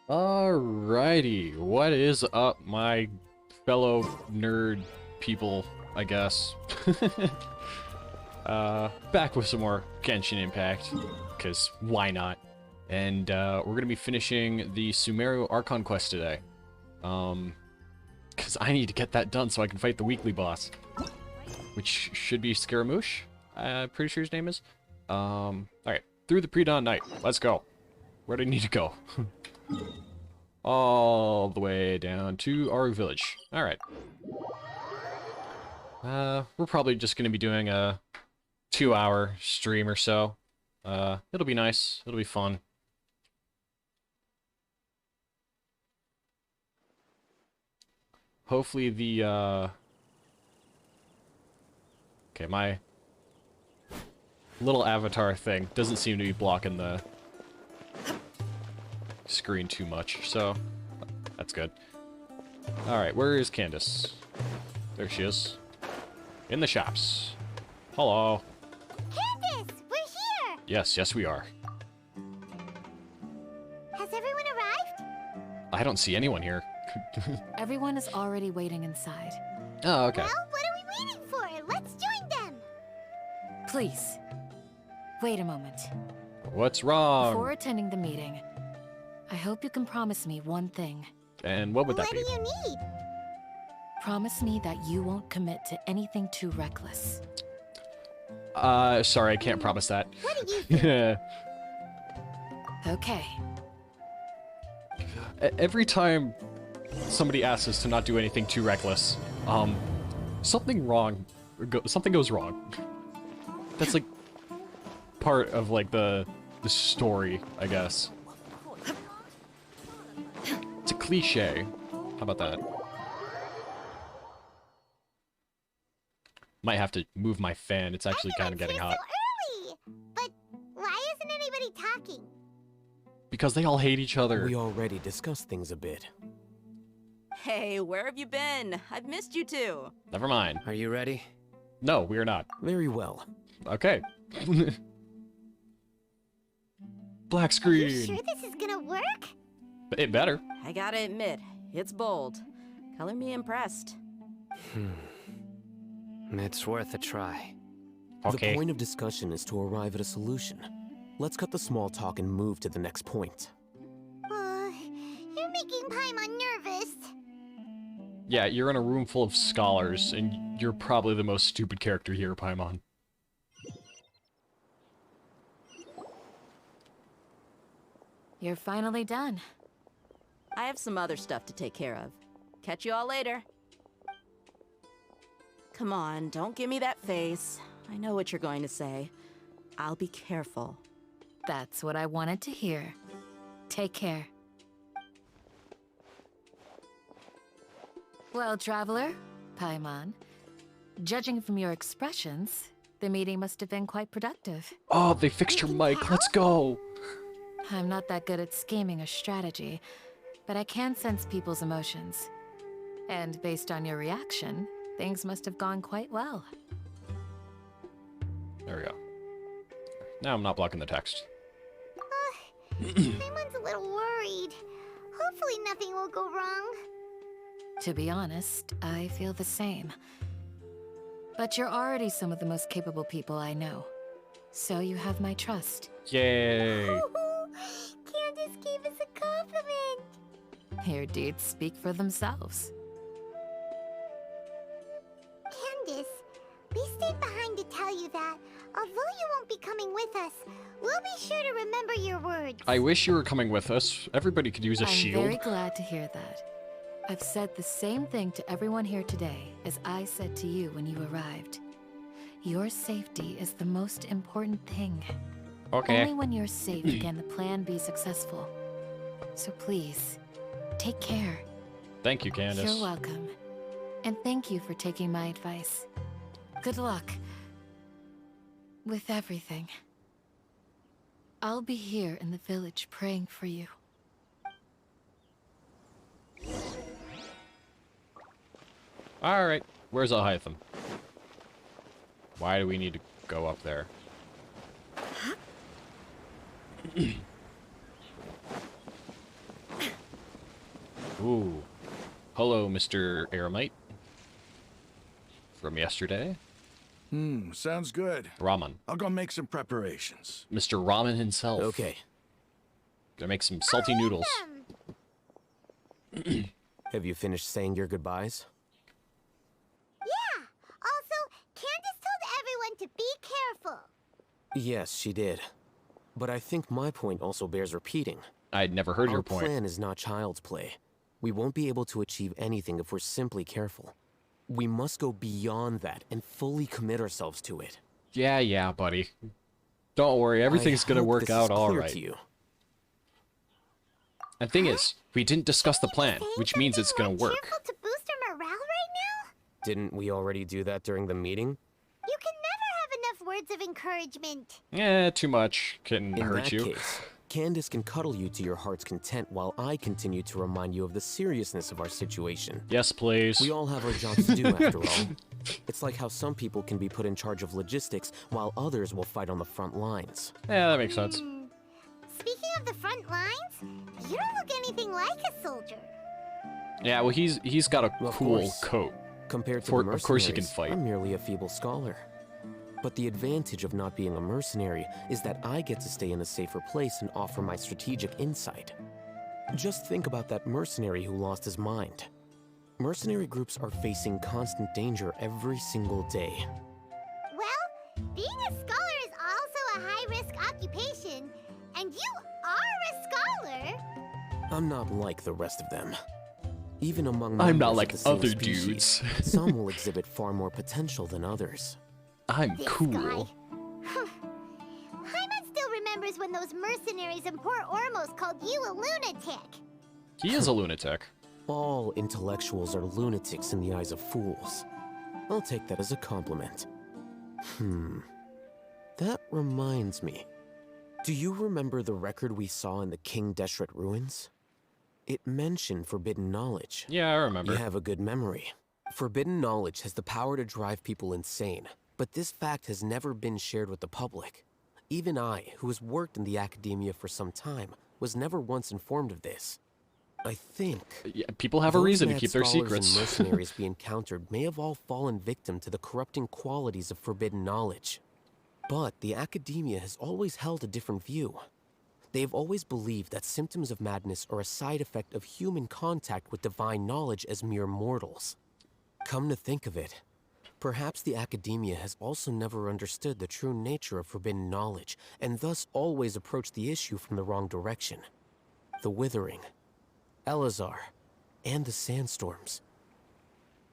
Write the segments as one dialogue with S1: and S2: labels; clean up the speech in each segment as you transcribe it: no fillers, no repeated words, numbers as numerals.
S1: Alrighty, what is up, my fellow nerd people, I guess. Back with some more Genshin Impact, because why not? And we're going to be finishing the Sumeru Archon quest today. Because I need to get that done so I can fight the weekly boss. Which should be Scaramouche, I'm pretty sure his name is. Alright, through the pre-dawn night, let's go. Where do I need to go? All the way down to our village. Alright. We're probably just going to be doing a 2-hour stream or so. It'll be nice. It'll be fun. Hopefully the, okay, my little avatar thing doesn't seem to be blocking the screen too much, so that's good. Alright, where is Candace? There she is. In the shops. Hello.
S2: Candace, we're here!
S1: Yes, we are.
S2: Has everyone arrived?
S1: I don't see anyone here.
S3: Everyone is already waiting inside.
S1: Oh, okay.
S2: Well, what are we waiting for? Let's join them!
S3: Please, wait a moment.
S1: What's wrong?
S3: Before attending the meeting, I hope you can promise me one thing.
S1: And what would that
S2: What
S1: be?
S2: do you need?
S3: Promise me that you won't commit to anything too reckless.
S1: Sorry, I can't promise that.
S2: What do you think?
S3: Okay.
S1: Every time somebody asks us to not do anything too reckless, something goes wrong. That's like part of like the story, I guess. It's a cliche. How about that? Might have to move my fan. It's actually kind of getting hot.
S2: So early! But why isn't anybody talking?
S1: Because they all hate each other.
S4: We already discussed things a bit.
S5: Hey, where have you been? I've missed you too.
S1: Never mind.
S4: Are you ready?
S1: No, we are not.
S4: Very well.
S1: Okay. Black
S2: Are you
S1: screen.
S2: sure this is gonna work?
S1: It better.
S5: I gotta admit, it's bold. Color me impressed.
S4: It's worth a try.
S1: Okay.
S4: The point of discussion is to arrive at a solution. Let's cut the small talk and move to the next point.
S2: You're making Paimon nervous.
S1: Yeah, you're in a room full of scholars, and you're probably the most stupid character here, Paimon.
S3: You're finally done.
S5: I have some other stuff to take care of. Catch you all later. Come on, don't give me that face. I know what you're going to say. I'll be careful.
S3: That's what I wanted to hear. Take care. Well, traveler, Paimon, judging from your expressions, the meeting must have been quite productive.
S1: Oh, they fixed your mic. Let's go.
S3: I'm not that good at scheming or strategy, but I can sense people's emotions. And based on your reaction, things must have gone quite well.
S1: There we go. Now I'm not blocking the text.
S2: Paimon's a little worried. Hopefully nothing will go wrong.
S3: To be honest, I feel the same. But you're already some of the most capable people I know. So you have my trust.
S1: Yay.
S2: Candace gave us a compliment.
S3: Your deeds speak for themselves.
S2: Candace, we stayed behind to tell you that, although you won't be coming with us, we'll be sure to remember your words.
S1: I wish you were coming with us. Everybody could use a
S3: I'm
S1: shield.
S3: very glad to hear that. I've said the same thing to everyone here today as I said to you when you arrived. Your safety is the most important thing.
S1: Okay.
S3: Only when you're safe can the plan be successful. So please, take care.
S1: Thank you, Candace.
S3: You're welcome. And thank you for taking my advice. Good luck with everything. I'll be here in the village praying for you.
S1: Alright. Where's Alhaitham? Why do we need to go up there? Ooh. Hello, Mr. Eremite. From yesterday.
S6: Sounds good.
S1: Ramen.
S6: I'll go make some preparations.
S1: Mr. Ramen himself.
S4: Okay.
S1: Gonna make some salty noodles.
S4: Have you finished saying your goodbyes?
S2: Yeah. Also, Candace told everyone to be careful.
S4: Yes, she did. But I think my point also bears repeating.
S1: I'd never heard your
S4: Our
S1: point.
S4: plan is not child's play. We won't be able to achieve anything if we're simply careful. We must go beyond that and fully commit ourselves to it.
S1: Yeah, buddy. Don't worry, everything's gonna work out all right.
S4: To you.
S1: And thing is, we didn't discuss the plan, which means it's gonna work.
S2: Cheerful to boost our morale right now?
S4: Didn't we already do that during the meeting?
S2: You can never have enough words of encouragement.
S1: Too much can
S4: In
S1: hurt
S4: that
S1: you.
S4: case, Candace can cuddle you to your heart's content while I continue to remind you of the seriousness of our situation.
S1: Yes, please.
S4: We all have our jobs to do after all. It's like how some people can be put in charge of logistics while others will fight on the front lines.
S1: Yeah, that makes sense.
S2: Speaking of the front lines, you don't look anything like a soldier.
S1: Yeah, well, he's got a
S4: Of
S1: cool
S4: course.
S1: coat.
S4: Compared to
S1: For-
S4: the
S1: of course he can
S4: mercenaries,
S1: fight.
S4: I'm merely a feeble scholar. But the advantage of not being a mercenary is that I get to stay in a safer place and offer my strategic insight. Just think about that mercenary who lost his mind. Mercenary groups are facing constant danger every single day.
S2: Well, being a scholar is also a high-risk occupation, and you are a scholar.
S4: I'm not like the rest of them. Even among
S1: I'm not
S4: members
S1: like
S4: of the same
S1: other
S4: species,
S1: dudes.
S4: some will exhibit far more potential than others.
S1: I'm
S2: This
S1: cool.
S2: guy. Hyman still remembers when those mercenaries in Port Ormos called you a lunatic.
S1: He is a lunatic.
S4: All intellectuals are lunatics in the eyes of fools. I'll take that as a compliment. That reminds me. Do you remember the record we saw in the King Deshret ruins? It mentioned forbidden knowledge.
S1: Yeah, I remember.
S4: You have a good memory. Forbidden knowledge has the power to drive people insane, but this fact has never been shared with the public. Even I, who has worked in the Akademia for some time, was never once informed of this. I think
S1: Yeah, people have a
S4: those
S1: reason to
S4: mad
S1: keep their
S4: scholars
S1: secrets.
S4: and mercenaries we encountered may have all fallen victim to the corrupting qualities of forbidden knowledge. But the Akademia has always held a different view. They have always believed that symptoms of madness are a side effect of human contact with divine knowledge as mere mortals. Come to think of it, perhaps the Akademia has also never understood the true nature of forbidden knowledge, and thus always approached the issue from the wrong direction. The Withering, Elazar, and the Sandstorms.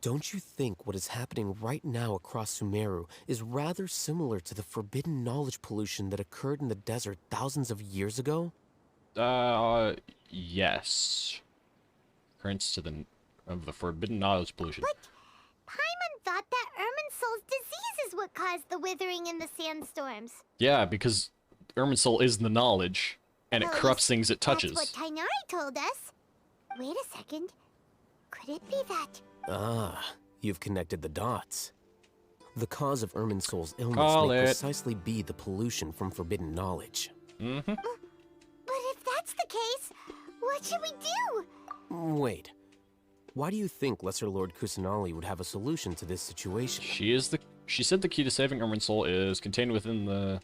S4: Don't you think what is happening right now across Sumeru is rather similar to the forbidden knowledge pollution that occurred in the desert thousands of years ago?
S1: Yes. Occurrence of the forbidden knowledge pollution.
S2: But Paimon thought that Irminsul's disease is what caused the withering in the sandstorms.
S1: Yeah, because Irminsul is the knowledge, and it
S2: Well,
S1: corrupts things it touches.
S2: That's what Tainari told us. Wait a second. Could it be that?
S4: Ah, you've connected the dots. The cause of Irminsul's illness
S1: Call
S4: may
S1: it.
S4: precisely be the pollution from forbidden knowledge.
S1: Mm-hmm.
S2: But if that's the case, what should we do?
S4: Wait. Why do you think Lesser Lord Kusanali would have a solution to this situation?
S1: She said the key to saving Irminsul is contained within the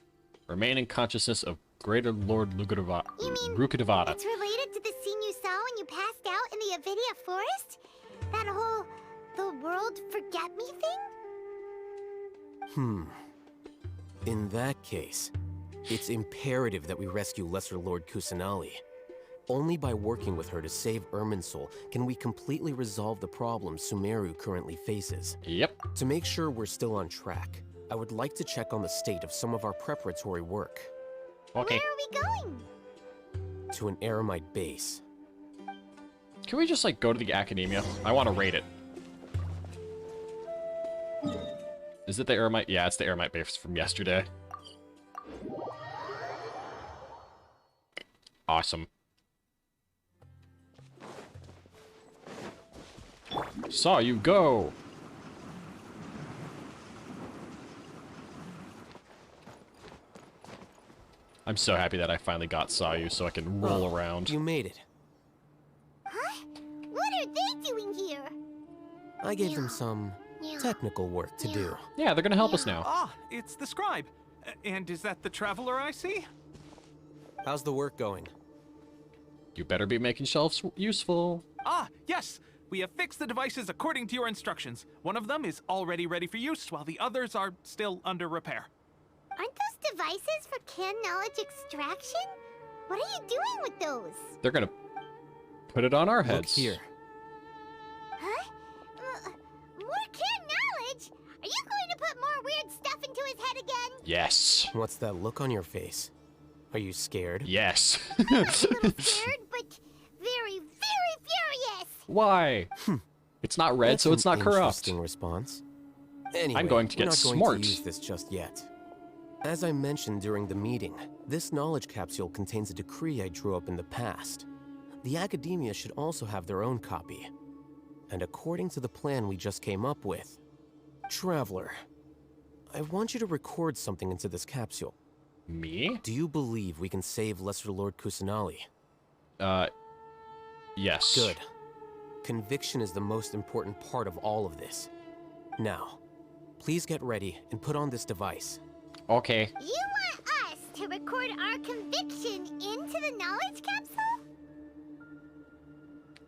S1: remaining consciousness of Greater Lord
S2: You mean
S1: Rukadevada.
S2: it's related to the scene you saw when you passed out in the Avidia forest? That whole the world forget me thing?
S4: In that case, it's imperative that we rescue Lesser Lord Kusanali. Only by working with her to save Irminsul can we completely resolve the problems Sumeru currently faces.
S1: Yep.
S4: To make sure we're still on track, I would like to check on the state of some of our preparatory work.
S1: Okay.
S2: Where are we going?
S4: To an Eremite base.
S1: Can we just, like, go to the Akademia? I want to raid it. Is it the Eremite? Yeah, it's the Eremite base from yesterday. Awesome. Saw you go! I'm so happy that I finally got Saw you so I can roll around.
S4: You made it.
S2: Huh? What are they doing here?
S4: I gave them some technical work to do.
S1: Yeah, they're gonna help us now.
S7: Ah, it's the scribe. And is that the traveler I see?
S4: How's the work going?
S1: You better be making shelves useful.
S7: Ah, yes. We have fixed the devices according to your instructions. One of them is already ready for use, while the others are still under repair.
S2: Aren't those devices for canned knowledge extraction? What are you doing with those?
S1: They're gonna put it on our
S4: Look
S1: heads.
S4: here.
S2: Huh? More canned knowledge? Are you going to put more weird stuff into his head again?
S1: Yes.
S4: What's that look on your face? Are you scared?
S1: Yes.
S2: A little scared, but very, very furious.
S1: Why? It's not red,
S4: That's
S1: so it's
S4: an
S1: not corrupt.
S4: Interesting response. Anyway,
S1: I'm going to
S4: we're
S1: get
S4: not going
S1: smart.
S4: to use this just yet. As I mentioned during the meeting, this knowledge capsule contains a decree I drew up in the past. The Akademia should also have their own copy. And according to the plan we just came up with, Traveler, I want you to record something into this capsule.
S1: Me?
S4: Do you believe we can save Lesser Lord Kusanali?
S1: Yes.
S4: Good. Conviction is the most important part of all of this. Now, please get ready and put on this device.
S1: Okay.
S2: You want us to record our conviction into the knowledge capsule?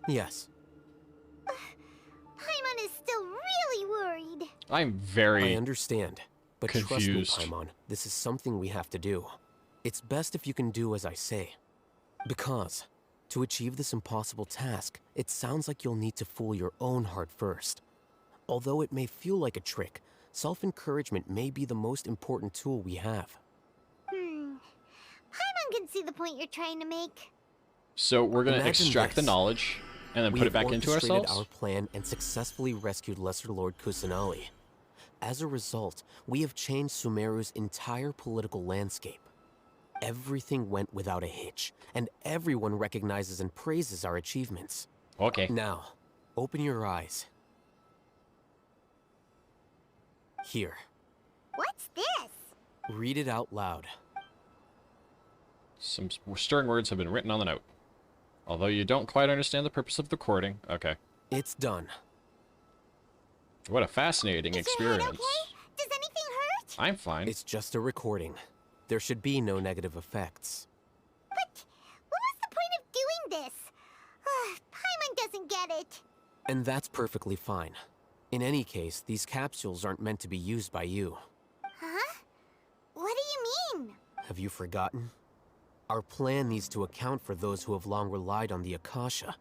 S4: Yes,
S2: Paimon is still really worried.
S1: I'm
S4: I
S1: very
S4: understand. But
S1: confused.
S4: trust me, Paimon, this is something we have to do. It's best if you can do as I say. Because, to achieve this impossible task, it sounds like you'll need to fool your own heart first. Although it may feel like a trick, self-encouragement may be the most important tool we have.
S2: Paimon can see the point you're trying to make.
S1: So we're gonna
S4: Imagine
S1: extract the
S4: this.
S1: knowledge and then
S4: We
S1: put it
S4: have
S1: back into
S4: orchestrated
S1: ourselves?
S4: our plan and successfully rescued Lesser Lord Kusanali. As a result, we have changed Sumeru's entire political landscape. Everything went without a hitch, and everyone recognizes and praises our achievements.
S1: Okay.
S4: Now, open your eyes. Here,
S2: What's this?
S4: read it out loud.
S1: Some stirring words have been written on the note. Although you don't quite understand the purpose of the recording. Okay.
S4: It's done.
S1: What a fascinating
S2: Is your head
S1: experience.
S2: okay? Does anything hurt?
S1: I'm fine.
S4: It's just a recording. There should be no negative effects.
S2: But what was the point of doing this? Paimon doesn't get it.
S4: And that's perfectly fine. In any case, these capsules aren't meant to be used by you.
S2: Huh? What do you mean?
S4: Have you forgotten? Our plan needs to account for those who have long relied on the Akasha.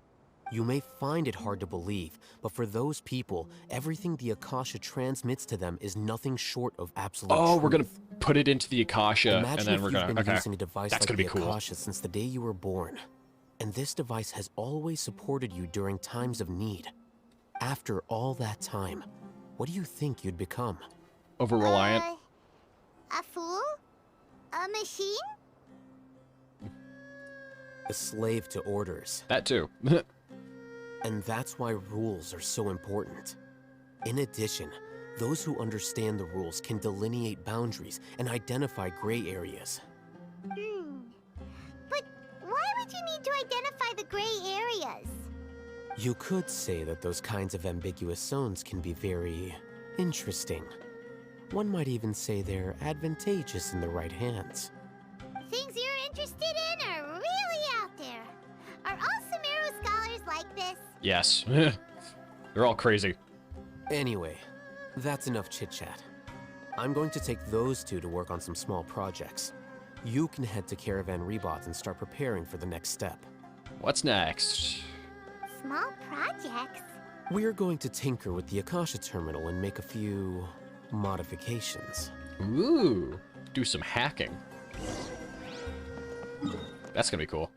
S4: You may find it hard to believe, but for those people, everything the Akasha transmits to them is nothing short of absolute
S1: Oh, we're gonna
S4: truth.
S1: put it into the Akasha,
S4: Imagine
S1: and then
S4: if
S1: we're
S4: you've
S1: gonna.
S4: been
S1: Okay.
S4: using a device
S1: That's
S4: like
S1: gonna be
S4: the
S1: cool.
S4: Akasha since the day you were born. And this device has always supported you during times of need. After all that time, what do you think you'd become?
S1: Over reliant.
S2: A fool? A machine?
S4: A slave to orders.
S1: That too.
S4: And that's why rules are so important. In addition, those who understand the rules can delineate boundaries and identify gray areas.
S2: But why would you need to identify the gray areas?
S4: You could say that those kinds of ambiguous zones can be very interesting. One might even say they're advantageous in the right hands.
S2: Things you're interested in are really out there. Are all Sumeru scholars like this?
S1: Yes. They're all crazy.
S4: Anyway, that's enough chit-chat. I'm going to take those two to work on some small projects. You can head to Caravan Rebot and start preparing for the next step.
S1: What's next?
S2: Small projects?
S4: We're going to tinker with the Akasha terminal and make a few modifications.
S1: Ooh. Do some hacking. That's gonna be cool.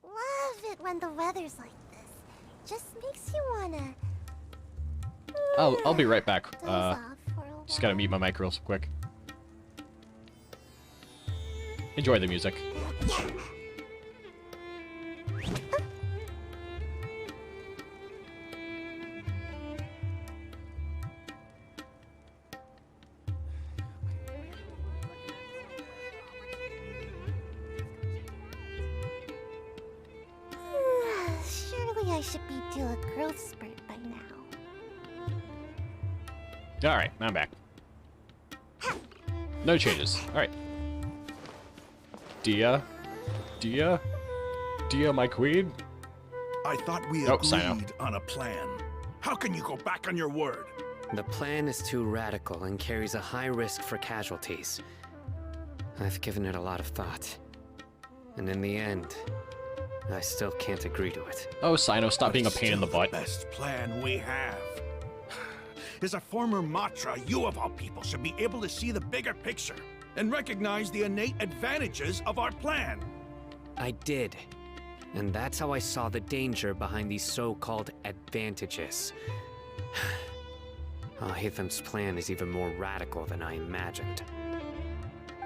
S2: Love it when the weather's like this. Just makes you wanna
S1: I'll be right back.
S2: doze off for a
S1: Just gotta
S2: while.
S1: mute my mic real quick. Enjoy the music.
S2: should be due a growth spurt by now.
S1: Alright, I'm back. No changes. Alright. Dia, my queen?
S6: I thought we
S1: Oh, Sino.
S6: agreed on a plan. How can you go back on your word?
S8: The plan is too radical and carries a high risk for casualties. I've given it a lot of thought. And in the end, I still can't agree to it.
S1: Oh, Sino, stop
S6: But
S1: being a
S6: it's
S1: pain in the
S6: still
S1: butt.
S6: Best plan we have. As a former Matra, you of all people should be able to see the bigger picture and recognize the innate advantages of our plan.
S8: I did. And that's how I saw the danger behind these so-called advantages. Al-Haytham's plan is even more radical than I imagined.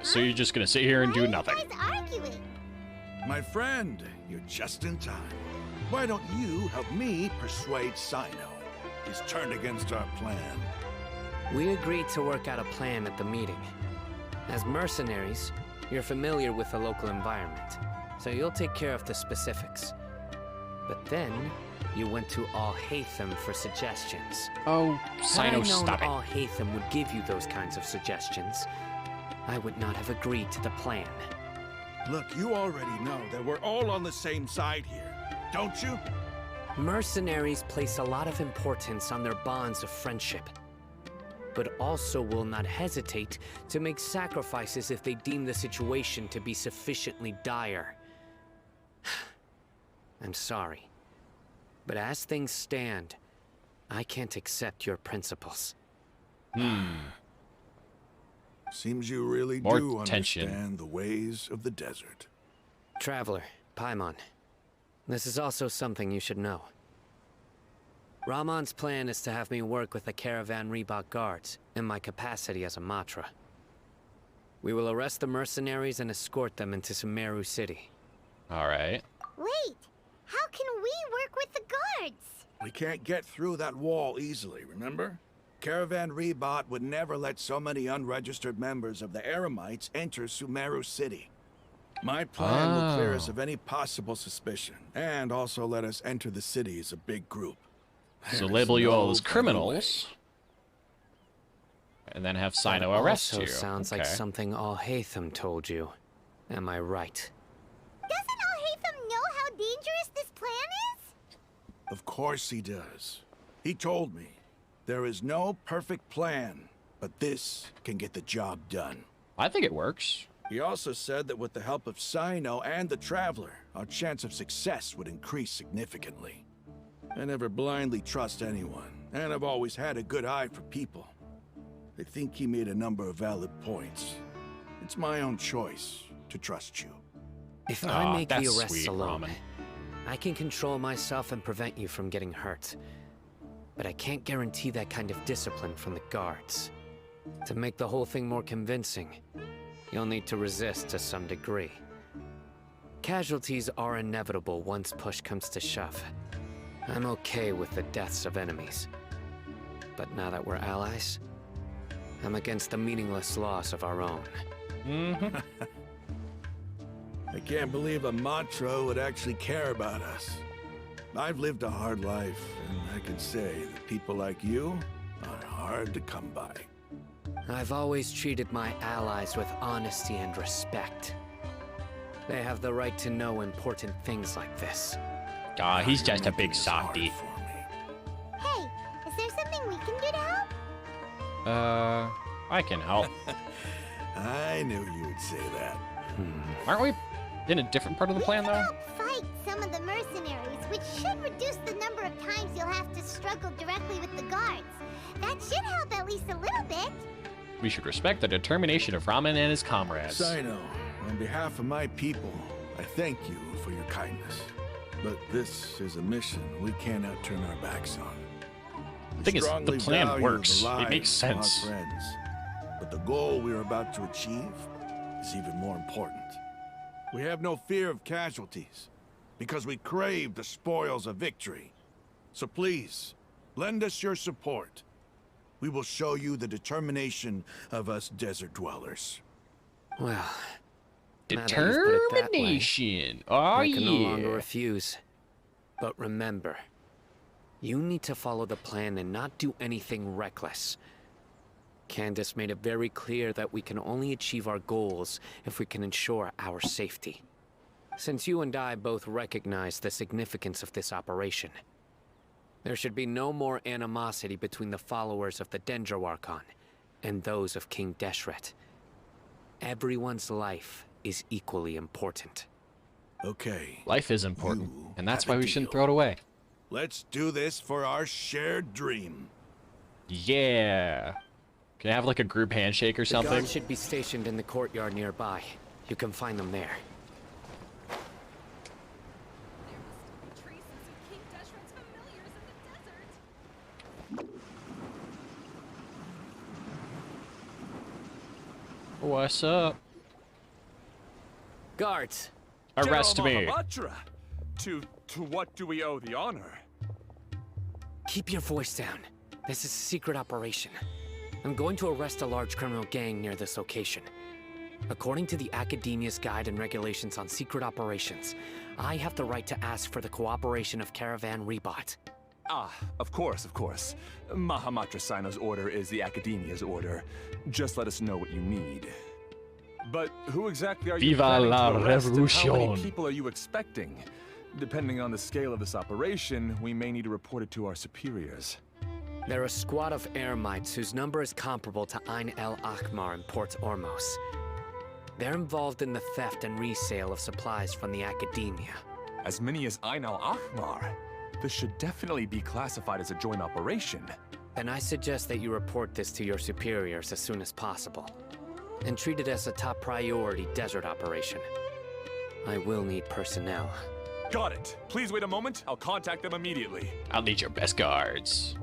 S1: So you're just gonna sit here and do nothing.
S2: Why are you guys arguing?
S6: My friend, you're just in time. Why don't you help me persuade Sino? He's turned against our plan.
S8: We agreed to work out a plan at the meeting. As mercenaries, you're familiar with the local environment, so you'll take care of the specifics. But then, you went to Al-Haytham for suggestions.
S1: Oh,
S8: Had I
S1: Sino,
S8: known
S1: stop it.
S8: Al-Haytham would give you those kinds of suggestions, I would not have agreed to the plan.
S6: Look, you already know that we're all on the same side here, don't you?
S8: Mercenaries place a lot of importance on their bonds of friendship, but also will not hesitate to make sacrifices if they deem the situation to be sufficiently dire. I'm sorry, but as things stand, I can't accept your principles.
S6: Seems you really
S1: More
S6: do
S1: tension.
S6: understand the ways of the desert.
S8: Traveler, Paimon, this is also something you should know. Rahman's plan is to have me work with the Caravan Reebok guards in my capacity as a Matra. We will arrest the mercenaries and escort them into Sumeru City.
S1: Alright.
S2: Wait, how can we work with the guards?
S6: We can't get through that wall easily, remember? Caravan Rebot would never let so many unregistered members of the Eremites enter Sumeru City. My plan will clear us of any possible suspicion, and also let us enter the city as a big group.
S1: So
S6: There
S1: label
S6: is
S1: you all
S6: no
S1: as
S6: better
S1: criminals, and then have Sino
S8: That
S1: arrest
S8: also
S1: you.
S8: sounds like something Al-Haytham told you. Am I right?
S2: Doesn't Al-Haytham know how dangerous this plan is?
S6: Of course he does. He told me, there is no perfect plan, but this can get the job done.
S1: I think it works.
S6: He also said that with the help of Sino and the Traveler, our chance of success would increase significantly. I never blindly trust anyone, and I've always had a good eye for people. I think he made a number of valid points. It's my own choice to trust you.
S8: If
S1: Aw,
S8: I make the
S1: that's
S8: arrests
S1: sweet,
S8: alone,
S1: Ramen.
S8: I can control myself and prevent you from getting hurt. But I can't guarantee that kind of discipline from the guards. To make the whole thing more convincing, you'll need to resist to some degree. Casualties are inevitable once push comes to shove. I'm okay with the deaths of enemies. But now that we're allies, I'm against the meaningless loss of our own.
S6: I can't believe a Matra would actually care about us. I've lived a hard life, and I can say that people like you are hard to come by.
S8: I've always treated my allies with honesty and respect. They have the right to know important things like this.
S1: Ah, he's just a
S6: You're
S1: big
S6: making this hard
S1: softy.
S6: for me.
S2: Hey, is there something we can do to help?
S1: I can help.
S6: I knew you would say that.
S1: Aren't we in a different part of the plan,
S2: We can
S1: though?
S2: help fight some of the mercenaries, which should reduce the number of times you'll have to struggle directly with the guards. That should help at least a little bit.
S1: We should respect the determination of Ramen and his comrades.
S6: Sino, on behalf of my people, I thank you for your kindness. But this is a mission we cannot turn our backs on.
S1: The thing is, the
S6: strongly
S1: plan
S6: value
S1: works.
S6: the
S1: It makes
S6: lives of
S1: sense.
S6: our friends. But the goal we are about to achieve is even more important. We have no fear of casualties, because we crave the spoils of victory. So please, lend us your support. We will show you the determination of us desert dwellers.
S8: Well, now that you've put it that way,
S1: Determination. Oh,
S8: I can no longer
S1: yeah.
S8: refuse. But remember, you need to follow the plan and not do anything reckless. Candace made it very clear that we can only achieve our goals if we can ensure our safety. Since you and I both recognize the significance of this operation, there should be no more animosity between the followers of the Dendo Archon and those of King Deshret. Everyone's life is equally important.
S6: Okay.
S1: Life is important,
S6: You
S1: and that's
S6: have a
S1: why we shouldn't
S6: deal.
S1: throw it away.
S6: Let's do this for our shared dream.
S1: Yeah. Can I have like a group handshake or
S8: The
S1: something?
S8: guards should be stationed in the courtyard nearby. You can find them there.
S1: What's up?
S8: Guards!
S1: Arrest me.
S9: Mahamatra! To what do we owe the honor?
S8: Keep your voice down. This is a secret operation. I'm going to arrest a large criminal gang near this location. According to the Akademia's Guide and Regulations on Secret Operations, I have the right to ask for the cooperation of Caravan Rebot.
S9: Ah, of course, of course. Mahamatra Sino's order is the Akademia's order. Just let us know what you need. But who exactly are you
S1: Viva
S9: planning
S1: la
S9: to arrest, and how
S1: revolution.
S9: many people are you expecting? Depending on the scale of this operation, we may need to report it to our superiors.
S8: They're a squad of Eremites whose number is comparable to Ain el Akmar in Port Ormos. They're involved in the theft and resale of supplies from the Akademia.
S9: As many as Ain al-Akmar? This should definitely be classified as a joint operation.
S8: Then I suggest that you report this to your superiors as soon as possible, and treat it as a top priority desert operation. I will need personnel.
S9: Got it. Please wait a moment. I'll contact them immediately.
S1: I'll need your best guards.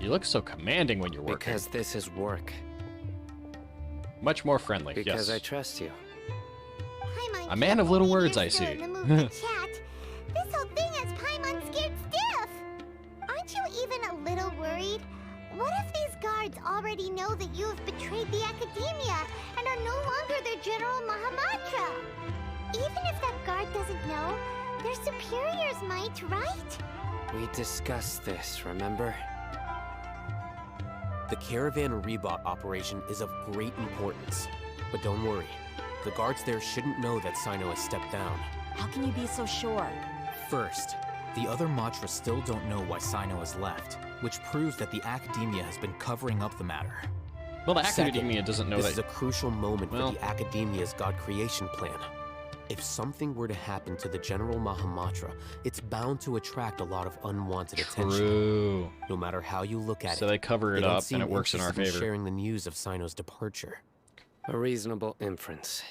S1: You look so commanding when you're working.
S8: Because this is work.
S1: Much more friendly,
S8: Because
S1: yes.
S8: I trust you.
S2: Paimon
S1: A man of
S2: can't
S1: little
S2: believe
S1: words,
S2: you're
S1: I
S2: still
S1: see.
S2: in the mood to chat. This whole thing has Paimon scared stiff. Aren't you even a little worried? What if these guards already know that you have betrayed the Academia and are no longer their General Mahamatra? Even if that guard doesn't know, their superiors might, right?
S8: We discussed this, remember?
S4: The Caravan Rebot operation is of great importance. But don't worry, the guards there shouldn't know that Sino has stepped down.
S5: How can you be so sure?
S10: First, the other Matra still don't know why Sino has left, which proves that the Academia has been covering up the matter.
S1: Well, the
S4: Second,
S1: Academia doesn't know
S4: this
S1: that.
S4: is a crucial moment
S1: Well-
S4: for the Academia's God creation plan. If something were to happen to the General Mahamatra, it's bound to attract a lot of unwanted attention.
S1: True.
S4: No matter how you look at
S1: So
S4: it,
S1: they cover it
S4: don't
S1: up,
S4: seem
S1: and it works in our
S4: interested
S1: favor.
S4: sharing the news of Sino's departure.
S8: A reasonable inference.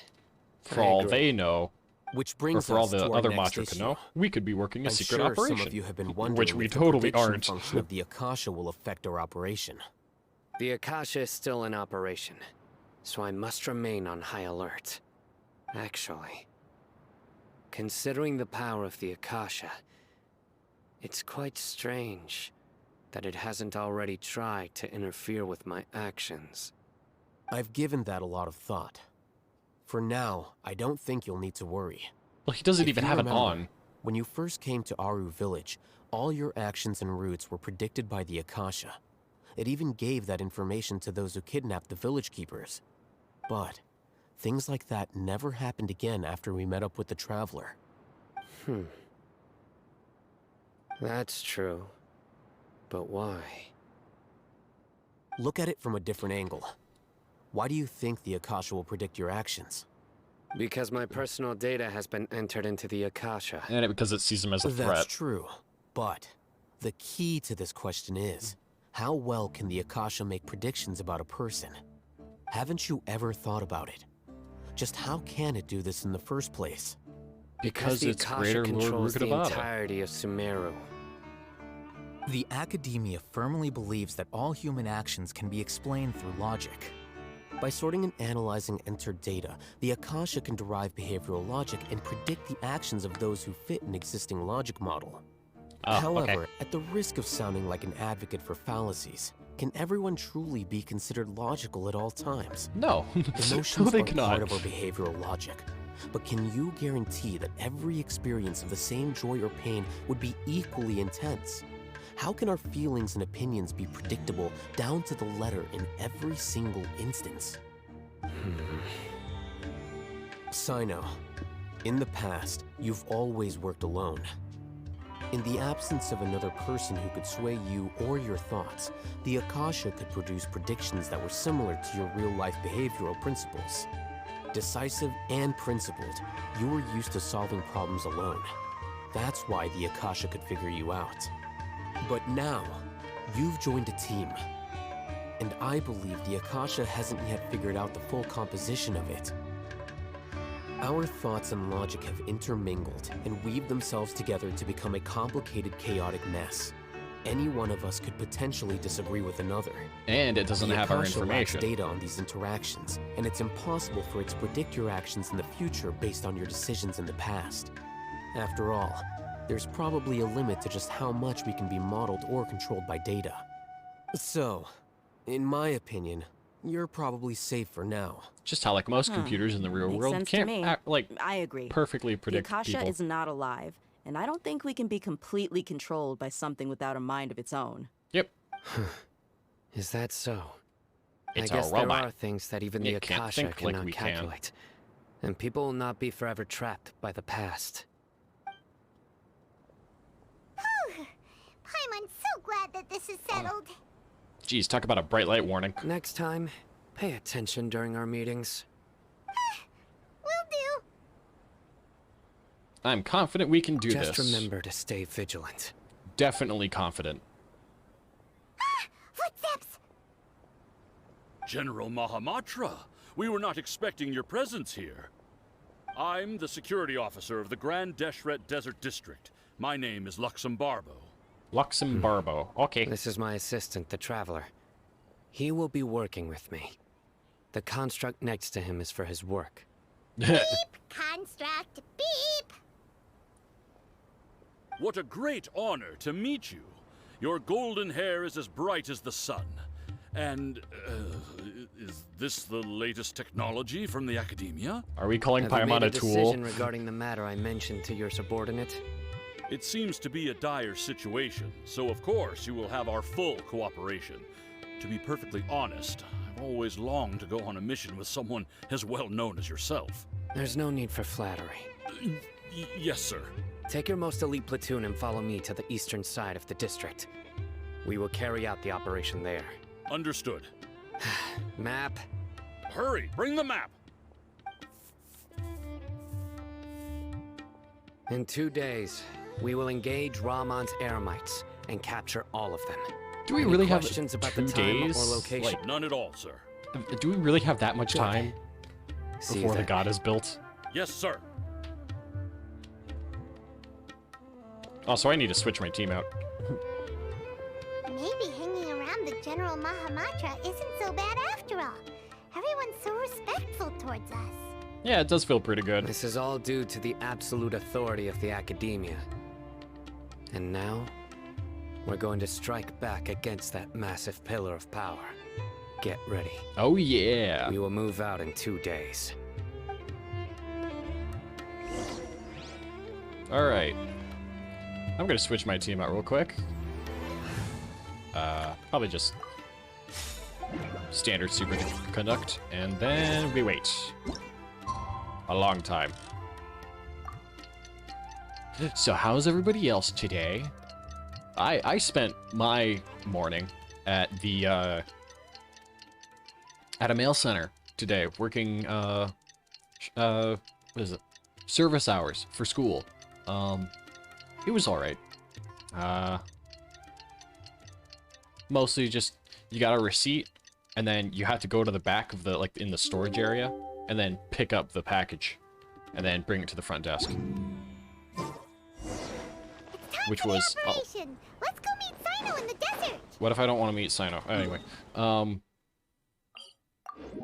S1: For
S8: I
S1: all
S8: agree.
S1: they know,
S4: Which
S1: or
S4: brings
S1: for all
S4: us
S1: the
S4: to our
S1: other
S4: next
S1: Matra
S4: issue.
S1: could know, we could be working a
S4: I'm
S1: secret
S4: sure
S1: operation.
S4: some of you have been wondering
S1: which we
S4: if the
S1: totally
S4: prediction
S1: aren't.
S4: function of the Akasha will affect our operation.
S8: The Akasha is still in operation, so I must remain on high alert. Actually, considering the power of the Akasha, it's quite strange that it hasn't already tried to interfere with my actions.
S4: I've given that a lot of thought. For now, I don't think you'll need to worry.
S1: Well, he doesn't
S4: If
S1: even
S4: you
S1: have it
S4: remember,
S1: on.
S4: When you first came to Aru Village, all your actions and routes were predicted by the Akasha. It even gave that information to those who kidnapped the village keepers. But things like that never happened again after we met up with the Traveler.
S8: That's true. But why?
S4: Look at it from a different angle. Why do you think the Akasha will predict your actions?
S8: Because my personal data has been entered into the Akasha.
S1: And because it sees him as a
S4: That's
S1: threat.
S4: true. But the key to this question is, how well can the Akasha make predictions about a person? Haven't you ever thought about it? Just how can it do this in the first place?
S1: Because
S8: the
S1: it's
S8: Akasha
S1: greater Lord
S8: controls the
S1: Rukadabada.
S8: entirety of Sumeru.
S10: The Academia firmly believes that all human actions can be explained through logic.
S4: By sorting and analyzing entered data, the Akasha can derive behavioral logic and predict the actions of those who fit an existing logic model.
S1: Oh,
S4: However,
S1: okay.
S4: at the risk of sounding like an advocate for fallacies, can everyone truly be considered logical at all times?
S1: No.
S4: Emotions
S1: no, they
S4: are
S1: cannot.
S4: part of our behavioral logic, But can you guarantee that every experience of the same joy or pain would be equally intense? How can our feelings and opinions be predictable down to the letter in every single instance? Sino, in the past, you've always worked alone. In the absence of another person who could sway you or your thoughts, the Akasha could produce predictions that were similar to your real-life behavioral principles. Decisive and principled, you were used to solving problems alone. That's why the Akasha could figure you out. But now, you've joined a team. And I believe the Akasha hasn't yet figured out the full composition of it. Our thoughts and logic have intermingled and weaved themselves together to become a complicated, chaotic mess. Any one of us could potentially disagree with another.
S1: And it doesn't have our
S4: Akasha lacks
S1: information.
S4: data on these interactions, and it's impossible for it to predict your actions in the future based on your decisions in the past. After all, there's probably a limit to just how much we can be modeled or controlled by data. So, in my opinion, you're probably safe for now.
S1: Just how, like, most computers in the real
S5: Makes
S1: world
S5: sense to
S1: can't,
S5: me.
S1: like,
S5: I agree.
S1: perfectly predict
S5: The Akasha
S1: people.
S5: is not alive, and I don't think we can be completely controlled by something without a mind of its own.
S1: Yep.
S8: Is that so?
S1: It's
S8: I guess
S1: a robot.
S8: there are things that even the
S1: It can't
S8: Akasha
S1: think like
S8: cannot
S1: we can.
S8: calculate. And people will not be forever trapped by the past.
S2: Paimon's so glad that this is settled.
S1: Geez, talk about a bright light warning.
S8: Next time, pay attention during our meetings.
S2: Will do.
S1: I'm confident we can do
S8: Just
S1: this.
S8: remember to stay vigilant.
S1: Definitely confident.
S2: Footsteps!
S11: General Mahamatra, we were not expecting your presence here. I'm the security officer of the Grand Deshret Desert District. My name is Luxembarbo.
S1: Luxembarbo. Okay.
S8: This is my assistant, the Traveler. He will be working with me. The construct next to him is for his work.
S2: Construct beep!
S11: What a great honor to meet you. Your golden hair is as bright as the sun. And, is this the latest technology from the Akademia?
S1: Are we calling
S8: Have you
S1: Paimon
S8: made
S1: a
S8: a
S1: tool?
S8: decision regarding the matter I mentioned to your subordinate?
S11: It seems to be a dire situation, so of course you will have our full cooperation. To be perfectly honest, I've always longed to go on a mission with someone as well known as yourself.
S8: There's no need for flattery.
S11: Yes, sir.
S8: Take your most elite platoon and follow me to the eastern side of the district. We will carry out the operation there.
S11: Understood.
S8: Map.
S11: Hurry, bring the map!
S8: In 2 days, we will engage Rahman's Eremites and capture all of them.
S1: Do we
S8: Any
S1: really have
S8: questions about
S1: 2
S8: the time
S1: days?
S8: or location?
S1: Like,
S11: None at all, sir.
S1: do we really have that much
S8: Good.
S1: time
S8: See you
S1: before the
S8: then.
S1: god is built?
S11: Yes, sir.
S1: Also, I need to switch my team out.
S2: Maybe hanging around the General Mahamatra isn't so bad after all. Everyone's so respectful towards us.
S1: Yeah, it does feel pretty good.
S8: This is all due to the absolute authority of the Akademia. And now, we're going to strike back against that massive pillar of power. Get ready.
S1: Oh yeah.
S8: We will move out in 2 days.
S1: Alright. I'm gonna switch my team out real quick. Probably just standard super conduct, and then we wait. A long time. So how's everybody else today? I spent my morning at the at a mail center today, working what is it? Service hours for school. It was alright. Mostly just, you got a receipt, and then you have to go to the back of the, like, in the storage area, and then pick up the package, and then bring it to the front desk. Which was... oh,
S2: Operation! Let's go meet Sino in the desert!
S1: what if I don't want to meet Sino? Anyway,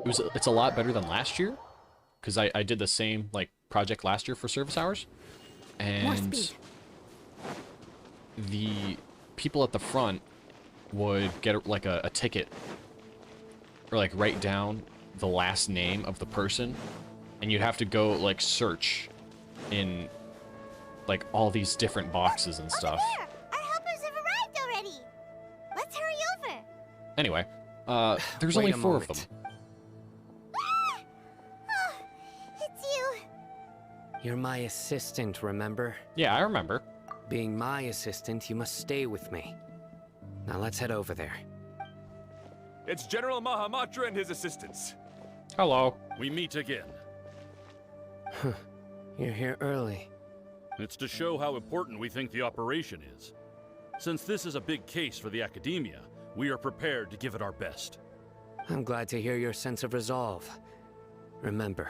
S1: it's a lot better than last year, because I did the same, like, project last year for service hours, and the people at the front would get, like, a ticket, or, like, write down the last name of the person and you'd have to go like search in like all these different boxes and stuff.
S2: Over there! Our helpers have arrived already! Let's hurry over!
S1: Anyway, there's
S8: Wait
S1: only
S8: a
S1: 4 of
S8: moment.
S1: them.
S2: Ah! Oh, it's you!
S8: You're my assistant, remember?
S1: Yeah, I remember.
S8: Being my assistant, you must stay with me. Now let's head over there.
S9: It's General Mahamatra and his assistants.
S1: Hello.
S11: We meet again.
S8: You're here early.
S11: It's to show how important we think the operation is. Since this is a big case for the Akademia, we are prepared to give it our best.
S8: I'm glad to hear your sense of resolve. Remember,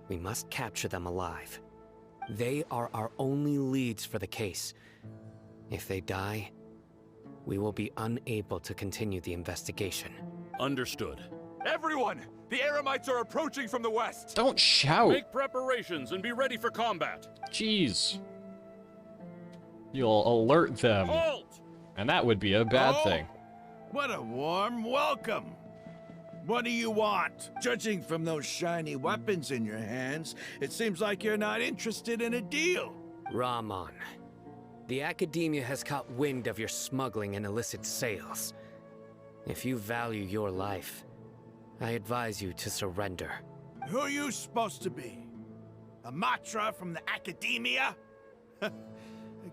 S8: we must capture them alive. They are our only leads for the case. If they die, we will be unable to continue the investigation.
S11: Understood.
S9: Everyone! The Eremites are approaching from the west!
S1: Don't shout.
S11: Make preparations and be ready for combat.
S1: Jeez. You'll alert them.
S11: Halt!
S1: And that would be a bad
S6: Oh,
S1: thing.
S6: What a warm welcome! What do you want? Judging from those shiny weapons in your hands, it seems like you're not interested in a deal.
S8: Rahman, the Academia has caught wind of your smuggling and illicit sales. If you value your life, I advise you to surrender.
S6: Who are you supposed to be? A Matra from the Academia? I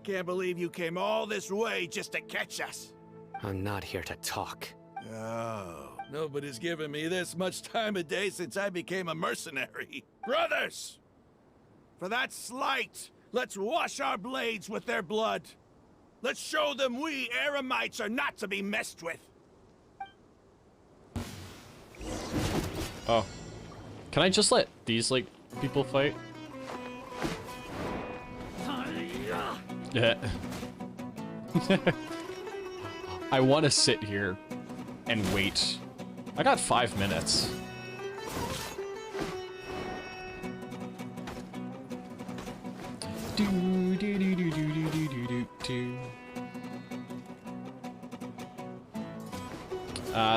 S6: can't believe you came all this way just to catch us.
S8: I'm not here to talk.
S6: Oh, nobody's given me this much time of day since I became a mercenary. Brothers! For that slight, let's wash our blades with their blood. Let's show them we Eremites are not to be messed with.
S1: Oh. Can I just let these, like, people fight? Yeah. I want to sit here and wait. I got 5 minutes.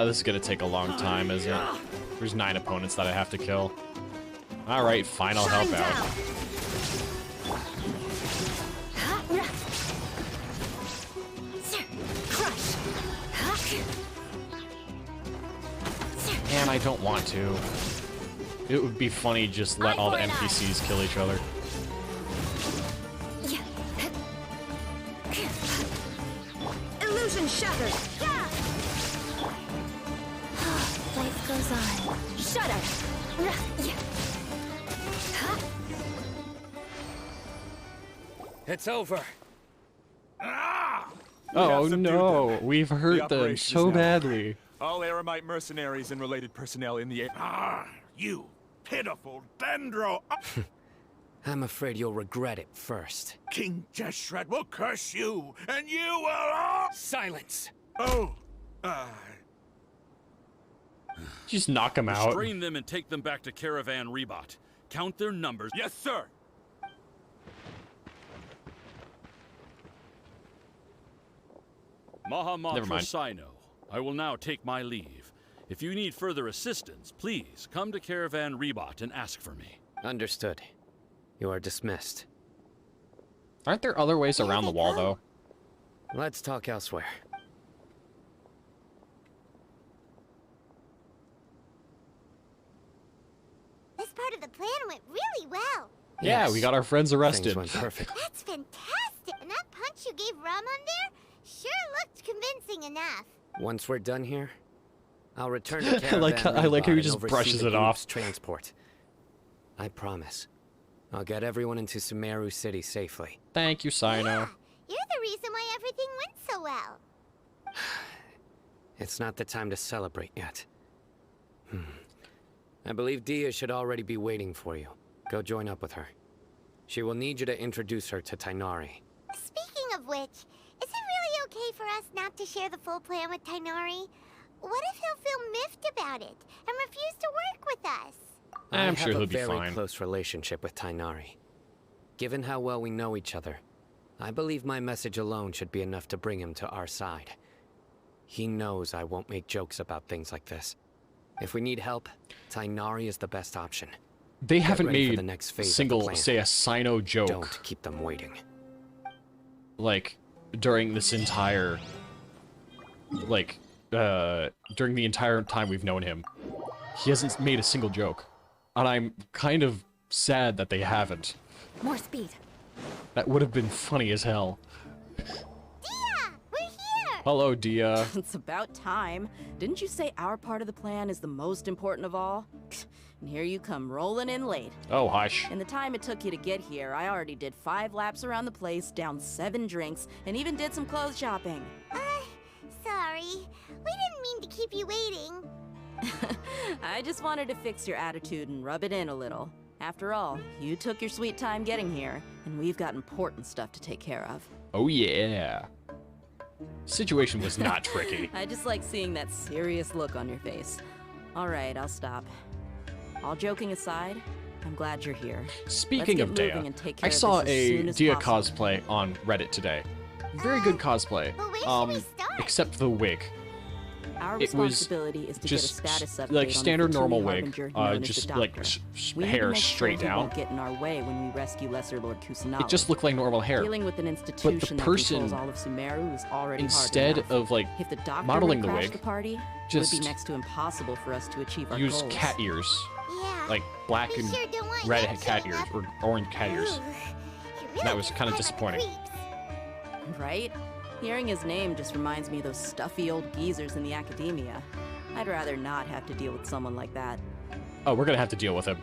S1: This is gonna take a long time, isn't it? There's 9 opponents that I have to kill. Alright, fine, I'll help out. And I don't want to. It would be funny just let all the NPCs kill each other.
S2: Illusion shattered! Life goes on. Shudder!
S8: It's over.
S1: Oh
S9: subdued
S1: no,
S9: them.
S1: we've hurt them
S9: operation
S1: so
S9: is now
S1: badly.
S9: All Eremite mercenaries and related personnel in the air.
S6: You pitiful Dendro.
S8: I'm afraid you'll regret it first.
S6: King Jeshret will curse you, and you will all...
S8: Silence!
S6: Oh,
S1: Just knock them out.
S11: Restrain them and take them back to Caravan Rebot. Count their numbers.
S9: Yes, sir!
S1: Never
S11: Mahamatra
S1: mind.
S11: Sino, I will now take my leave. If you need further assistance, please come to Caravan Rebot and ask for me.
S8: Understood. You are dismissed.
S1: Aren't there other ways around the wall, though?
S8: Let's talk elsewhere.
S2: This part of the plan went really well.
S1: Yeah,
S8: Yes.
S1: we got our friends arrested.
S8: Things went perfect.
S2: That's fantastic! And that punch you gave Ramon there sure looked convincing enough.
S8: Once we're done here, I'll return to Caravan
S1: I like how he
S8: Rebot
S1: just
S8: and oversee
S1: brushes
S8: the
S1: it off.
S8: group's transport. I promise. I'll get everyone into Sumeru City safely.
S1: Thank you, Sino.
S2: Yeah, you're the reason why everything went so well.
S8: It's not the time to celebrate yet. I believe Dia should already be waiting for you. Go join up with her. She will need you to introduce her to Tainari.
S2: Speaking of which, is it really okay for us not to share the full plan with Tainari? What if he'll feel miffed about it and refuse to work with us?
S1: I'm
S8: I
S1: sure he'll
S8: have
S1: be
S8: a very
S1: fine.
S8: close relationship with Tainari. Given how well we know each other, I believe my message alone should be enough to bring him to our side. He knows I won't make jokes about things like this. If we need help, Tainari is the best option.
S1: They haven't
S8: ready for
S1: made
S8: the next
S1: a
S8: phase of the
S1: single,
S8: plan.
S1: say, a Sino joke,
S8: Don't keep them waiting.
S1: like, during this entire, like, during the entire time we've known him. He hasn't made a single joke. And I'm kind of sad that they haven't.
S3: More speed.
S1: That would have been funny as hell.
S2: Dia, we're here.
S1: Hello, Dia.
S5: It's about time. Didn't you say our part of the plan is the most important of all? And here you come rolling in late.
S1: Oh, hush.
S5: In the time it took you to get here, I already did 5 laps around the place, downed 7 drinks, and even did some clothes shopping.
S2: Sorry. We didn't mean to keep you waiting.
S5: I just wanted to fix your attitude and rub it in a little. After all, you took your sweet time getting here, and we've got important stuff to take care of.
S1: Oh, yeah. Situation was not tricky.
S5: I just like seeing that serious look on your face. All right, I'll stop. All joking aside, I'm glad you're here.
S1: Speaking of Dia, I saw a Dia cosplay on Reddit today. Very good cosplay.
S2: But where should we start?
S1: Except the wig.
S5: Our
S1: It was
S5: responsibility is to
S1: just
S5: get a status update
S1: like
S5: on the
S1: standard normal
S5: Fatui
S1: wig,
S5: Harbinger known as
S1: just
S5: the
S1: like
S5: Doctor. We need to
S1: hair
S5: make
S1: straight
S5: sure he
S1: down.
S5: won't get in our way when we rescue Lesser Lord Kusanagi.
S1: It just looked like normal hair.
S5: Dealing with an institution
S1: person,
S5: that controls all of Sumeru is already
S1: Instead
S5: hard enough.
S1: of like
S5: If the Doctor
S1: modeling
S5: would
S1: the
S5: crash
S1: wig,
S5: the party, it
S1: just
S5: would be next to impossible for us to achieve our
S1: use
S5: goals.
S1: cat ears.
S2: Yeah.
S1: Like black
S2: We
S1: and
S2: sure don't want
S1: red
S2: him
S1: cat
S2: showing
S1: ears,
S2: up.
S1: or orange cat ears.
S2: Ugh, you really
S1: That was
S2: get
S1: kind of
S2: the
S1: disappointing.
S2: creeps.
S5: Right? Hearing his name just reminds me of those stuffy old geezers in the Akademia. I'd rather not have to deal with someone like that.
S1: Oh, we're gonna have to deal with him.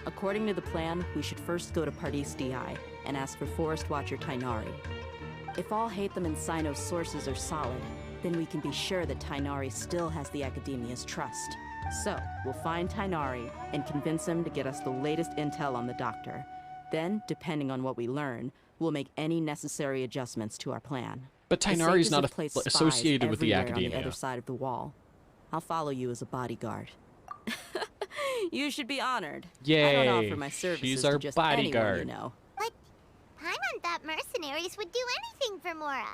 S5: According to the plan, we should first go to Pardis Di and ask for Forest Watcher Tainari. If all Hatham and Sino's sources are solid, then we can be sure that Tainari still has the Academia's trust. So, we'll find Tainari and convince him to get us the latest intel on the Doctor. Then, depending on what we learn, we'll make any necessary adjustments to our plan.
S1: But
S5: The
S1: Tainari's
S5: safe
S1: not
S5: is to place spies
S1: associated with the
S5: everywhere on the
S1: Academia.
S5: other side of the wall. I'll follow you as a bodyguard. You should be honored. I don't
S1: Yay,
S5: offer my services
S1: she's
S5: to
S1: our
S5: just anyone
S1: bodyguard.
S5: you know.
S2: But Paimon thought mercenaries would do anything for Mora.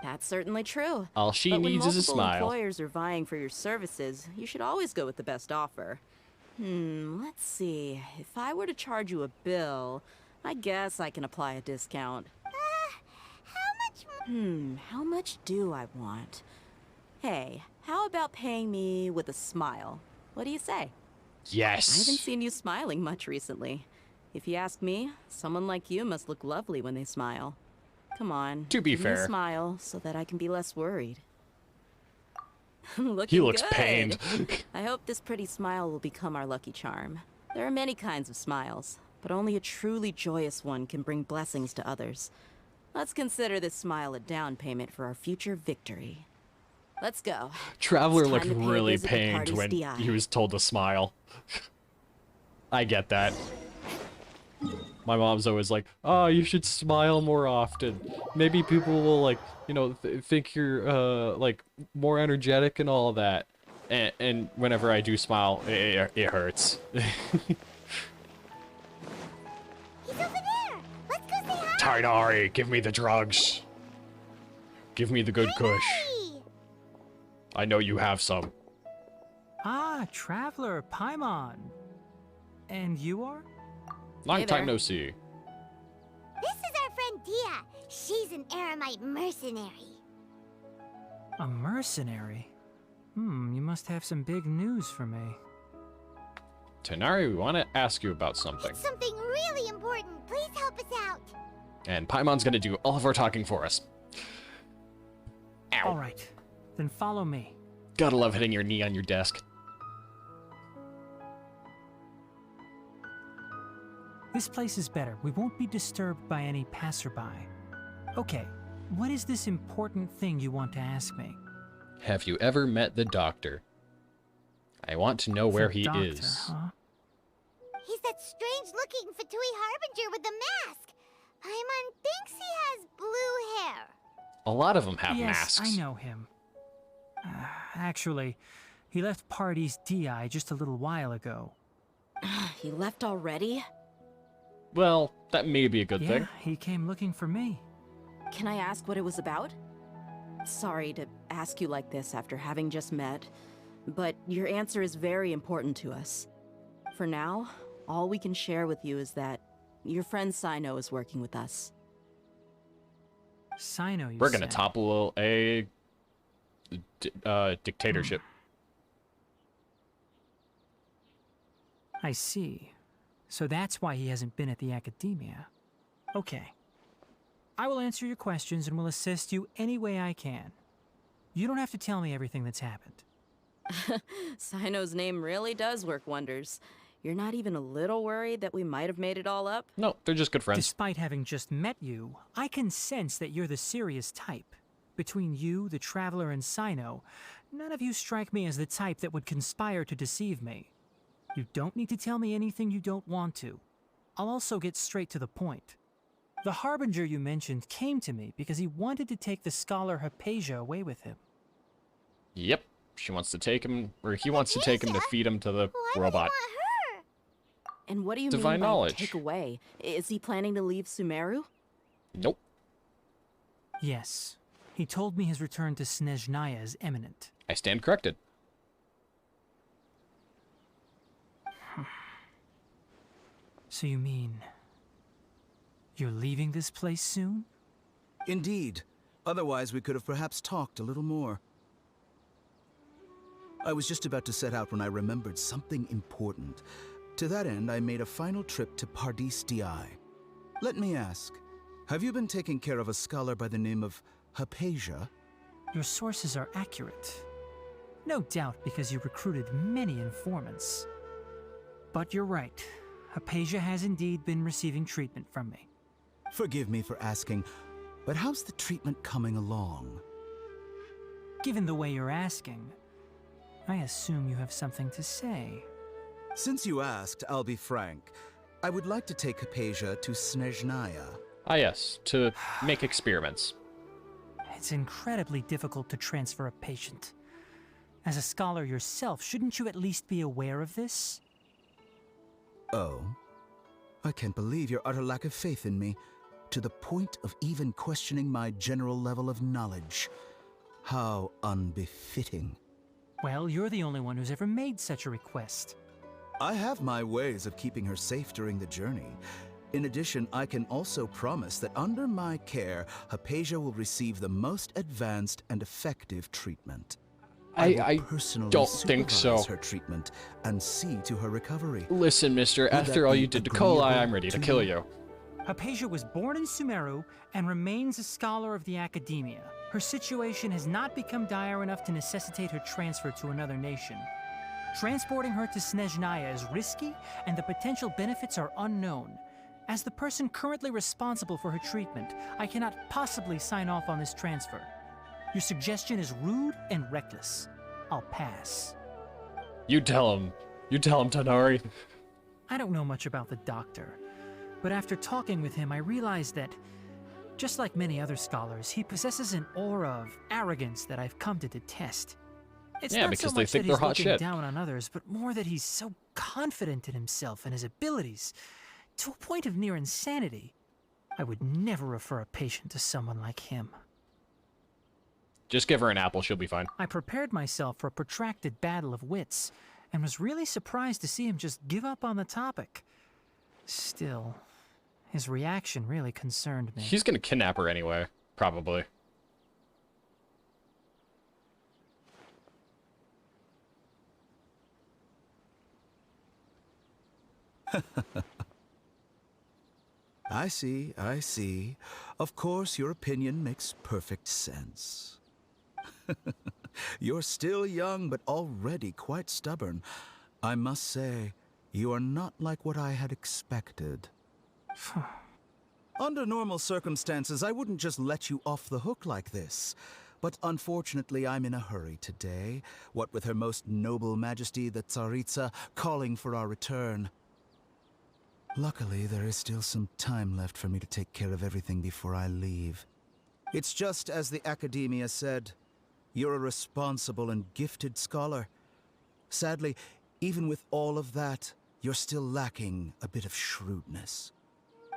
S5: That's certainly true.
S1: All she
S5: But when
S1: needs is a
S5: multiple
S1: smile.
S5: employers are vying for your services, you should always go with the best offer. Let's see. If I were to charge you a bill, I guess I can apply a discount.
S2: How much?
S5: How much do I want? Hey, how about paying me with a smile? What do you say? I haven't
S1: Yes.
S5: seen you smiling much recently. If you ask me, someone like you must look lovely when they smile. Come on.
S1: To be
S5: give me a
S1: fair.
S5: smile so that I can be less worried. Looking
S1: He looks
S5: good.
S1: pained.
S5: I hope this pretty smile will become our lucky charm. There are many kinds of smiles, but only a truly joyous one can bring blessings to others. Let's consider this smile a down payment for our future victory. Let's go.
S1: Traveler
S5: It's
S1: looked
S5: time to pay a
S1: really
S5: visit to
S1: pained
S5: Pardis
S1: when
S5: Di.
S1: he was told to smile. I get that. My mom's always like, "Oh, you should smile more often. Maybe people will like, you know, think you're like more energetic and all that." And whenever I do smile, it hurts.
S2: He's over there. Let's go say hi.
S1: Tainari, give me the drugs. Give me the good kush.
S2: Hey.
S1: I know you have some.
S12: Ah, Traveler, Paimon. And you are?
S1: Long time
S5: there.
S1: no see.
S2: This is our friend Dia. She's an Aramite mercenary.
S12: A mercenary? You must have some big news for me.
S1: Tainari, we want to ask you about something.
S2: It's something really important. Please help us out.
S1: And Paimon's gonna do all of our talking for us. Ow.
S12: All right, then follow me.
S1: Gotta love hitting your knee on your desk.
S12: This place is better. We won't be disturbed by any passerby. Okay, what is this important thing you want to ask me?
S1: Have you ever met the Doctor? I want to know where
S12: The
S1: he
S12: doctor,
S1: is.
S12: Huh?
S2: He's that strange-looking Fatui Harbinger with the mask. Paimon thinks he has blue hair.
S1: A lot of them have
S12: Yes,
S1: masks.
S12: I know him. Actually, he left Pardis Di just a little while ago.
S5: He left already?
S1: Well, that may be a good
S12: Yeah,
S1: thing.
S12: he came looking for me.
S5: Can I ask what it was about? Sorry to ask you like this after having just met, but your answer is very important to us. For now, all we can share with you is that your friend Sino is working with us.
S12: Sino, you
S1: We're gonna
S12: said.
S1: topple a dictatorship.
S12: I see. So that's why he hasn't been at the Akademia. Okay. I will answer your questions and will assist you any way I can. You don't have to tell me everything that's happened.
S5: Sino's name really does work wonders. You're not even a little worried that we might have made it all up?
S1: No, they're just good friends.
S12: Despite having just met you, I can sense that you're the serious type. Between you, the Traveler, and Sino, none of you strike me as the type that would conspire to deceive me. You don't need to tell me anything you don't want to. I'll also get straight to the point. The Harbinger you mentioned came to me because he wanted to take the scholar Hypatia away with him.
S1: Yep, she wants to take him, or he wants to take him to feed him to the
S2: Why
S1: robot.
S2: would he want her?
S5: And what do you
S1: Divine
S5: mean by
S1: knowledge.
S5: take away? Is he planning to leave Sumeru?
S1: Nope.
S12: Yes. He told me his return to Snezhnaya is imminent.
S1: I stand corrected.
S12: So you mean... you're leaving this place soon?
S13: Indeed. Otherwise, we could have perhaps talked a little more. I was just about to set out when I remembered something important. To that end, I made a final trip to Pardis Di. Let me ask, have you been taking care of a scholar by the name of Hypatia?
S12: Your sources are accurate. No doubt because you recruited many informants. But you're right. Hypatia has indeed been receiving treatment from me.
S13: Forgive me for asking, but how's the treatment coming along?
S12: Given the way you're asking, I assume you have something to say.
S13: Since you asked, I'll be frank. I would like to take Hypatia to Snezhnaya.
S1: Ah yes, to make experiments.
S12: It's incredibly difficult to transfer a patient. As a scholar yourself, shouldn't you at least be aware of this?
S13: Oh? I can't believe your utter lack of faith in me, to the point of even questioning my general level of knowledge. How unbefitting.
S12: Well, you're the only one who's ever made such a request.
S13: I have my ways of keeping her safe during the journey. In addition, I can also promise that under my care, Hypatia will receive the most advanced and effective treatment.
S1: I
S13: will personally
S1: don't think so.
S13: supervise her treatment and see to her recovery.
S1: Listen, mister,
S13: Would
S1: after
S13: that
S1: all
S13: be
S1: you did to Kolai,
S13: agreeable
S1: I'm ready to
S13: to
S1: kill
S13: you?
S1: you.
S12: Hypatia was born in Sumeru and remains a scholar of the Akademia. Her situation has not become dire enough to necessitate her transfer to another nation. Transporting her to Snezhnaya is risky, and the potential benefits are unknown. As the person currently responsible for her treatment, I cannot possibly sign off on this transfer. Your suggestion is rude and reckless. I'll pass.
S1: You tell him, Tanari.
S12: I don't know much about the doctor, but after talking with him, I realized that, just like many other scholars, he possesses an aura of arrogance that I've come to detest. It's
S1: Yeah,
S12: not
S1: because
S12: so
S1: they
S12: much
S1: think
S12: that
S1: they're
S12: he's
S1: hot
S12: looking
S1: shit.
S12: down on others, but more that he's so confident in himself and his abilities, to a point of near insanity. I would never refer a patient to someone like him.
S1: Just give her an apple, she'll be fine.
S12: I prepared myself for a protracted battle of wits, and was really surprised to see him just give up on the topic. Still, his reaction really concerned me.
S1: He's gonna kidnap her anyway, probably.
S13: I see, I see. Of course, your opinion makes perfect sense. You're still young, but already quite stubborn. I must say, you are not like what I had expected. Under normal circumstances, I wouldn't just let you off the hook like this. But unfortunately, I'm in a hurry today, what with Her Most Noble Majesty the Tsaritsa calling for our return. Luckily, there is still some time left for me to take care of everything before I leave. It's just as the Akademia said, you're a responsible and gifted scholar. Sadly, even with all of that, you're still lacking a bit of shrewdness.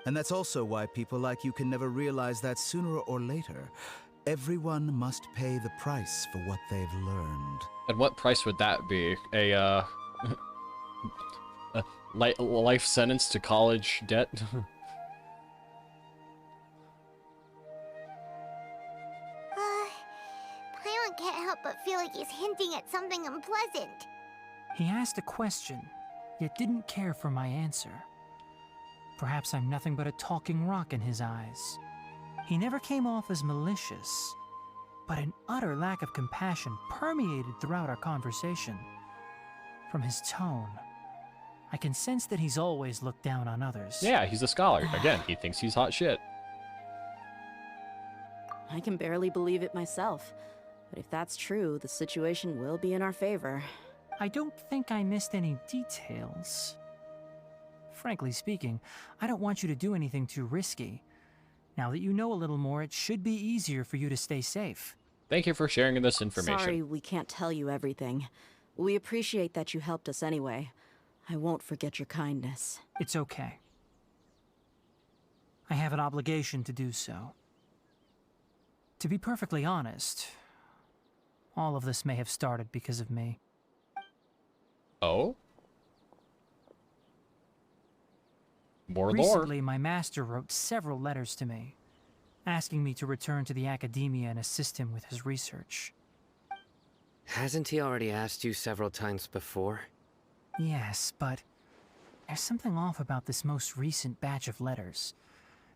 S13: And that's also why people like you can never realize that sooner or later, everyone must pay the price for what they've learned.
S1: And what price would that be? A Life sentence to college debt.
S2: Paimon can't help but feel like he's hinting at something unpleasant.
S12: He asked a question, yet didn't care for my answer. Perhaps I'm nothing but a talking rock in his eyes. He never came off as malicious, but an utter lack of compassion permeated throughout our conversation. From his tone, I can sense that he's always looked down on others.
S1: Yeah, he's a scholar. Again, he thinks he's hot shit.
S5: I can barely believe it myself. But if that's true, the situation will be in our favor.
S12: I don't think I missed any details. Frankly speaking, I don't want you to do anything too risky. Now that you know a little more, it should be easier for you to stay safe.
S1: Thank you for sharing this information.
S5: Sorry we can't tell you everything. We appreciate that you helped us anyway. I won't forget your kindness.
S12: It's okay. I have an obligation to do so. To be perfectly honest, all of this may have started because of me.
S1: Oh? More lore.
S12: Recently, my master wrote several letters to me, asking me to return to the Akademia and assist him with his research.
S8: Hasn't he already asked you several times before?
S12: Yes, but there's something off about this most recent batch of letters.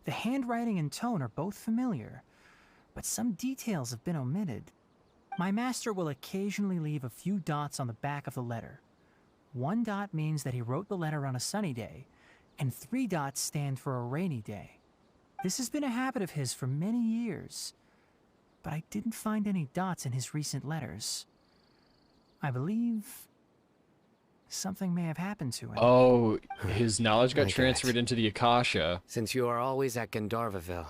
S12: The handwriting and tone are both familiar, but some details have been omitted. My master will occasionally leave a few dots on the back of the letter. 1 dot means that he wrote the letter on a sunny day, and 3 dots stand for a rainy day. This has been a habit of his for many years, but I didn't find any dots in his recent letters. I believe something may have happened to him.
S1: Oh, his knowledge got transferred into the Akasha.
S8: Since you are always at Gandharvaville,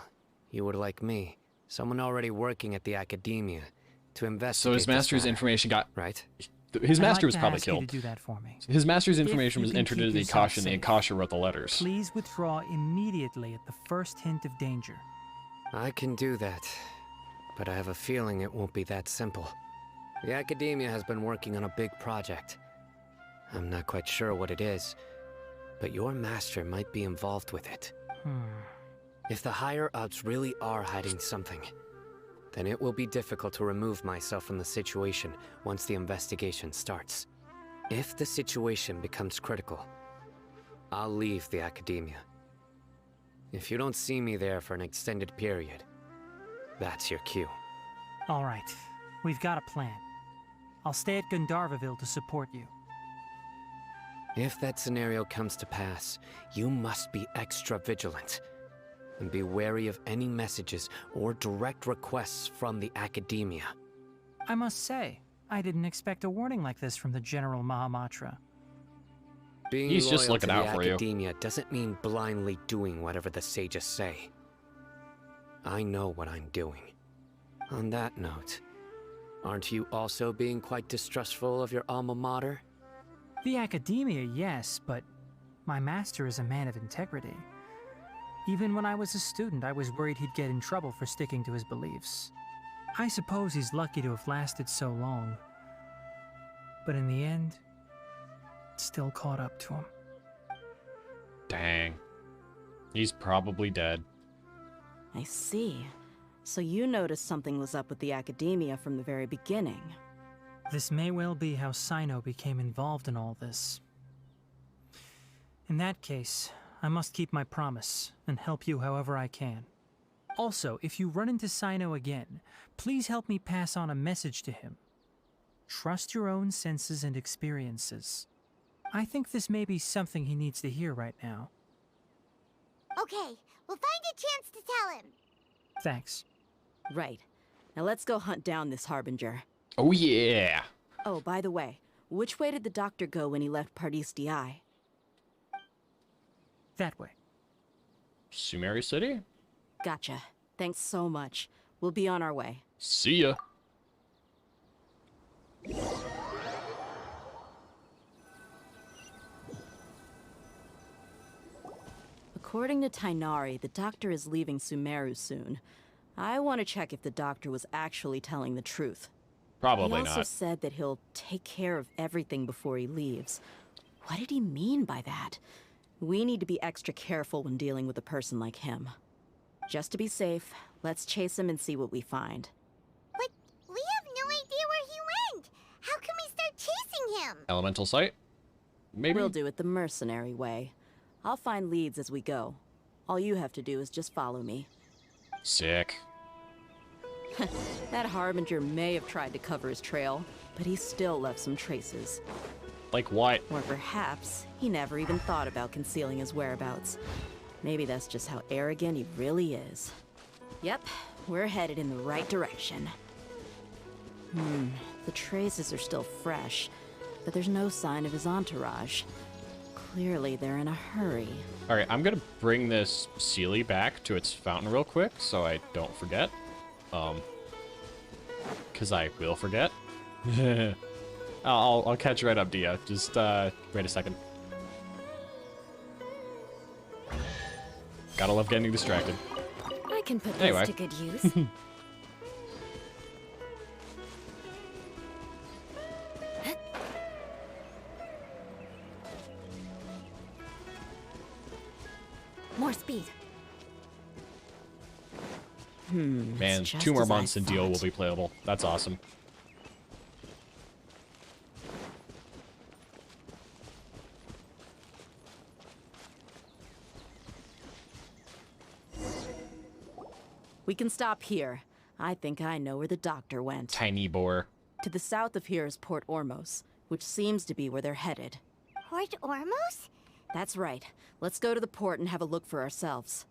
S8: you would like me, someone already working at the Akademia, to investigate.
S1: So his master's information got...
S8: Right?
S1: His master was
S12: I'd like to
S1: probably
S12: ask you
S1: killed.
S12: to do that for me.
S1: His master's
S12: If
S1: information
S12: you
S1: was
S12: can
S1: entered
S12: keep
S1: into the
S12: yourself
S1: Akasha, and the
S12: safe,
S1: Akasha wrote the letters.
S12: Please withdraw immediately at the first hint of danger.
S8: I can do that, but I have a feeling it won't be that simple. The Akademia has been working on a big project. I'm not quite sure what it is, but your master might be involved with it. If the higher-ups really are hiding something, then it will be difficult to remove myself from the situation once the investigation starts. If the situation becomes critical, I'll leave the Akademia. If you don't see me there for an extended period, that's your cue.
S12: All right, we've got a plan. I'll stay at Gandharvaville to support you.
S8: If that scenario comes to pass, you must be extra vigilant. And be wary of any messages or direct requests from the Akademia.
S12: I must say, I didn't expect a warning like this from the General Mahamatra.
S8: Being
S1: He's just
S8: loyal
S1: looking
S8: to
S1: out
S8: the
S1: for you.
S8: Academia doesn't mean blindly doing whatever the sages say. I know what I'm doing. On that note, aren't you also being quite distrustful of your alma mater?
S12: The Akademia, yes, but my master is a man of integrity. Even when I was a student, I was worried he'd get in trouble for sticking to his beliefs. I suppose he's lucky to have lasted so long. But in the end, it still caught up to him.
S1: Dang. He's probably dead.
S5: I see. So you noticed something was up with the Akademia from the very beginning.
S12: This may well be how Sino became involved in all this. In that case, I must keep my promise and help you however I can. Also, if you run into Sino again, please help me pass on a message to him. Trust your own senses and experiences. I think this may be something he needs to hear right now.
S2: Okay, we'll find a chance to tell him.
S12: Thanks.
S5: Right. Now let's go hunt down this Harbinger.
S1: Oh yeah!
S5: Oh, by the way, which way did the doctor go when he left Pardis DI?
S12: That way.
S1: Sumeru City?
S5: Gotcha. Thanks so much. We'll be on our way.
S1: See ya.
S5: According to Tainari, the doctor is leaving Sumeru soon. I want to check if the doctor was actually telling the truth.
S1: Probably
S5: He also
S1: not.
S5: said that he'll take care of everything before he leaves. What did he mean by that? We need to be extra careful when dealing with a person like him. Just to be safe, let's chase him and see what we find.
S2: But we have no idea where he went. How can we start chasing him?
S1: Elemental sight? Maybe?
S5: We'll do it the mercenary way. I'll find leads as we go. All you have to do is just follow me.
S1: Sick.
S5: That Harbinger may have tried to cover his trail, but he still left some traces.
S1: Like what?
S5: Or perhaps he never even thought about concealing his whereabouts. Maybe that's just how arrogant he really is. Yep, we're headed in the right direction. The traces are still fresh, but there's no sign of his entourage. Clearly, they're in a hurry.
S1: Alright, I'm gonna bring this Sealy back to its fountain real quick so I don't forget. Because I will forget. I'll catch right up, Dia. Just, wait a second. Gotta love getting distracted.
S3: I can put
S1: Anyway.
S3: this to good use. More speed.
S1: Man,
S5: just
S1: 2 more
S5: as I
S1: months and Deal will
S5: thought.
S1: be playable. That's awesome.
S5: We can stop here. I think I know where the doctor went.
S1: Tiny boar.
S5: To the south of here is Port Ormos, which seems to be where they're headed.
S2: Port Ormos?
S5: That's right. Let's go to the port and have a look for ourselves.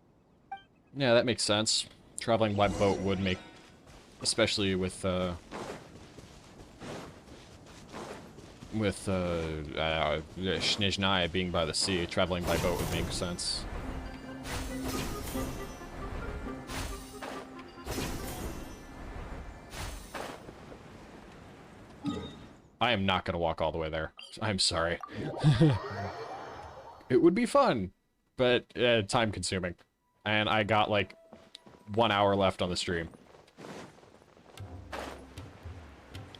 S1: Yeah, that makes sense. Traveling by boat would make, especially with Snezhnaya being by the sea, traveling by boat would make sense. I am not gonna walk all the way there. I'm sorry. It would be fun, but time consuming. And I got like 1 hour left on the stream.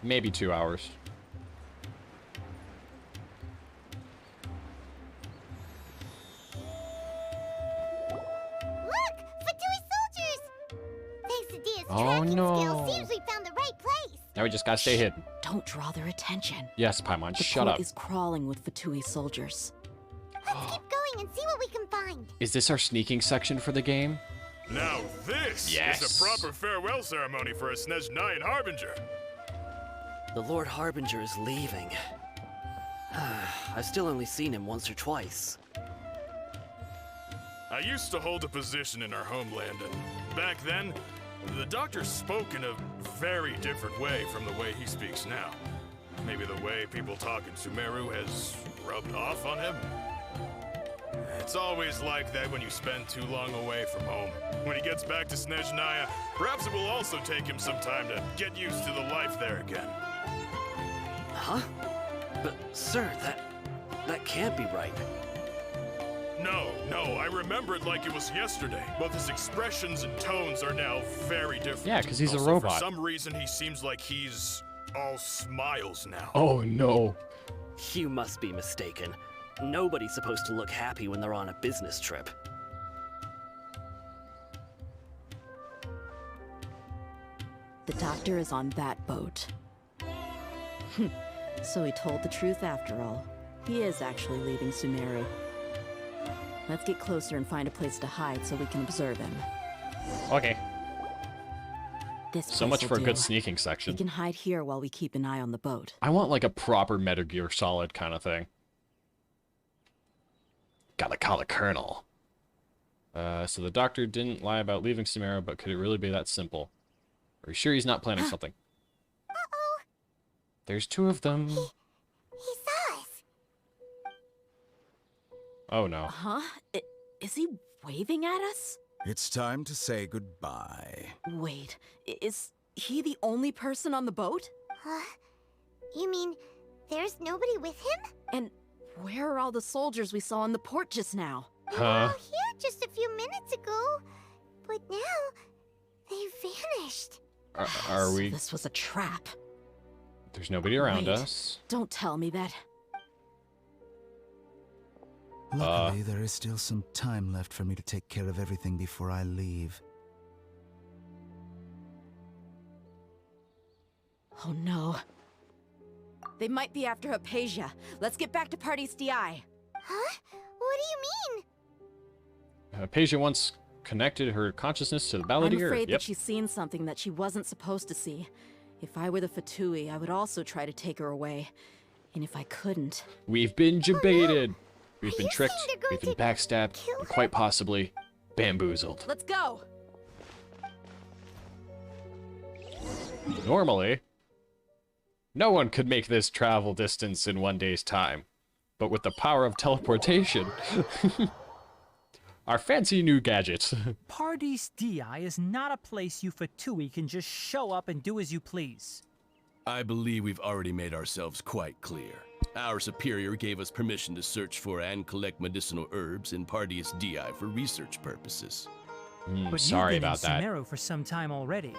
S1: Maybe 2 hours.
S2: Look! Fatui soldiers! Thanks to Dia's
S1: Oh,
S2: tracking
S1: no.
S2: skill, seems we found the right place.
S1: Now we just gotta stay hidden.
S5: Don't draw their attention.
S1: Yes, Paimon,
S5: The
S1: shut
S5: port
S1: up.
S5: is crawling with Fatui soldiers.
S2: Let's keep going and see what we can find.
S1: Is this our sneaking section for the game?
S9: Now this
S1: Yes.
S9: is a proper farewell ceremony for a Snezhnayan Harbinger.
S14: The Lord Harbinger is leaving. I've still only seen him once or twice.
S9: I used to hold a position in our homeland, and back then, the doctor spoke in a very different way from the way he speaks now. Maybe the way people talk in Sumeru has rubbed off on him? It's always like that when you spend too long away from home. When he gets back to Snezhnaya, perhaps it will also take him some time to get used to the life there again.
S14: Huh? But, sir, that can't be right.
S9: No, I remember it like it was yesterday. Both his expressions and tones are now very different.
S1: Yeah, 'cause he's a
S9: Also,
S1: robot.
S9: For some reason, he seems like he's all smiles now.
S1: Oh no.
S14: You must be mistaken. Nobody's supposed to look happy when they're on a business trip.
S5: The doctor is on that boat. So he told the truth after all. He is actually leaving Sumeru. Let's get closer and find a place to hide so we can observe him.
S1: Okay.
S5: This
S1: So
S5: place
S1: much
S5: will
S1: for a good
S5: do.
S1: sneaking
S5: We
S1: section.
S5: can hide here while we keep an eye on the boat.
S1: I want like a proper Metal Gear Solid kind of thing. Gotta call the Colonel. So the doctor didn't lie about leaving Sumeru, but could it really be that simple? Are you sure he's not planning something?
S2: Uh-oh.
S1: There's 2 of them.
S2: He saw us.
S1: Oh no.
S5: Huh? Is he waving at us?
S13: It's time to say goodbye.
S5: Wait, is he the only person on the boat?
S2: You mean there's nobody with him?
S5: And where are all the soldiers we saw in the port just now?
S2: They were all here just a few minutes ago, but now they vanished.
S1: Are
S5: So
S1: we?
S5: This was a trap.
S1: There's nobody around
S5: Wait,
S1: us.
S5: Don't tell me that.
S13: Luckily, there is still some time left for me to take care of everything before I leave.
S5: Oh no. They might be after Hypatia. Let's get back to Party's DI.
S2: Huh? What do you mean?
S1: Hypatia once connected her consciousness to the Balladeer.
S5: I'm afraid that she's seen something that she wasn't supposed to see. If I were the Fatui, I would also try to take her away. And if I couldn't...
S1: We've been jebaited. We've been
S2: you
S1: tricked.
S2: saying they're
S1: We've
S2: going
S1: been backstabbed.
S2: kill
S1: And quite possibly bamboozled.
S5: Let's go!
S1: Normally, no one could make this travel distance in 1 day's time. But with the power of teleportation, our fancy new gadgets.
S12: Party's DI is not a place you Fatui can just show up and do as you please.
S15: I believe we've already made ourselves quite clear. Our superior gave us permission to search for and collect medicinal herbs in Party's DI for research purposes.
S12: But
S1: Sorry
S12: you've been
S1: about that.
S12: in Sumeru for some time already.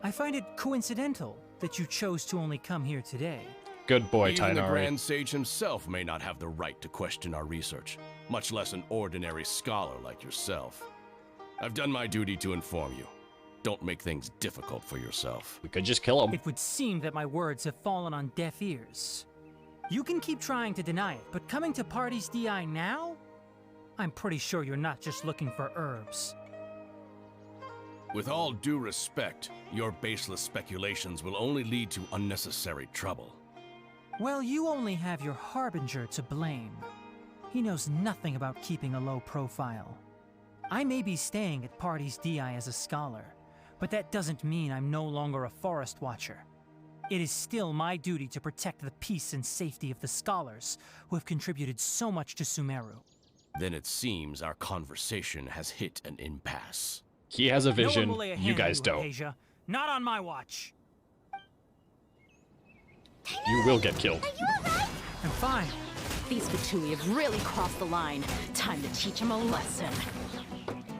S12: I find it coincidental that you chose to only come here today.
S1: Good boy,
S15: Even the
S1: Tainari.
S15: Grand Sage himself may not have the right to question our research, much less an ordinary scholar like yourself. I've done my duty to inform you. Don't make things difficult for yourself.
S1: We could just kill him.
S12: It would seem that my words have fallen on deaf ears. You can keep trying to deny it, but coming to Party's DI now? I'm pretty sure you're not just looking for herbs.
S15: With all due respect, your baseless speculations will only lead to unnecessary trouble.
S12: Well, you only have your Harbinger to blame. He knows nothing about keeping a low profile. I may be staying at Party's DI as a scholar, but that doesn't mean I'm no longer a forest watcher. It is still my duty to protect the peace and safety of the scholars who have contributed so much to Sumeru.
S15: Then it seems our conversation has hit an impasse.
S1: He has a vision,
S12: No one will lay a hand
S1: you
S12: on
S1: guys don't.
S12: Hypatia. Not on my watch.
S1: You will get killed.
S2: Are you alright?
S12: I'm fine.
S5: These Fatui have really crossed the line. Time to teach them a lesson.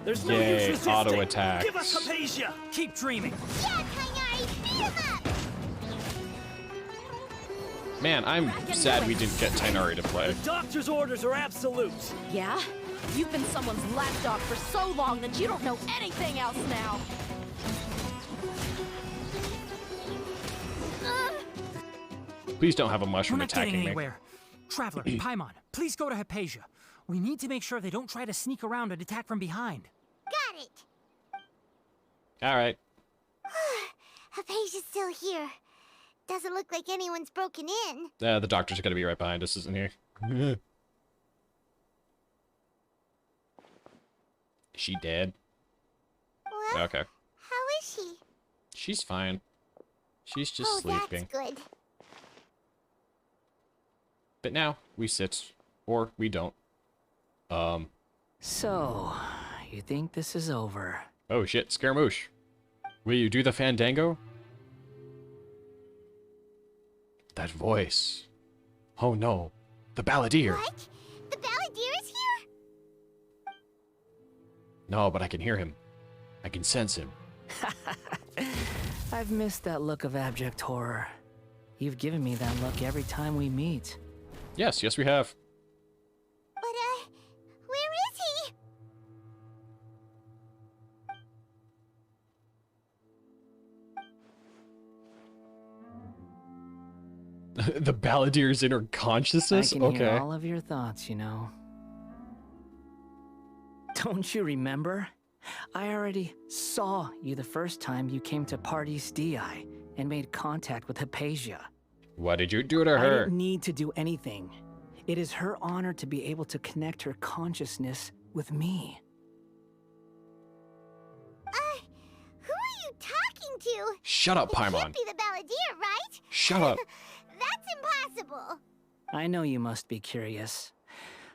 S14: There's no
S1: Yay,
S14: use resisting.
S1: auto attacks.
S14: Give us Hypatia!
S12: Keep dreaming.
S2: Yeah, Tainari, beat him up!
S1: Man, I'm sad we didn't get Tainari to play.
S14: The doctor's orders are absolute.
S5: Yeah? You've been someone's lapdog for so long that you don't know anything else now.
S1: Please don't have a
S12: We're
S1: mushroom
S12: not getting
S1: attacking me.
S12: anywhere. Traveler, Paimon, please go to Hypatia. We need to make sure they don't try to sneak around and attack from behind.
S2: Got it!
S1: Alright.
S2: Hypatia's still here. Doesn't look like anyone's broken in.
S1: The doctors are gonna be right behind us, isn't he? Is she dead?
S2: Well,
S1: Okay.
S2: how is she?
S1: She's fine. She's just sleeping.
S2: That's good.
S1: But now, we sit. Or we don't.
S8: So, you think this is over?
S1: Oh shit, Scaramouche. Will you do the fandango? That voice. Oh no. The Balladeer.
S2: What? The Balladeer is here?
S1: No, but I can hear him. I can sense him.
S8: I've missed that look of abject horror. You've given me that look every time we meet.
S1: Yes, yes we have.
S2: But, where is he?
S1: The Balladeer's inner consciousness?
S8: I can
S1: Okay.
S8: hear all of your thoughts, you know. Don't you remember? I already saw you the first time you came to Party's DI and made contact with Hypatia.
S1: What did you do to
S8: I
S1: her?
S8: didn't need to do anything. It is her honor to be able to connect her consciousness with me.
S2: Who are you talking to?
S1: Shut up,
S2: It can't
S1: Paimon.
S2: be the Balladeer, right?
S1: Shut up.
S2: That's impossible.
S8: I know you must be curious.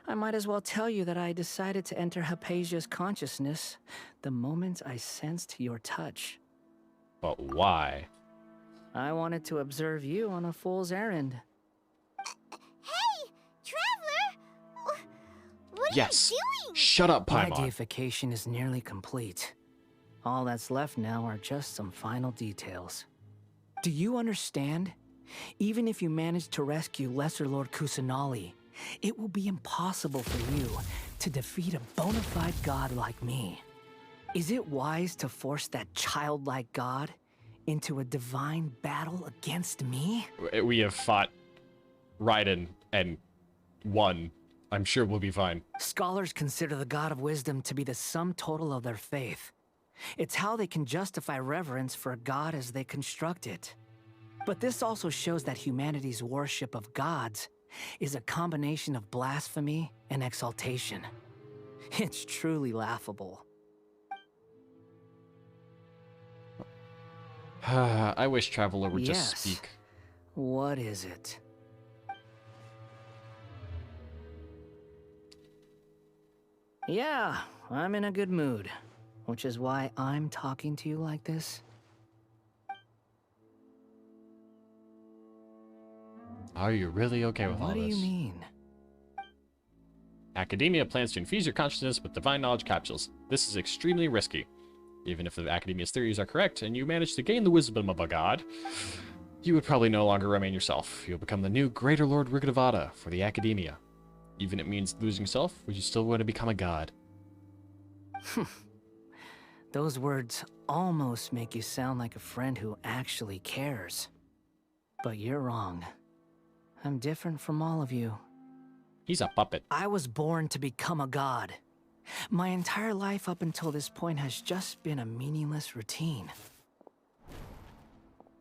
S8: I might as well tell you that I decided to enter Hypatia's consciousness the moment I sensed your touch.
S1: But why?
S8: I wanted to observe you on a fool's errand.
S2: Hey, Traveler! What
S1: Yes.
S2: are you doing?
S1: Shut up,
S8: My
S1: Paimon.
S8: deification is nearly complete. All that's left now are just some final details. Do you understand? Even if you manage to rescue Lesser Lord Kusanali,
S16: it will be impossible for you to defeat a bona fide god like me. Is it wise to force that childlike god into a divine battle against me?
S1: We have fought Raiden and won. I'm sure we'll be fine.
S16: Scholars consider the god of wisdom to be the sum total of their faith. It's how they can justify reverence for a god as they construct it. But this also shows that humanity's worship of gods is a combination of blasphemy and exaltation. It's truly laughable.
S1: I wish Traveler would just
S16: Yes.
S1: speak.
S16: What is it? Yeah, I'm in a good mood, which is why I'm talking to you like this.
S1: Are you really okay with all
S16: What do
S1: this?
S16: you mean?
S1: Academia plans to infuse your consciousness with divine knowledge capsules. This is extremely risky. Even if the Academia's theories are correct and you manage to gain the wisdom of a god, you would probably no longer remain yourself. You'll become the new Greater Lord Rigadavada for the Academia. Even if it means losing yourself, would you still want to become a god?
S16: Those words almost make you sound like a friend who actually cares. But you're wrong. I'm different from all of you.
S1: He's a puppet.
S16: I was born to become a god. My entire life up until this point has just been a meaningless routine.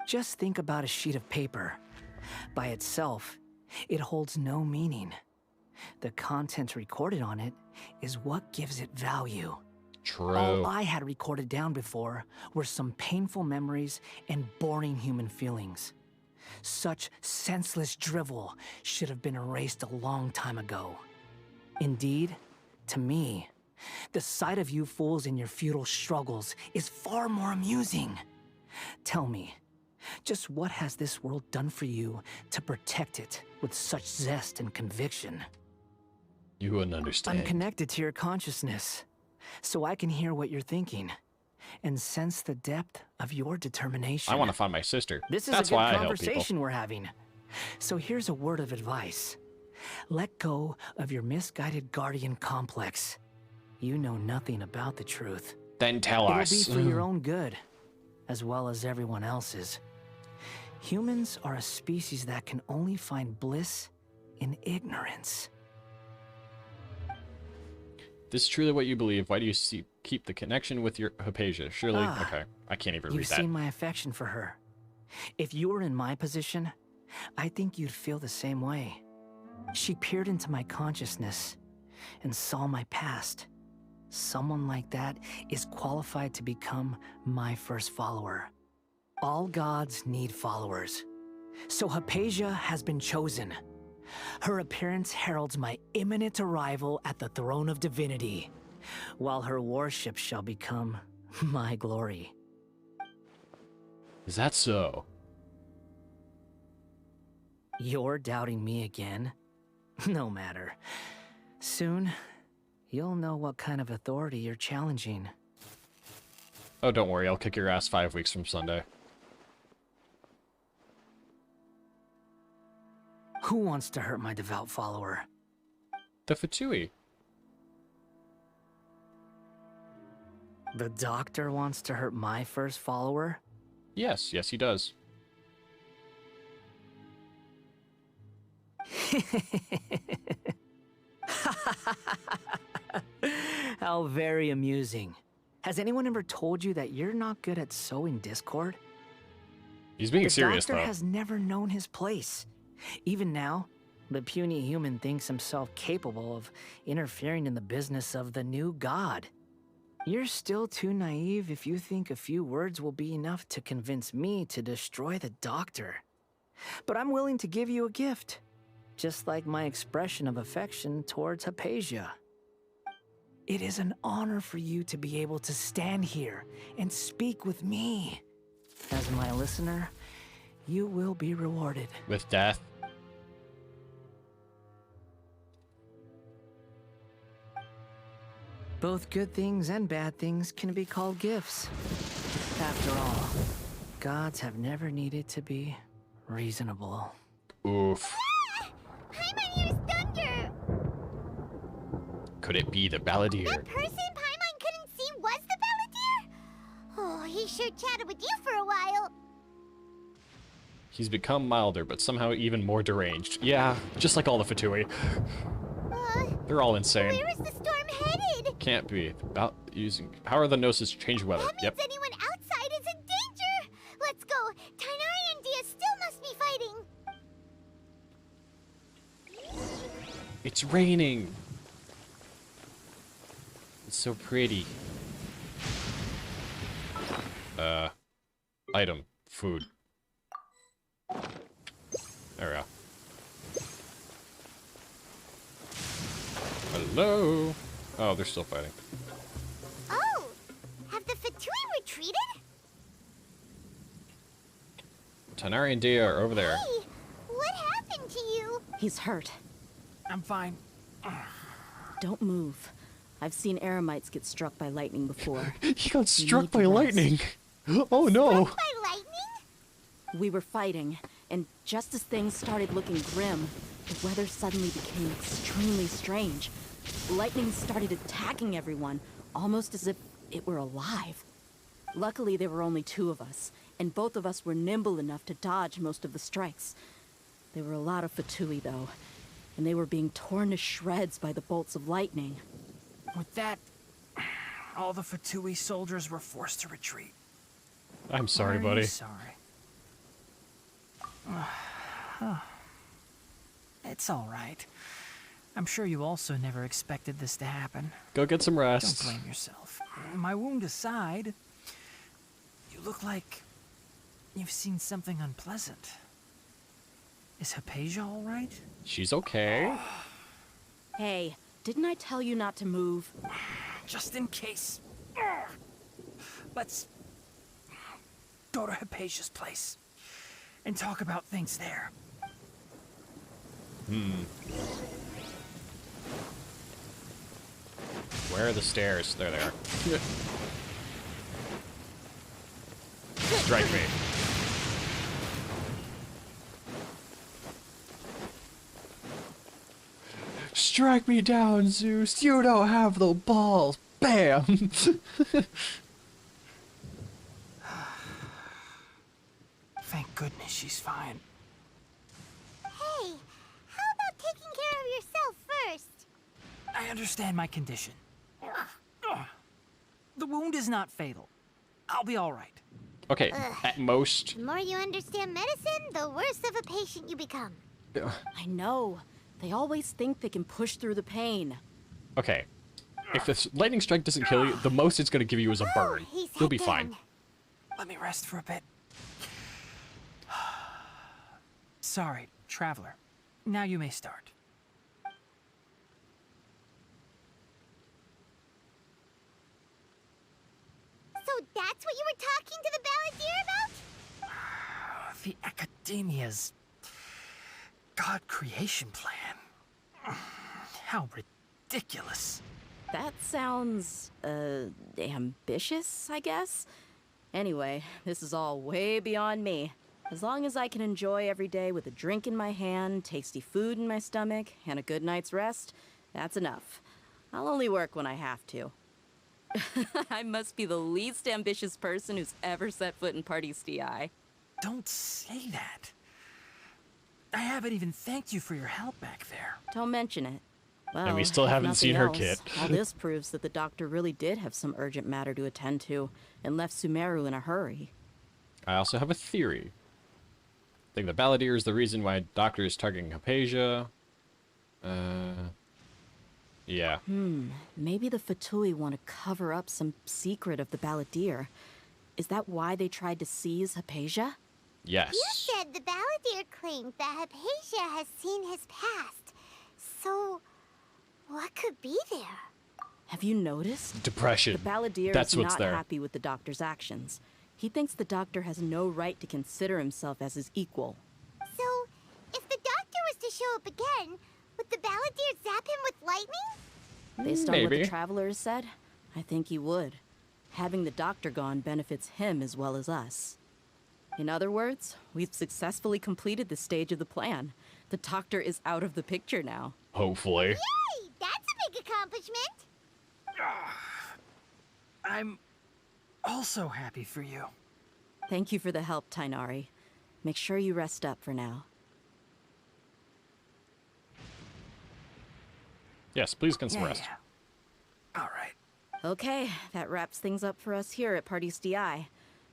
S16: Just think about a sheet of paper. By itself, it holds no meaning. The content recorded on it is what gives it value.
S1: True.
S16: All I had recorded down before were some painful memories and boring human feelings. Such senseless drivel should have been erased a long time ago. Indeed, to me, the sight of you fools in your futile struggles is far more amusing. Tell me, just what has this world done for you to protect it with such zest and conviction?
S1: You wouldn't understand.
S16: I'm connected to your consciousness, so I can hear what you're thinking and sense the depth of your determination.
S1: I want to find my sister.
S16: This is
S1: That's
S16: a good
S1: why I help
S16: conversation
S1: people.
S16: we're having. So here's a word of advice. Let go of your misguided guardian complex. You know nothing about the truth.
S1: Then tell us.
S16: It'll be for your own good, as well as everyone else's. Humans are a species that can only find bliss in ignorance.
S1: This is truly what you believe. Why do you keep the connection with your Hypatia? Surely, okay. I can't even read
S16: You've
S1: that.
S16: seen my affection for her. If you were in my position, I think you'd feel the same way. She peered into my consciousness and saw my past. Someone like that is qualified to become my first follower. All gods need followers. So Hypatia has been chosen. Her appearance heralds my imminent arrival at the throne of divinity, while her worship shall become my glory.
S1: Is that so?
S16: You're doubting me again? No matter. Soon, you'll know what kind of authority you're challenging.
S1: Oh, don't worry. I'll kick your ass 5 weeks from Sunday.
S16: Who wants to hurt my devout follower?
S1: The Fatui.
S16: The doctor wants to hurt my first follower?
S1: Yes, yes, he does.
S16: How very amusing. Has anyone ever told you that you're not good at sowing discord?
S1: He's being serious,
S16: The
S1: though.
S16: doctor has never known his place. Even now, the puny human thinks himself capable of interfering in the business of the new god. You're still too naive if you think a few words will be enough to convince me to destroy the doctor. But I'm willing to give you a gift, just like my expression of affection towards Hypatia. It is an honor for you to be able to stand here and speak with me. As my listener, you will be rewarded.
S1: With death?
S16: Both good things and bad things can be called gifts. After all, gods have never needed to be reasonable.
S1: Oof.
S2: Paimon, here's Thunder!
S1: Could it be the Balladeer?
S2: That person Paimon couldn't see was the Balladeer? Oh, he sure chatted with you for a while.
S1: He's become milder, but somehow even more deranged. Yeah, just like all the Fatui. They're all insane.
S2: Where is the storm headed?
S1: Can't be. About using power of the Gnosis to change weather.
S2: That means
S1: Yep.
S2: anyone outside is in danger. Let's go. Tainari and Dia still must be fighting.
S1: It's raining. It's so pretty. Item. Food. There we go. Hello? Oh, they're still fighting.
S2: Oh, have the Fatui retreated?
S1: Tainari and Dia are over there.
S2: Hey, what happened to you?
S5: He's hurt.
S12: I'm fine.
S5: Don't move. I've seen Eremites get struck by lightning before.
S1: He got struck by lightning. Oh no.
S2: Struck by lightning?
S5: We were fighting, and just as things started looking grim, the weather suddenly became extremely strange. Lightning started attacking everyone, almost as if it were alive. Luckily, there were only two of us, and both of us were nimble enough to dodge most of the strikes. There were a lot of Fatui, though, and they were being torn to shreds by the bolts of lightning.
S12: With that, all the Fatui soldiers were forced to retreat.
S1: I'm sorry,
S12: Are
S1: buddy.
S12: you sorry? It's all right. I'm sure you also never expected this to happen.
S1: Go get some rest.
S12: Don't blame yourself. My wound aside, you look like you've seen something unpleasant. Is Hypatia all right?
S1: She's okay.
S5: Hey, didn't I tell you not to move?
S12: Just in case. Let's go to Hypatia's place and talk about things there.
S1: Where are the stairs? There they are. Strike me. Strike me down, Zeus. You don't have the balls. Bam.
S12: Thank goodness she's fine.
S2: Hey, how about taking care of yourself first?
S12: I understand my condition. The wound is not fatal. I'll be all right.
S1: Okay, at most.
S2: The more you understand medicine, the worse of a patient you become.
S5: I know. They always think they can push through the pain.
S1: Okay. If this lightning strike doesn't kill you, the most it's going to give you is a burn. You'll be fine.
S12: Let me rest for a bit. Sorry, traveler. Now you may start.
S2: So that's what you were talking to the Balladeer about?
S12: The Akademia's God creation plan. How ridiculous.
S5: That sounds, ambitious, I guess? Anyway, this is all way beyond me. As long as I can enjoy every day with a drink in my hand, tasty food in my stomach, and a good night's rest, that's enough. I'll only work when I have to. I must be the least ambitious person who's ever set foot in Party's DI.
S12: Don't say that. I haven't even thanked you for your help back there.
S5: Don't mention it. Well,
S1: And we still
S5: if
S1: haven't seen
S5: nothing
S1: her
S5: else,
S1: kit.
S5: All this proves that the doctor really did have some urgent matter to attend to, and left Sumeru in a hurry.
S1: I also have a theory. I think the Balladeer is the reason why Doctor is targeting Hypatia. Yeah.
S5: Maybe the Fatui want to cover up some secret of the Balladeer. Is that why they tried to seize Hypatia?
S1: Yes.
S2: You said the Balladeer claimed that Hypatia has seen his past. So, what could be there?
S5: Have you noticed?
S1: Depression.
S5: The Balladeer
S1: That's
S5: is
S1: what's
S5: not
S1: there.
S5: happy with the doctor's actions. He thinks the doctor has no right to consider himself as his equal.
S2: So, if the doctor was to show up again, would the Balladeer zap him with lightning?
S5: Based on what
S1: Maybe.
S5: the travelers said, I think he would. Having the doctor gone benefits him as well as us. In other words, we've successfully completed this stage of the plan. The doctor is out of the picture now.
S1: Hopefully.
S2: Yay! That's a big accomplishment!
S16: I'm also happy for you.
S5: Thank you for the help, Tainari. Make sure you rest up for now.
S1: Yes, please get some rest.
S16: All right.
S5: Okay, that wraps things up for us here at Party's DI.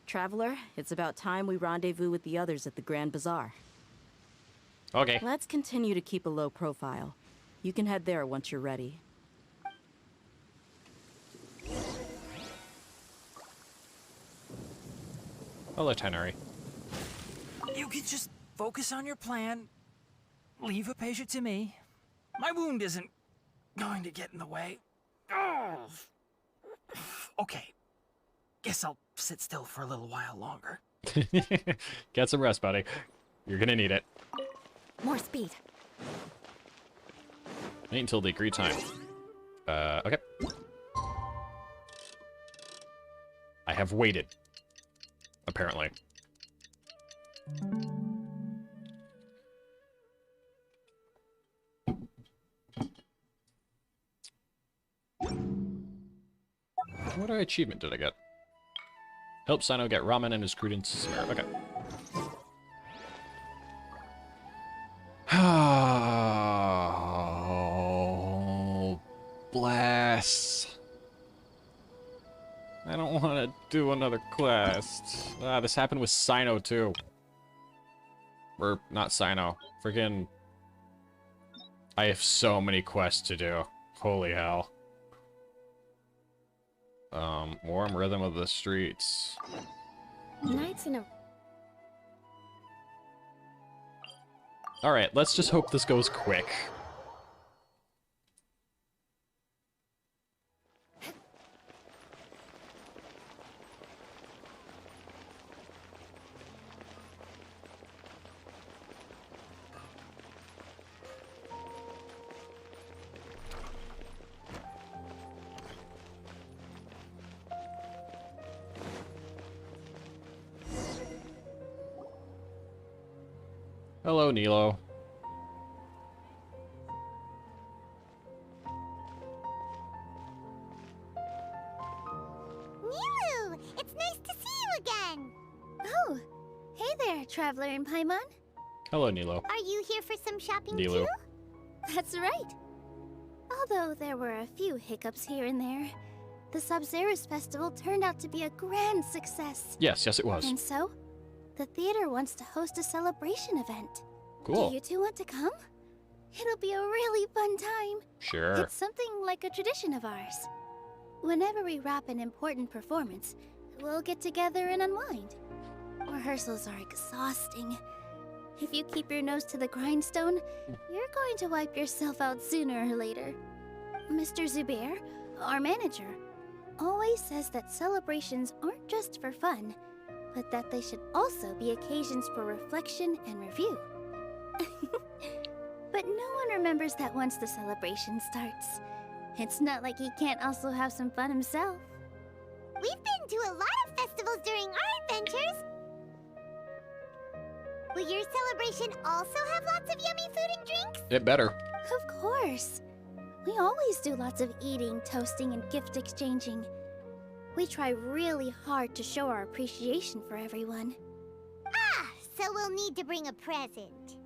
S5: Traveler, it's about time we rendezvous with the others at the Grand Bazaar.
S1: Okay.
S5: Let's continue to keep a low profile. You can head there once you're ready.
S1: Hello, Tainari.
S12: You can just focus on your plan. Leave Hypatia to me. My wound isn't going to get in the way. Oh. Okay. Guess I'll sit still for a little while longer.
S1: Get some rest, buddy. You're gonna need it.
S2: More speed.
S1: Wait until the agreed time. Okay. I have waited. Apparently. What achievement did I get? Help Sino get ramen and his credence. Okay. Oh, blast. I don't want to do another quest. Ah, this happened with Sino too. Or not Sino. Freaking. I have so many quests to do. Holy hell. Warm rhythm of the streets.
S2: Nights in a...
S1: Alright, let's just hope this goes quick. Hello, Nilo.
S2: Nilu! It's nice to see you again! Oh, hey there, Traveler in Paimon.
S1: Hello, Nilo.
S2: Are you here for some shopping
S1: Nilu.
S2: too? That's right. Although there were a few hiccups here and there, the Sub-Zerus Festival turned out to be a grand success.
S1: Yes, it was.
S2: And so, the theater wants to host a celebration event.
S1: Cool.
S2: Do you two want to come? It'll be a really fun time.
S1: Sure.
S2: It's something like a tradition of ours. Whenever we wrap an important performance, we'll get together and unwind. Rehearsals are exhausting. If you keep your nose to the grindstone, you're going to wipe yourself out sooner or later. Mr. Zubair, our manager, always says that celebrations aren't just for fun, but that they should also be occasions for reflection and review. But no one remembers that once the celebration starts. It's not like he can't also have some fun himself. We've been to a lot of festivals during our adventures. Will your celebration also have lots of yummy food and drinks?
S1: It better.
S2: Of course. We always do lots of eating, toasting, and gift exchanging. We try really hard to show our appreciation for everyone. Ah, so we'll need to bring a present.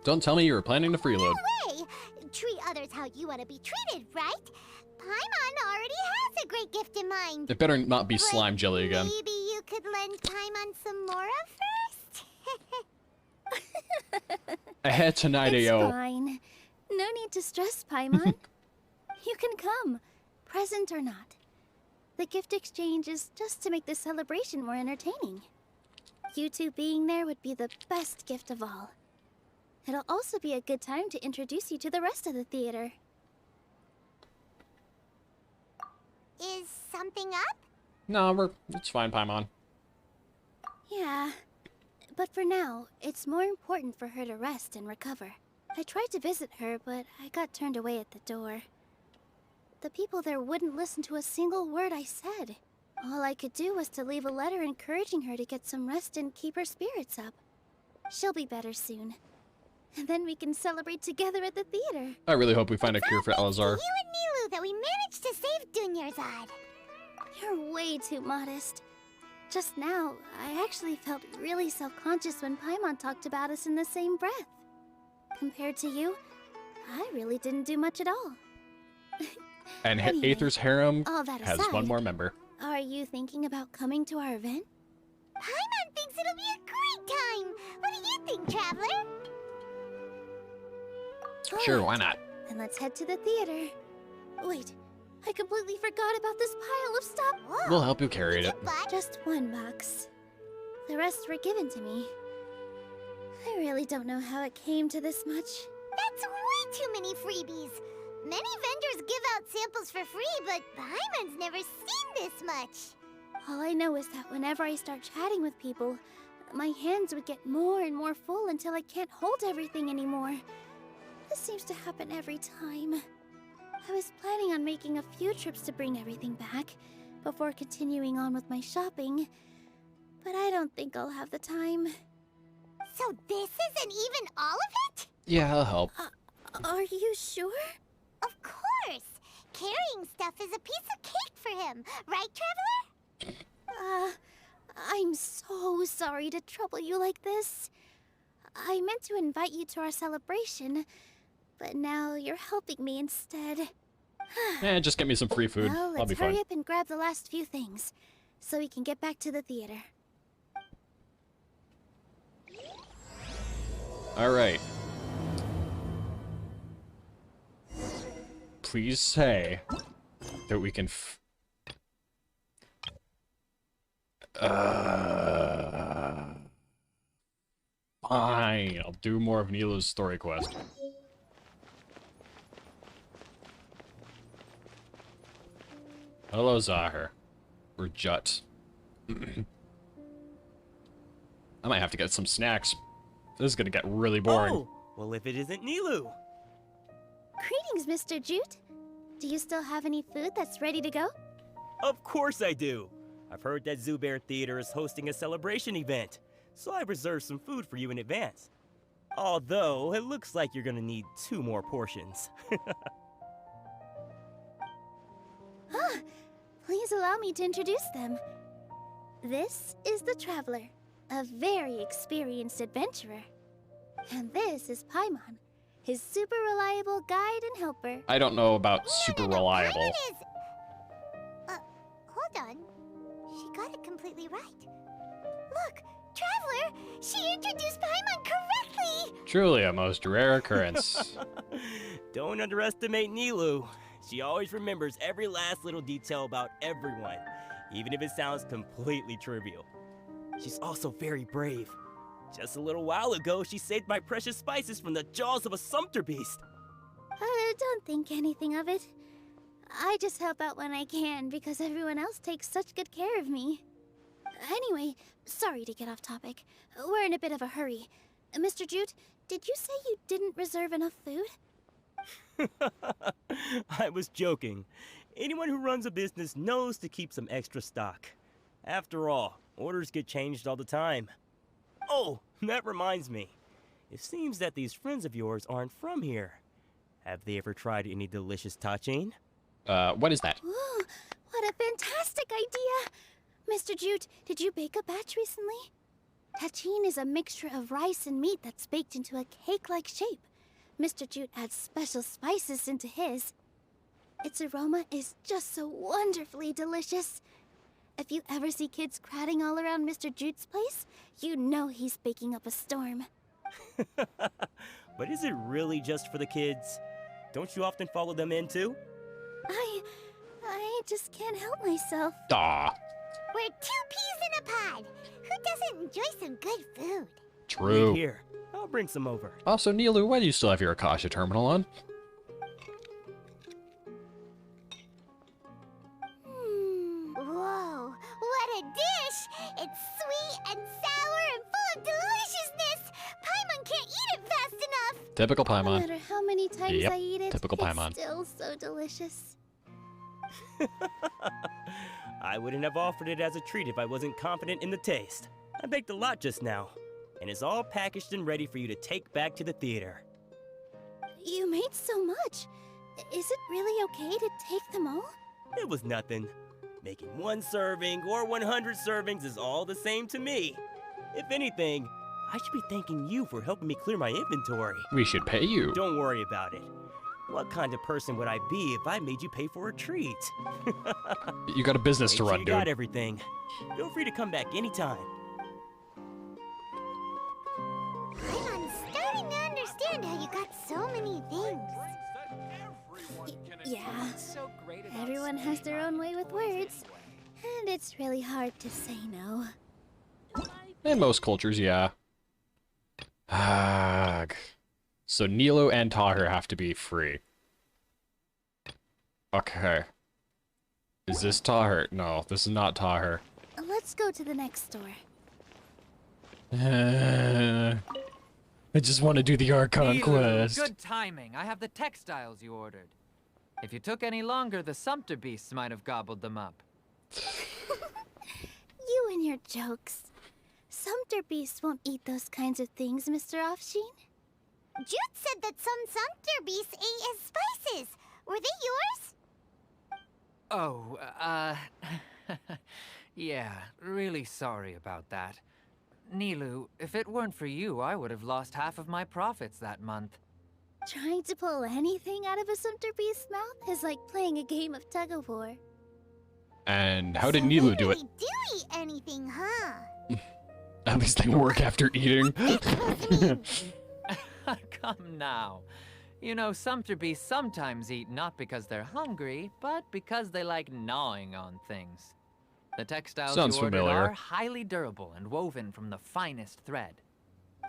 S1: Don't tell me you were planning to freeload.
S2: No way! Treat others how you want to be treated, right? Paimon already has a great gift in mind.
S1: It better not be slime jelly again.
S2: Maybe you could lend Paimon some Mora first?
S1: I had tonight,
S2: It's
S1: AO.
S2: fine. No need to stress, Paimon. You can come, present or not. The gift exchange is just to make the celebration more entertaining. You two being there would be the best gift of all. It'll also be a good time to introduce you to the rest of the theater. Is something up?
S1: No, it's fine, Paimon.
S2: Yeah, but for now, it's more important for her to rest and recover. I tried to visit her, but I got turned away at the door. The people there wouldn't listen to a single word I said. All I could do was to leave a letter encouraging her to get some rest and keep her spirits up. She'll be better soon. And then we can celebrate together at the theater.
S1: I really hope we find a cure for Elazar.
S2: You and Nilu that we managed to save Dunyarzad. You're way too modest. Just now, I actually felt really self-conscious when Paimon talked about us in the same breath. Compared to you, I really didn't do much at all.
S1: And
S2: Anyway,
S1: Aether's harem
S2: all that
S1: has
S2: aside,
S1: one more member.
S2: Are you thinking about coming to our event? Paimon thinks it'll be a great time! What do you think, Traveler?
S1: Sure, why not?
S2: Then let's head to the theater. Wait, I completely forgot about this pile of stuff.
S1: We'll help you carry it.
S2: Just one box. The rest were given to me. I really don't know how it came to this much. That's way too many freebies. Many vendors give out samples for free, but Paimon's never seen this much. All I know is that whenever I start chatting with people, my hands would get more and more full until I can't hold everything anymore. This seems to happen every time. I was planning on making a few trips to bring everything back before continuing on with my shopping, but I don't think I'll have the time. So this isn't even all of it?
S1: Yeah, I'll help.
S2: Are you sure? Of course! Carrying stuff is a piece of cake for him, right, Traveler? I'm so sorry to trouble you like this. I meant to invite you to our celebration, but now you're helping me instead.
S1: Just get me some free food.
S2: Well,
S1: I'll
S2: let's
S1: be fine.
S2: hurry up and grab the last few things, so we can get back to the theater.
S1: Alright. Please say that we can fine. I'll do more of Nilu's story quest. Hello, Zahir. Or Jut. I might have to get some snacks. This is gonna get really boring.
S17: Oh, well, if it isn't Nilu.
S2: Greetings, Mr. Jute. Do you still have any food that's ready to go?
S17: Of course I do. I've heard that Zubair Theater is hosting a celebration event, so I reserved some food for you in advance. Although, it looks like you're gonna need 2 more portions.
S2: Please allow me to introduce them. This is the Traveler, a very experienced adventurer. And this is Paimon, his super reliable guide and helper.
S1: I don't know about super reliable.
S2: Paimon is... hold on. She got it completely right. Look, Traveler, she introduced Paimon correctly!
S1: Truly a most rare occurrence.
S17: Don't underestimate Nilu. She always remembers every last little detail about everyone, even if it sounds completely trivial. She's also very brave. Just a little while ago, she saved my precious spices from the jaws of a sumpter beast.
S2: Don't think anything of it. I just help out when I can because everyone else takes such good care of me. Anyway, sorry to get off topic. We're in a bit of a hurry. Mr. Jute, did you say you didn't reserve enough food?
S17: I was joking. Anyone who runs a business knows to keep some extra stock. After all, orders get changed all the time. Oh, that reminds me. It seems that these friends of yours aren't from here. Have they ever tried any delicious tachin?
S1: What is that?
S2: Ooh, what a fantastic idea! Mr. Jute, did you bake a batch recently? Tachin is a mixture of rice and meat that's baked into a cake-like shape. Mr. Jute adds special spices into his. Its aroma is just so wonderfully delicious. If you ever see kids crowding all around Mr. Jute's place, you know he's baking up a storm.
S17: But is it really just for the kids? Don't you often follow them in too?
S2: I just can't help myself.
S1: Aw.
S2: We're 2 peas in a pod. Who doesn't enjoy some good food?
S1: True.
S17: Wait here. I'll bring some over.
S1: Also, Nilu, why do you still have your Akasha terminal on?
S2: Whoa, what a dish! It's sweet and sour and full of deliciousness! Paimon can't eat it fast enough!
S1: Typical
S2: No
S1: Paimon.
S2: matter how many times
S1: Yep,
S2: I eat it,
S1: typical Paimon.
S2: it's still so delicious.
S17: I wouldn't have offered it as a treat if I wasn't confident in the taste. I baked a lot just now. and is all packaged and ready for you to take back to the theater.
S2: You made so much. Is it really okay to take them all?
S17: It was nothing. Making 1 serving or 100 servings is all the same to me. If anything, I should be thanking you for helping me clear my inventory.
S1: We should pay you.
S17: Don't worry about it. What kind of person would I be if I made you pay for a treat?
S1: You got a business
S17: Make
S1: to
S17: sure
S1: run,
S17: you
S1: dude.
S17: got everything. Feel free to come back anytime.
S2: I'm starting to understand how you got so many things. Yeah, everyone has their own way with words, and it's really hard to say no.
S1: In most cultures, yeah. So Nilo and Tahir have to be free. Okay. Is this Tahir? No, this is not Tahir.
S2: Let's go to the next store.
S1: I just want to do the Archon quest.
S18: Good timing. I have the textiles you ordered. If you took any longer, the Sumpter beasts might have gobbled them up.
S2: You and your jokes. Sumpter beasts won't eat those kinds of things, Mr. Offsheen. Jude said that some Sumpter beasts ate his spices. Were they yours?
S18: Oh, yeah, really sorry about that. Nilu, if it weren't for you, I would have lost half of my profits that month.
S2: Trying to pull anything out of a Sumpter beast's mouth is like playing a game of tug-of-war.
S1: And how did Nilo do it?
S2: They do eat anything, huh?
S1: At least they work after eating.
S18: Come now. You know, Sumpter beasts sometimes eat not because they're hungry, but because they like gnawing on things. The textiles
S1: Sounds
S18: you ordered
S1: familiar.
S18: are highly durable and woven from the finest thread.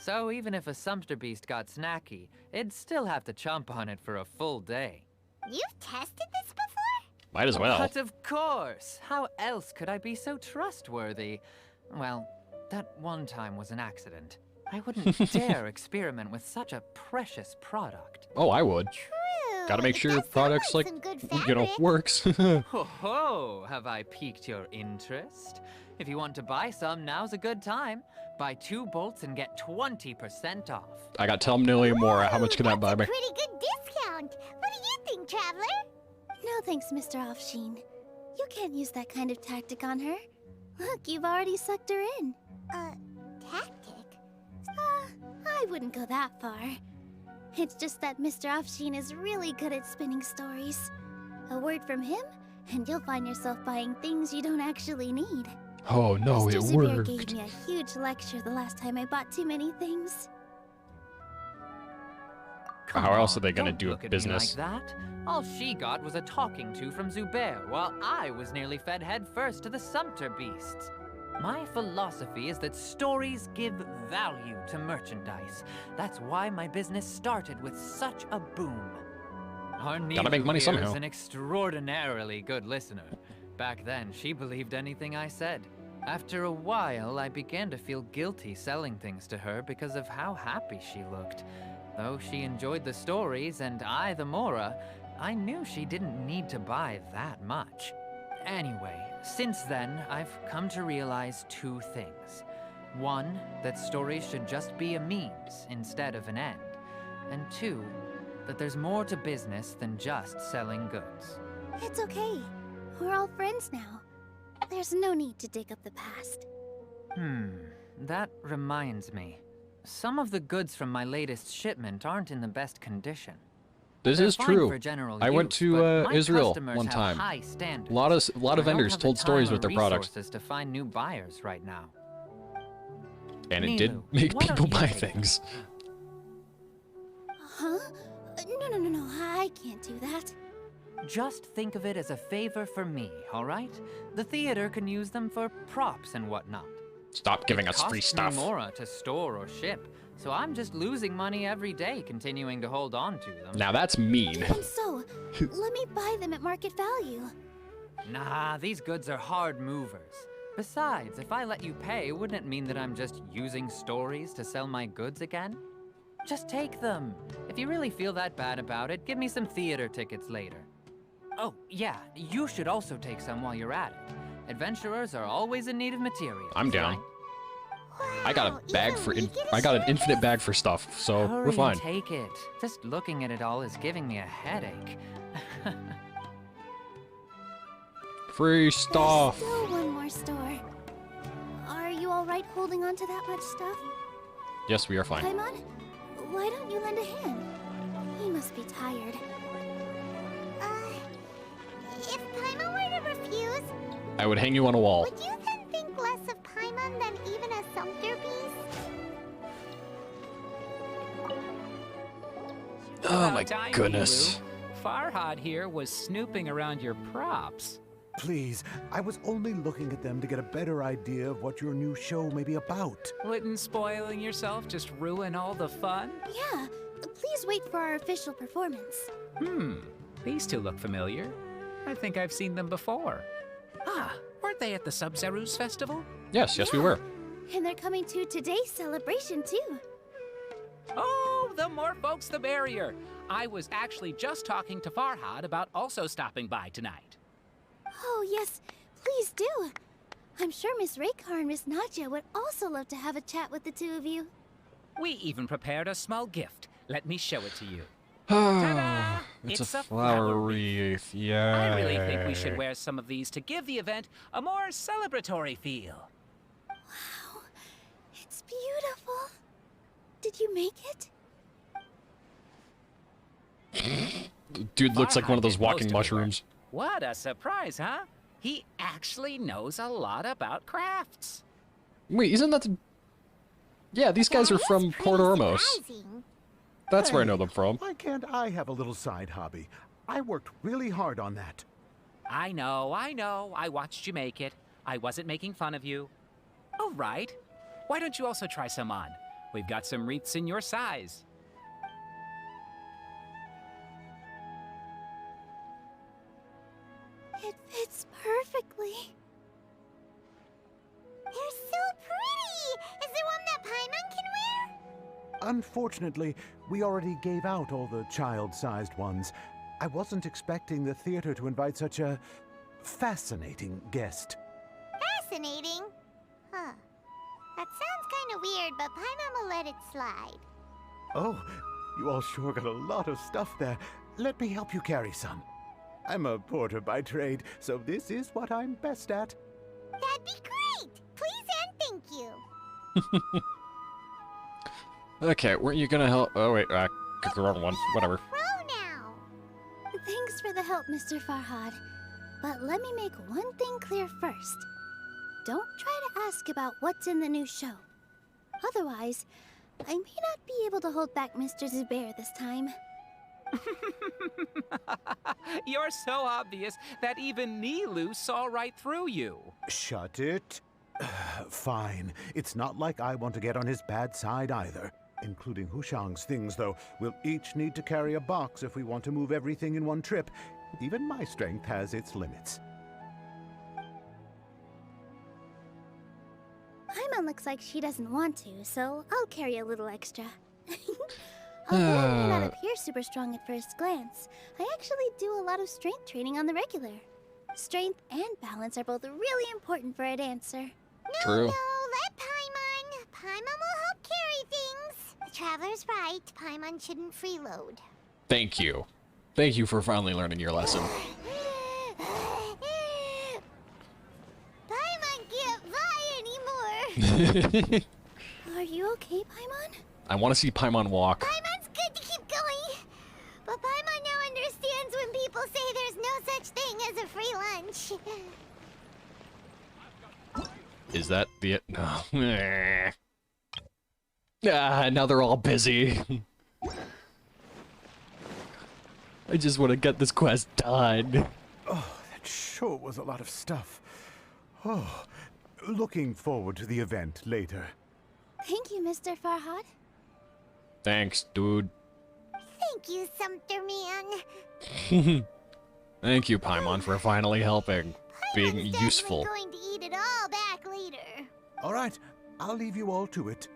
S18: So even if a Sumpter beast got snacky, it'd still have to chomp on it for a full day.
S2: You've tested this before?
S1: Might as well.
S18: But of course! How else could I be so trustworthy? Well, that one time was an accident. I wouldn't dare experiment with such a precious product.
S1: Oh, I would.
S2: True.
S1: Gotta make sure your products, like,
S2: some good
S1: works.
S18: Ho ho! Have I piqued your interest? If you want to buy some, now's a good time. Buy 2 bolts and get 20% off.
S1: I got 10 million more. How much can that buy me?
S2: Pretty good discount. What do you think, Traveler? No thanks, Mr. Offsheen. You can't use that kind of tactic on her. Look, you've already sucked her in. Tactic? I wouldn't go that far. It's just that Mr. Offsheen is really good at spinning stories. A word from him, and you'll find yourself buying things you don't actually need.
S1: Oh no,
S2: Mr.
S1: it
S2: Zubair
S1: worked.
S2: gave me a huge lecture the last time I bought too many things.
S1: How else are they gonna
S18: Don't
S1: do
S18: look at
S1: business?
S18: me like that. All she got was a talking to from Zubair, while I was nearly fed headfirst to the Sumpter beasts. My philosophy is that stories give value to merchandise. That's why my business started with such a boom. Our
S1: Gotta make
S18: Nilu
S1: money
S18: here
S1: somehow.
S18: is an extraordinarily good listener. Back then, she believed anything I said. After a while, I began to feel guilty selling things to her because of how happy she looked. Though she enjoyed the stories and I the Mora, I knew she didn't need to buy that much. Anyway, since then, I've come to realize 2 things. 1, that stories should just be a means instead of an end. And 2, that there's more to business than just selling goods.
S2: It's okay. We're all friends now. There's no need to dig up the past.
S18: That reminds me. Some of the goods from my latest shipment aren't in the best condition.
S1: This
S18: They're
S1: is
S18: fine
S1: true.
S18: for general
S1: I went
S18: use,
S1: to
S18: but my
S1: Israel
S18: customers
S1: one
S18: have
S1: time.
S18: high standards.
S1: A lot of
S18: I don't
S1: vendors
S18: have the
S1: told stories
S18: time
S1: with
S18: or
S1: their products,
S18: resources to find new buyers right now.
S1: and it did
S18: Nilu,
S1: make
S18: why don't
S1: people
S18: you
S1: buy
S18: take
S1: things.
S2: Huh? No, I can't do that.
S18: Just think of it as a favor for me, all right? The theater can use them for props and whatnot.
S1: Stop giving
S18: It
S1: us free
S18: costs
S1: stuff.
S18: me more to store or ship, so I'm just losing money every day continuing to hold on to them.
S1: Now that's mean.
S2: Even so, let me buy them at market value.
S18: Nah, these goods are hard movers. Besides, if I let you pay, wouldn't it mean that I'm just using stories to sell my goods again? Just take them. If you really feel that bad about it, give me some theater tickets later. Oh, yeah, you should also take some while you're at it. Adventurers are always in need of materials.
S1: I'm down.
S18: right?
S1: I got a bag for I got an infinite bag for stuff, so
S18: Hurry
S1: we're fine.
S18: and take it. Just looking at it all is giving me a headache.
S1: Free stuff.
S2: There's still one more store. Are you all right holding on to that much stuff?
S1: Yes, we are fine.
S2: Paimon, why don't you lend a hand? He must be tired. If Paimon were to refuse,
S1: I would hang you on a wall.
S2: would you then think less of Paimon than even a sumpter piece?
S1: Oh my
S19: Time,
S1: goodness.
S19: Milu. Farhad here was snooping around your props.
S20: Please, I was only looking at them to get a better idea of what your new show may be about.
S19: Wouldn't spoiling yourself just ruin all the fun?
S2: Yeah, please wait for our official performance.
S19: These two look familiar. I think I've seen them before. Ah, weren't they at the Sub-Zerus festival?
S1: Yes, we were.
S2: And they're coming to today's celebration too.
S19: Oh, the more folks the merrier. I was actually just talking to Farhad about also stopping by tonight.
S2: Oh yes, please do. I'm sure Miss Raykar and Miss Nadja would also love to have a chat with the two of you.
S19: We even prepared a small gift. Let me show it to you.
S1: It's a flower wreath. Yeah.
S19: I really think we should wear some of these to give the event a more celebratory feel.
S2: Wow, it's beautiful. Did you make it?
S1: Dude looks like one of those walking mushrooms.
S19: What a surprise, huh? He actually knows a lot about crafts.
S1: Wait, isn't that the... Yeah, these guys are from Port Ormos. That's where I know them from.
S20: Why can't I have a little side hobby? I worked really hard on that.
S19: I know. I watched you make it. I wasn't making fun of you. All right. Why don't you also try some on? We've got some wreaths in your size.
S2: It fits perfectly. They're so pretty! Is there one that Paimon can wear?
S20: Unfortunately, we already gave out all the child-sized ones. I wasn't expecting the theater to invite such a fascinating guest.
S2: Fascinating? Huh. That sounds kind of weird, but Paimon will let it slide.
S20: Oh, you all sure got a lot of stuff there. Let me help you carry some. I'm a porter by trade, so this is what I'm best at.
S2: That'd be great! Please and thank you.
S1: Okay, weren't you gonna help? Oh wait, the wrong one. Whatever.
S2: Pro now. Thanks for the help, Mr. Farhad. But let me make one thing clear first. Don't try to ask about what's in the new show. Otherwise, I may not be able to hold back Mr. Zubair this time.
S19: You're so obvious that even Nilu saw right through you.
S20: Shut it. Fine. It's not like I want to get on his bad side either. Including Hushang's things, though. We'll each need to carry a box if we want to move everything in one trip. Even my strength has its limits.
S2: Paimon looks like she doesn't want to, so I'll carry a little extra. Although I may not appear super strong at first glance, I actually do a lot of strength training on the regular. Strength and balance are both really important for a dancer.
S1: True.
S2: No, let Paimon. Paimon will help carry things. The Traveler's right. Paimon shouldn't freeload.
S1: Thank you. Thank you for finally learning your lesson.
S2: Paimon can't fly anymore. Are you okay, Paimon?
S1: I want to see Paimon walk.
S2: Paimon's good to keep going. But Paimon now understands when people say there's no such thing as a free lunch.
S1: Is that the... No. Now they're all busy. I just want to get this quest done.
S20: Oh, that sure was a lot of stuff. Oh, looking forward to the event later.
S2: Thank you, Mr. Farhad.
S1: Thanks, dude.
S2: Thank you, Sumpter Man.
S1: Thank you, Paimon, for finally helping. Being useful.
S2: I'm going to eat it all back later.
S20: All right, I'll leave you all to it.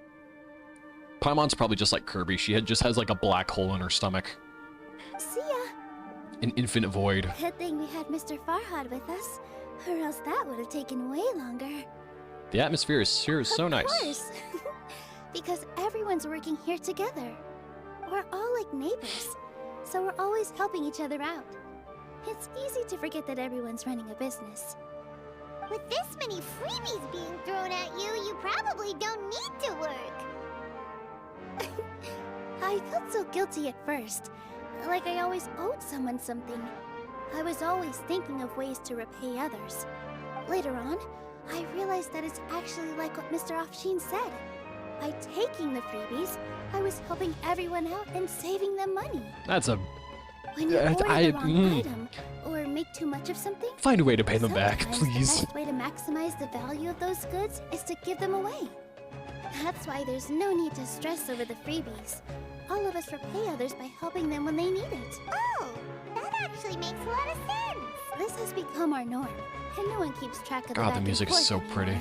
S1: Paimon's probably just like Kirby. She just has like a black hole in her stomach.
S2: See ya.
S1: An infinite void.
S2: Good thing we had Mr. Farhad with us, or else that would have taken way longer.
S1: The atmosphere is here is so nice.
S21: Of course. Because everyone's working here together. We're all like neighbors, so we're always helping each other out. It's easy to forget that everyone's running a business.
S2: With this many freebies being thrown at you, you probably don't need to work.
S21: I felt so guilty at first, like I always owed someone something. I was always thinking of ways to repay others. Later on, I realized that it's actually like what Mr. Afshin said. By taking the freebies, I was helping everyone out and saving them money.
S1: That's a...
S21: When you order the wrong item, or make too much of something,
S1: Find a way to pay them back,
S21: sometimes
S1: please.
S21: The best way to maximize the value of those goods is to give them away. That's why there's no need to stress over the freebies. All of us repay others by helping them when they need it.
S2: Oh, that actually makes a lot of sense.
S21: This has become our norm, and no one keeps track of
S1: God,
S21: the
S1: the music is so pretty.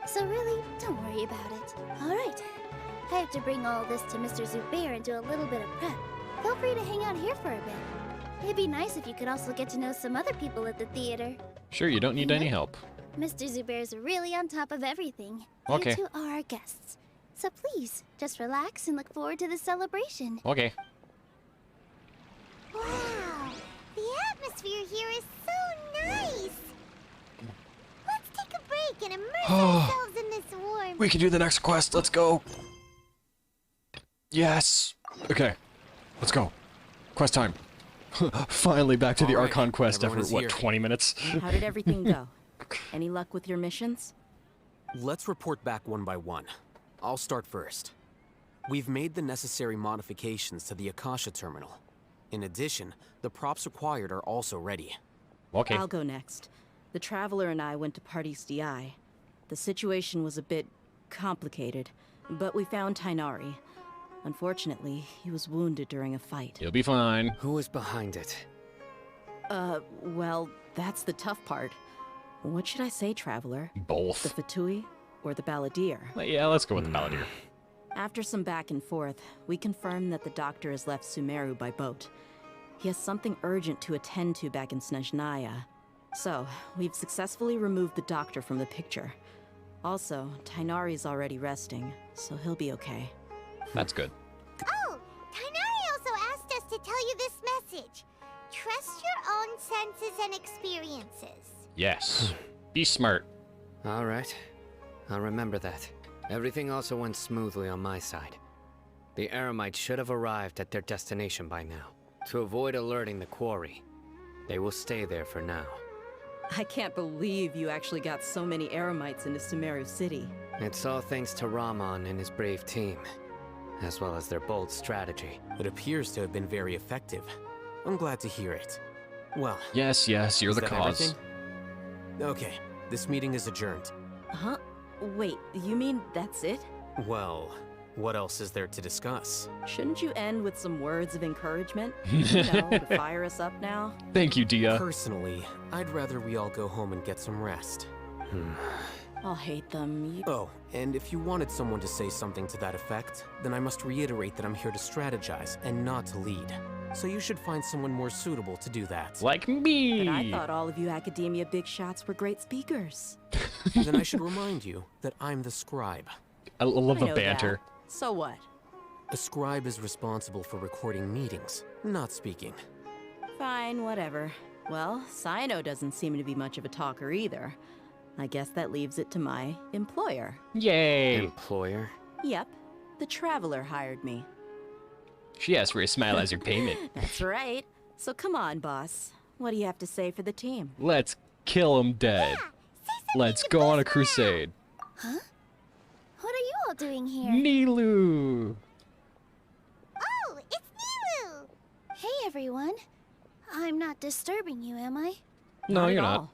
S21: So really, don't worry about it. Alright, I have to bring all this to Mr. Zubair and do a little bit of prep. Feel free to hang out here for a bit. It'd be nice if you could also get to know some other people at the theater.
S1: Sure, you don't need any help.
S21: Mr. Zubair's really on top of everything.
S1: Okay.
S21: You two are our guests. So please, just relax and look forward to the celebration.
S1: Okay.
S2: Wow, the atmosphere here is so nice. Let's take a break and immerse ourselves in this warmth.
S1: We can do the next quest. Let's go. Yes. Okay. Let's go. Quest time. Finally back to the
S4: All right,
S1: Archon quest
S4: everyone
S1: after,
S4: is
S1: what,
S4: here.
S1: 20 minutes?
S5: How did everything go? Any luck with your missions?
S4: Let's report back one by one. I'll start first. We've made the necessary modifications to the Akasha terminal. In addition, the props required are also ready.
S1: Okay.
S5: I'll go next. The Traveler and I went to Party's DI. The situation was a bit complicated, but we found Tainari. Unfortunately, he was wounded during a fight.
S1: You'll be fine.
S8: Who was behind it?
S5: Well, that's the tough part. What should I say, Traveler?
S1: Both.
S5: The Fatui or the Balladeer?
S1: Yeah, let's go with the Balladeer.
S5: After some back and forth, we confirmed that the doctor has left Sumeru by boat. He has something urgent to attend to back in Snezhnaya. So, we've successfully removed the doctor from the picture. Also, Tainari's already resting, so he'll be okay.
S1: That's good.
S2: Oh, Tainari also asked us to tell you this message. Trust your own senses and experiences.
S1: Yes. Be smart.
S8: All right. I'll remember that. Everything also went smoothly on my side. The Eremites should have arrived at their destination by now. To avoid alerting the quarry, they will stay there for now.
S5: I can't believe you actually got so many Eremites into Sumeru City.
S8: It's all thanks to Rahman and his brave team, as well as their bold strategy.
S4: It appears to have been very effective. I'm glad to hear it. Well...
S1: Yes, yes, you're
S4: is
S1: the
S4: that
S1: cause.
S4: everything? Okay, this meeting is adjourned.
S5: Huh? Wait, you mean that's it?
S4: Well, what else is there to discuss?
S5: Shouldn't you end with some words of encouragement? You know, to fire us up now?
S1: Thank you, Dia.
S4: Personally, I'd rather we all go home and get some rest.
S5: I'll hate them.
S4: Oh, and if you wanted someone to say something to that effect, then I must reiterate that I'm here to strategize and not to lead. So you should find someone more suitable to do that.
S1: Like me!
S5: But I thought all of you Academia big shots were great speakers.
S4: Then I should remind you that I'm the scribe.
S1: I love the
S5: know
S1: banter.
S5: that. So what?
S4: A scribe is responsible for recording meetings, not speaking.
S5: Fine, whatever. Well, Cyno doesn't seem to be much of a talker either. I guess that leaves it to my employer.
S1: Yay!
S8: Employer?
S5: Yep. The Traveler hired me.
S1: She asked for a smile as your payment.
S5: That's right. So come on, boss. What do you have to say for the team?
S1: Let's kill him dead. Let's go on a crusade.
S21: Huh? What are you all doing here?
S1: Nilu!
S2: Oh, it's Nilu!
S21: Hey, everyone. I'm not disturbing you, am I?
S1: No,
S5: Not
S1: you're
S5: at
S1: not.
S5: all.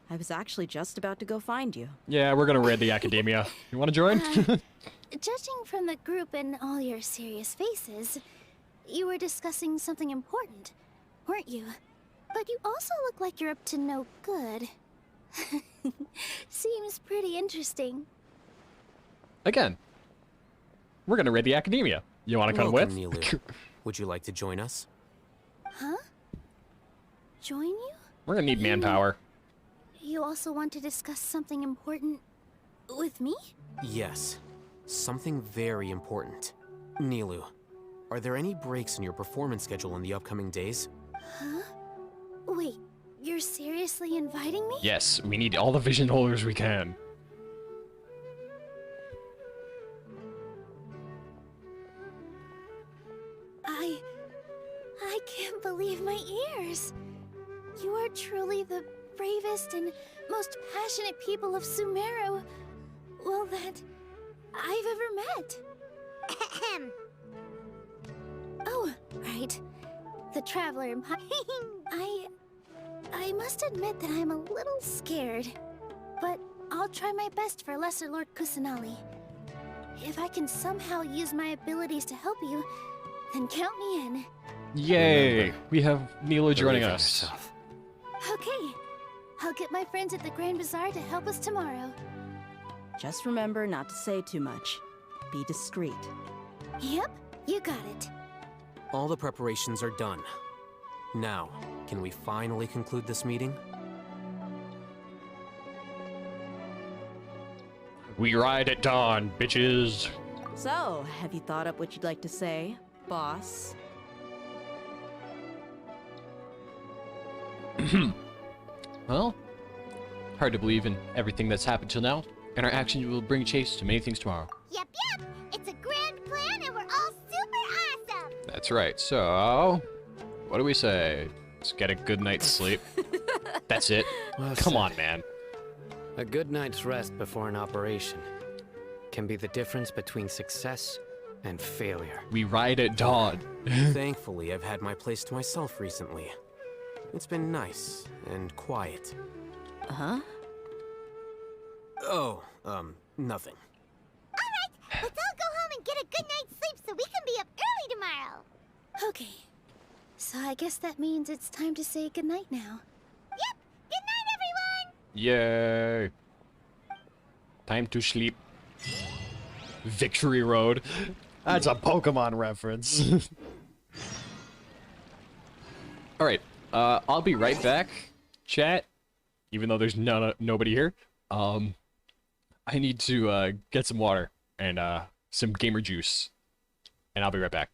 S5: I was actually just about to go find you.
S1: Yeah, we're gonna raid the Academia. You wanna join?
S21: Judging from the group and all your serious faces, you were discussing something important, weren't you? But you also look like you're up to no good. Seems pretty interesting.
S1: Again, we're gonna raid the Academia. You wanna come with?
S4: Welcome, Nilu. Would you like to join us?
S21: Huh? Join you?
S1: We're gonna need manpower.
S21: You also want to discuss something important with me?
S4: Yes, something very important. Nilu, are there any breaks in your performance schedule in the upcoming days?
S21: Huh? Wait, you're seriously inviting me?
S1: Yes, we need all the vision holders we can.
S21: I can't believe my ears. You are truly the bravest and most passionate people of Sumeru, well, that I've ever met. Oh, right. The Traveler in I must admit that I'm a little scared, but I'll try my best for Lesser Lord Kusanali. If I can somehow use my abilities to help you, then count me in.
S1: Yay!
S4: Remember,
S1: We have Mila joining
S4: believe in
S1: us.
S4: yourself.
S21: Okay. I'll get my friends at the Grand Bazaar to help us tomorrow.
S5: Just remember not to say too much. Be discreet.
S21: Yep, you got it.
S4: All the preparations are done. Now, can we finally conclude this meeting?
S1: We ride at dawn, bitches.
S5: So, have you thought up what you'd like to say, boss?
S1: Well, hard to believe in everything that's happened till now, and our actions will bring Chase to many things tomorrow.
S2: Yep. It's a grand plan and we're all super awesome.
S1: That's right, so... What do we say? Let's get a good night's sleep. That's it.
S8: Well
S1: Come
S8: said.
S1: on, man.
S8: A good night's rest before an operation can be the difference between success and failure.
S1: We ride at dawn.
S4: Thankfully, I've had my place to myself recently. It's been nice and quiet.
S5: Huh?
S4: Oh, nothing.
S2: Alright, let's all go home and get a good night's sleep so we can be up early tomorrow.
S21: Okay. So I guess that means it's time to say goodnight now.
S2: Yep, good night everyone!
S1: Yay. Time to sleep. Victory Road. That's a Pokemon reference. Alright, I'll be right back, chat. Even though there's nobody here. I need to get some water and some gamer juice. And I'll be right back.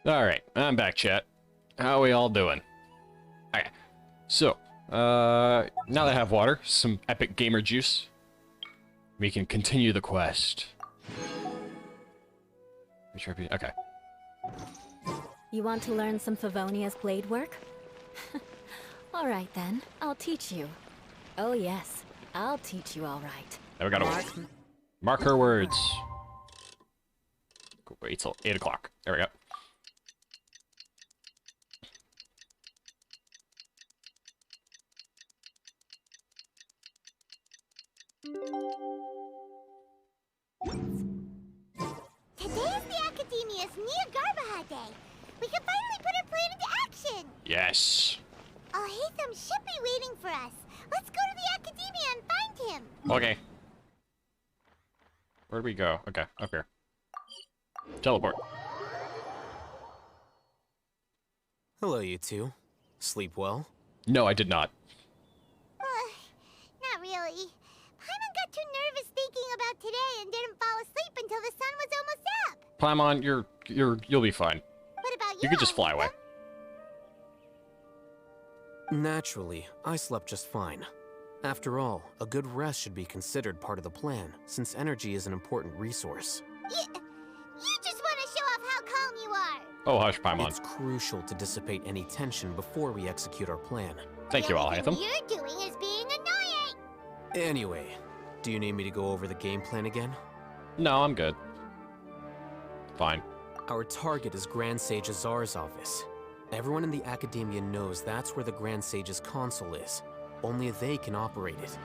S1: Alright, I'm back, chat. How are we all doing? Okay, so, now that I have water, some epic gamer juice, we can continue the quest. Okay.
S7: You want to learn some Favonia's blade work? Alright then, I'll teach you. Oh yes, I'll teach you alright.
S1: Now we gotta mark her words. Wait till 8 o'clock. There we go.
S2: Today is the Akademia's Nia Garbaha Day. We can finally put our plan into action!
S1: Yes.
S2: Alhaitham should be waiting for us. Let's go to the Academia and find him!
S1: Okay. Where'd we go? Okay, up here. Teleport.
S4: Hello, you two. Sleep well?
S1: No, I did not.
S2: Not really. Paimon got too nervous thinking about today and didn't fall asleep until the sun was almost up.
S1: Paimon, you'll be fine.
S2: What about you?
S1: You could just fly away.
S4: Naturally, I slept just fine. After all, a good rest should be considered part of the plan, since energy is an important resource.
S2: You just want to show off how calm you are.
S1: Oh, hush, Paimon.
S4: It's crucial to dissipate any tension before we execute our plan.
S1: Thank you, Alhaitham.
S2: What you're doing is being annoying.
S4: Anyway, do you need me to go over the game plan again?
S1: No, I'm good. Fine.
S4: Our target is Grand Sage Azar's office. Everyone in the Academia knows that's where the Grand Sage's console is. Only they can operate it.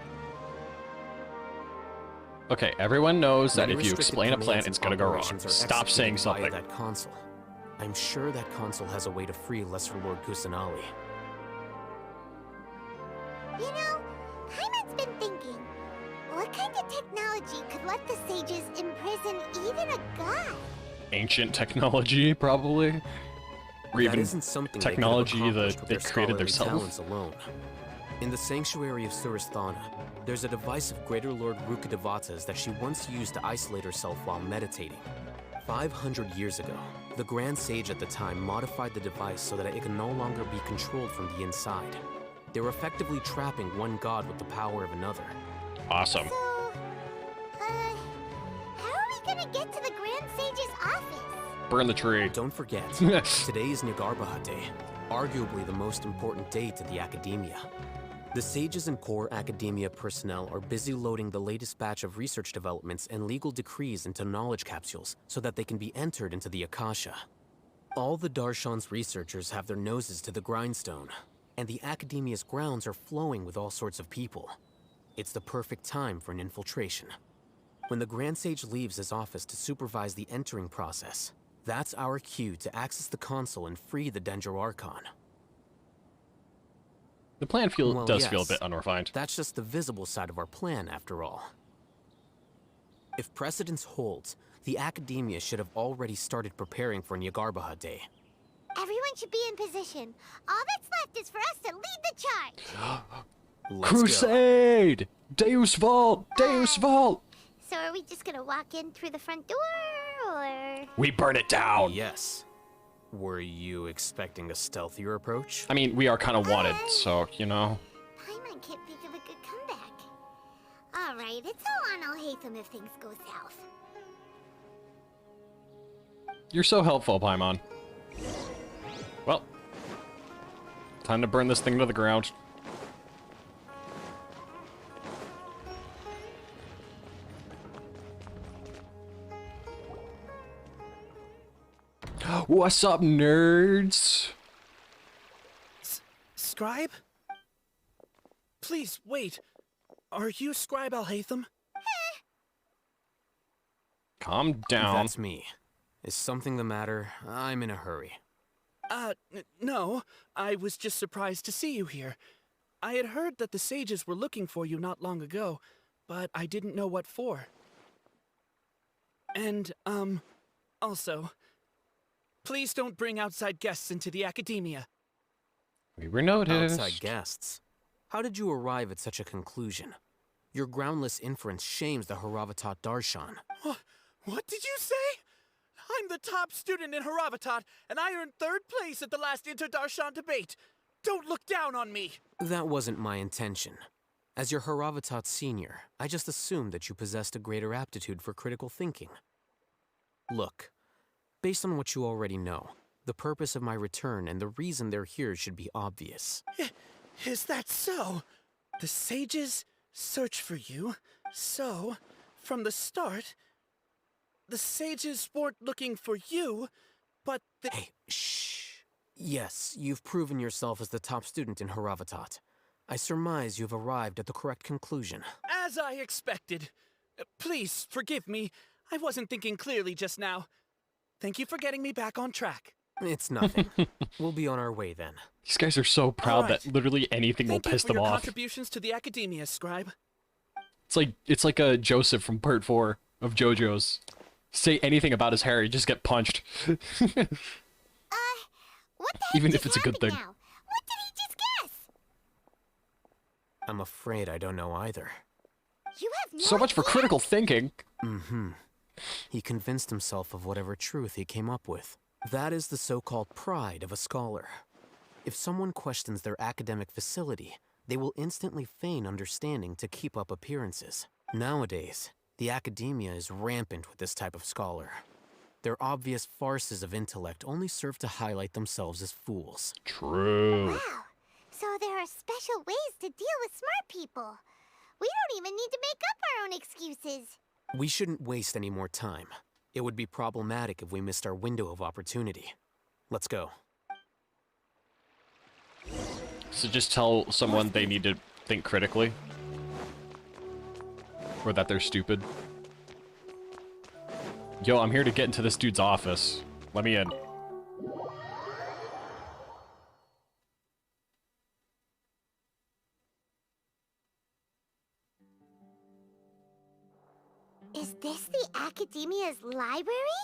S1: Okay, everyone knows that
S4: Many
S1: if you
S4: restricted
S1: explain a plan,
S4: commands
S1: it's
S4: and
S1: gonna go wrong.
S4: operations are
S1: Stop saying
S4: executed via
S1: something.
S4: that console. I'm sure that console has a way to free Lesser Lord Kusanali.
S2: You know, Paimon's been thinking, what kind of technology could let the sages imprison even a god?
S1: Ancient technology, probably. Or
S4: That
S1: even
S4: isn't something they could have
S1: technology
S4: accomplished
S1: that
S4: with
S1: they
S4: their
S1: created
S4: scholarly
S1: themselves.
S4: talents alone. In the sanctuary of Suristhana, there's a device of Greater Lord Rukkhadevata's that she once used to isolate herself while meditating. 500 years ago, the Grand Sage at the time modified the device so that it could no longer be controlled from the inside. They were effectively trapping one god with the power of another.
S1: Awesome.
S2: So, how are we gonna get to the Grand Sage's office?
S1: Burn the tree.
S4: Don't forget, today is Nagarbahad Day, arguably the most important day to the Academia. The sages and core Academia personnel are busy loading the latest batch of research developments and legal decrees into knowledge capsules so that they can be entered into the Akasha. All the Darshan's researchers have their noses to the grindstone, and the Academia's grounds are flowing with all sorts of people. It's the perfect time for an infiltration. When the Grand Sage leaves his office to supervise the entering process, that's our cue to access the console and free the Dendo Archon.
S1: The plan does
S4: yes,
S1: feel a bit unrefined.
S4: That's just the visible side of our plan, after all. If precedence holds, the Academia should have already started preparing for Nagarbahad Day.
S2: Everyone should be in position. All that's left is for us to lead the charge.
S4: Let's
S1: Crusade! Deus Vult! Deus Vult!
S2: So are we just gonna walk in through the front door, or...?
S1: We burn it down!
S4: Yes. Were you expecting a stealthier approach?
S1: I mean, we are kind of wanted, so, you know.
S2: Paimon can't think of a good comeback. Alright, it's all on Alhaitham if things go south.
S1: You're so helpful, Paimon. Well, time to burn this thing to the ground. What's up, nerds?
S10: Scribe? Please, wait. Are you Scribe Alhaitham?
S1: Calm down.
S4: That's me. Is something the matter? I'm in a hurry.
S10: No. I was just surprised to see you here. I had heard that the sages were looking for you not long ago, but I didn't know what for. And, also, please don't bring outside guests into the Academia.
S1: We were noticed.
S4: Outside guests. How did you arrive at such a conclusion? Your groundless inference shames the Haravatat Darshan.
S10: What did you say? I'm the top student in Haravatat, and I earned 3rd place at the last Inter-Darshan debate. Don't look down on me.
S4: That wasn't my intention. As your Haravatat senior, I just assumed that you possessed a greater aptitude for critical thinking. Look, based on what you already know, the purpose of my return and the reason they're here should be obvious.
S10: Is that so? The sages search for you, so, from the start, the sages weren't looking for you, but they—
S4: Hey, shh. Yes, you've proven yourself as the top student in Haravatat. I surmise you've arrived at the correct conclusion.
S10: As I expected. Please, forgive me. I wasn't thinking clearly just now. Thank you for getting me back on track.
S4: It's nothing. We'll be on our way then.
S1: These guys are so proud that literally anything will piss
S10: Thank you for
S1: them
S10: your
S1: off.
S10: contributions to the Academia, Scribe.
S1: It's like a Joseph from Part 4 of JoJo's. Say anything about his hair, you just get punched.
S2: What the heck
S1: Even
S2: just
S1: if it's a good thing.
S2: happened now? What did he just guess?
S4: I'm afraid I don't know either.
S2: You have no
S1: So much for critical thinking.
S4: Mm-hmm. He convinced himself of whatever truth he came up with. That is the so-called pride of a scholar. If someone questions their academic facility, they will instantly feign understanding to keep up appearances. Nowadays, the Academia is rampant with this type of scholar. Their obvious farces of intellect only serve to highlight themselves as fools.
S1: True.
S2: Wow. So there are special ways to deal with smart people. We don't even need to make up our own excuses.
S4: We shouldn't waste any more time. It would be problematic if we missed our window of opportunity. Let's go.
S1: So just tell someone they need to think critically? Or that they're stupid? Yo, I'm here to get into this dude's office. Let me in.
S2: Is this the Academia's library?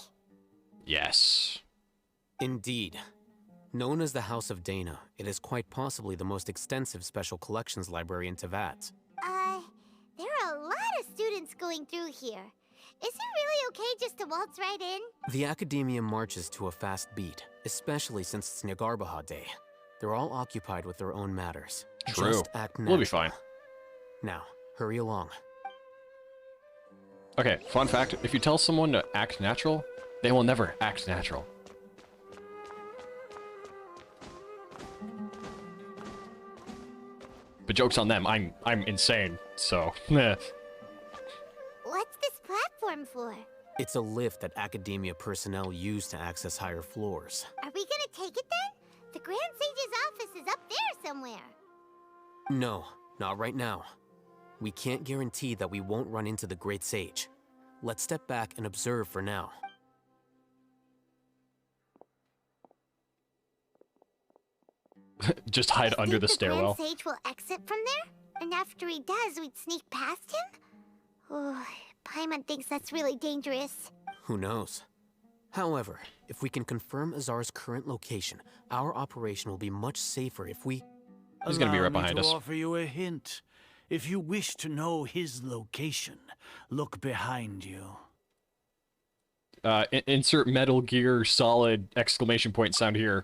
S1: Yes.
S4: Indeed. Known as the House of Dana, it is quite possibly the most extensive special collections library in Teyvat.
S2: There are a lot of students going through here. Is it really okay just to waltz right in?
S4: The Academia marches to a fast beat, especially since it's Nagarbaha Day. They're all occupied with their own matters.
S1: True.
S4: Just act
S1: We'll be
S4: natural.
S1: fine.
S4: Now, hurry along.
S1: Okay, fun fact, if you tell someone to act natural, they will never act natural. But joke's on them, I'm insane, so eh.
S2: What's this platform for?
S4: It's a lift that Academia personnel use to access higher floors.
S2: Are we gonna take it then? The Grand Sage's office is up there somewhere.
S4: No, not right now. We can't guarantee that we won't run into the Great Sage. Let's step back and observe for now.
S1: Just hide under the stairwell.
S2: The Grand Sage will exit from there? And after he does, we'd sneak past him? Oh, Paimon thinks that's really dangerous.
S4: Who knows? However, if we can confirm Azar's current location, our operation will be much safer if we...
S1: He's gonna be right behind
S6: Allow me
S1: us.
S6: to offer you a hint. If you wish to know his location, look behind you.
S1: Insert Metal Gear Solid exclamation point sound here.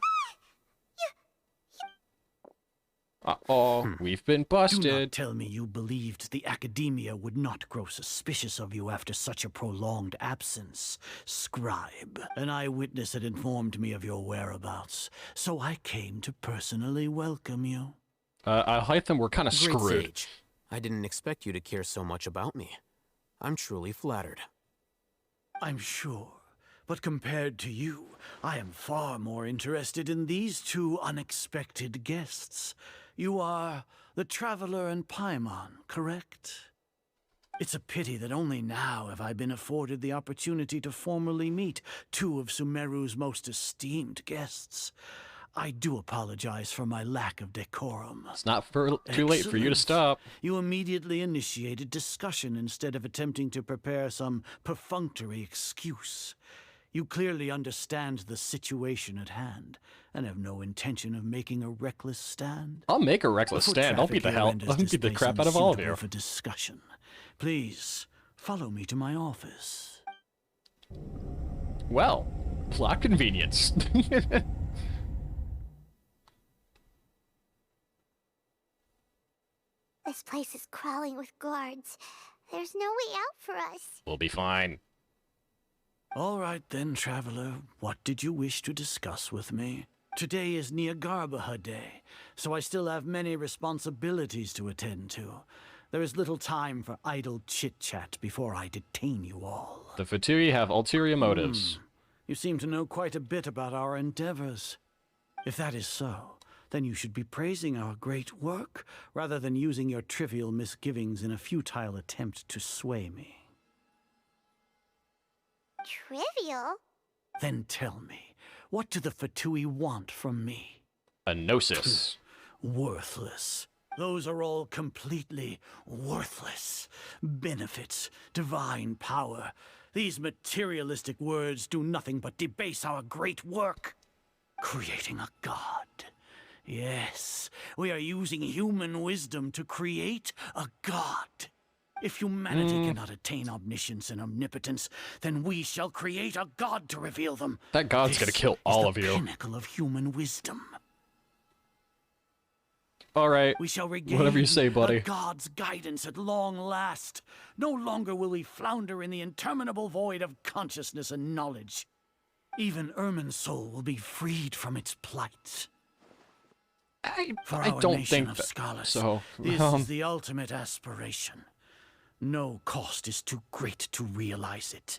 S1: Uh-oh, we've been busted.
S6: Do not tell me you believed the Academia would not grow suspicious of you after such a prolonged absence, Scribe. An eyewitness had informed me of your whereabouts, so I came to personally welcome you.
S1: Hytham, we're kind of
S4: Great
S1: screwed.
S4: Sage, I didn't expect you to care so much about me. I'm truly flattered.
S6: I'm sure, but compared to you, I am far more interested in these two unexpected guests. You are the Traveler and Paimon, correct? It's a pity that only now have I been afforded the opportunity to formally meet two of Sumeru's most esteemed guests. I do apologize for my lack of decorum.
S1: It's not too late for you to
S6: Excellent.
S1: stop.
S6: You immediately initiated discussion instead of attempting to prepare some perfunctory excuse. You clearly understand the situation at hand and have no intention of making a reckless stand.
S1: I'll make a reckless
S6: The foot
S1: stand. I'll beat the
S6: traffic
S1: hell.
S6: here renders
S1: I'll
S6: this
S1: beat the
S6: place
S1: crap out of all of
S6: unsuitable
S1: you.
S6: for discussion. Please follow me to my office.
S1: Well, plot convenience.
S2: This place is crawling with guards. There's no way out for us.
S1: We'll be fine.
S6: All right then, Traveler. What did you wish to discuss with me? Today is Nagarbaha Day, so I still have many responsibilities to attend to. There is little time for idle chit-chat before I detain you all.
S1: The Fatui have ulterior motives.
S6: You seem to know quite a bit about our endeavors. If that is so, then you should be praising our great work, rather than using your trivial misgivings in a futile attempt to sway me.
S2: Trivial?
S6: Then tell me, What do the Fatui want from me?
S1: A gnosis.
S6: Worthless. Those are all completely worthless. Benefits, divine power. These materialistic words do nothing but debase our great work. Creating a god. Yes, we are using human wisdom to create a god. If humanity cannot attain omniscience and omnipotence, then we shall create a god to reveal them.
S1: That god's gonna kill all of you.
S6: The pinnacle of human wisdom.
S1: All right.
S6: We shall regain
S1: whatever you say, buddy.
S6: a god's guidance at long last. No longer will we flounder in the interminable void of consciousness and knowledge. Even Ermin's soul will be freed from its plight.
S1: I
S6: our
S1: don't
S6: nation
S1: think
S6: of
S1: that,
S6: scholars,
S1: so.
S6: This is the ultimate aspiration. No cost is too great to realize it.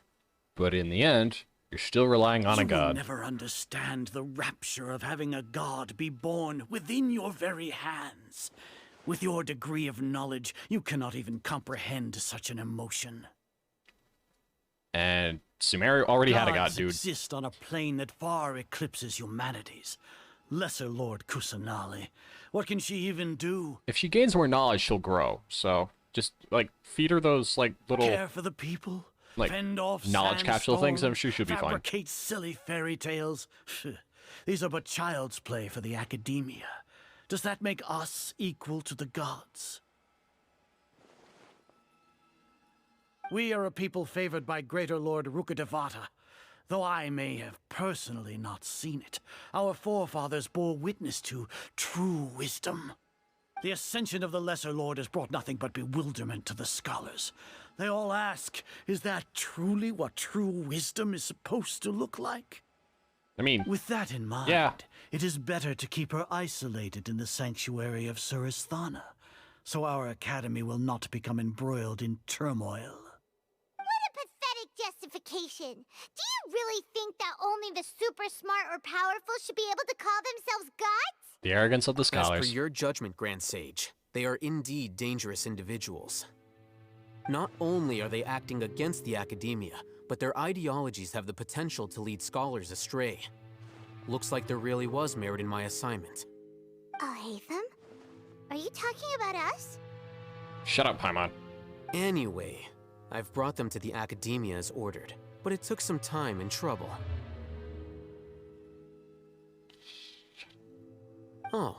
S1: But in the end, you're still relying on a
S6: You will
S1: god.
S6: never understand the rapture of having a god be born within your very hands. With your degree of knowledge, you cannot even comprehend such an emotion.
S1: And Sumeru already had a god,
S6: Gods
S1: dude.
S6: exist on a plane that far eclipses humanity's. Lesser Lord Kusanali, what can she even do?
S1: If she gains more knowledge, she'll grow. So just like feed her those like little
S6: Care for the people?
S1: like
S6: Fend off
S1: knowledge capsule things,
S6: sandstorms,
S1: and she should be fine.
S6: Fabricate silly fairy tales. These are but child's play for the Akademia. Does that make us equal to the gods? We are a people favored by Greater Lord Rukadevata. Though I may have personally not seen it, our forefathers bore witness to true wisdom. The ascension of the Lesser Lord has brought nothing but bewilderment to the scholars. They all ask, is that truly what true wisdom is supposed to look like?
S1: I mean,
S6: with that in mind,
S1: yeah.
S6: It is better to keep her isolated in the sanctuary of Suristhana, so our academy will not become embroiled in turmoil.
S2: What a pathetic justification. Do you really think that only the super smart or powerful should be able to call themselves gods?
S1: The arrogance of the
S4: As
S1: scholars.
S4: per your judgment, Grand Sage, they are indeed dangerous individuals. Not only are they acting against the Akademia, but their ideologies have the potential to lead scholars astray. Looks like there really was merit in my assignment.
S2: Oh, Hatham? Are you talking about us?
S1: Shut up, Paimon.
S4: Anyway, I've brought them to the Akademia as ordered, but it took some time and trouble. Oh,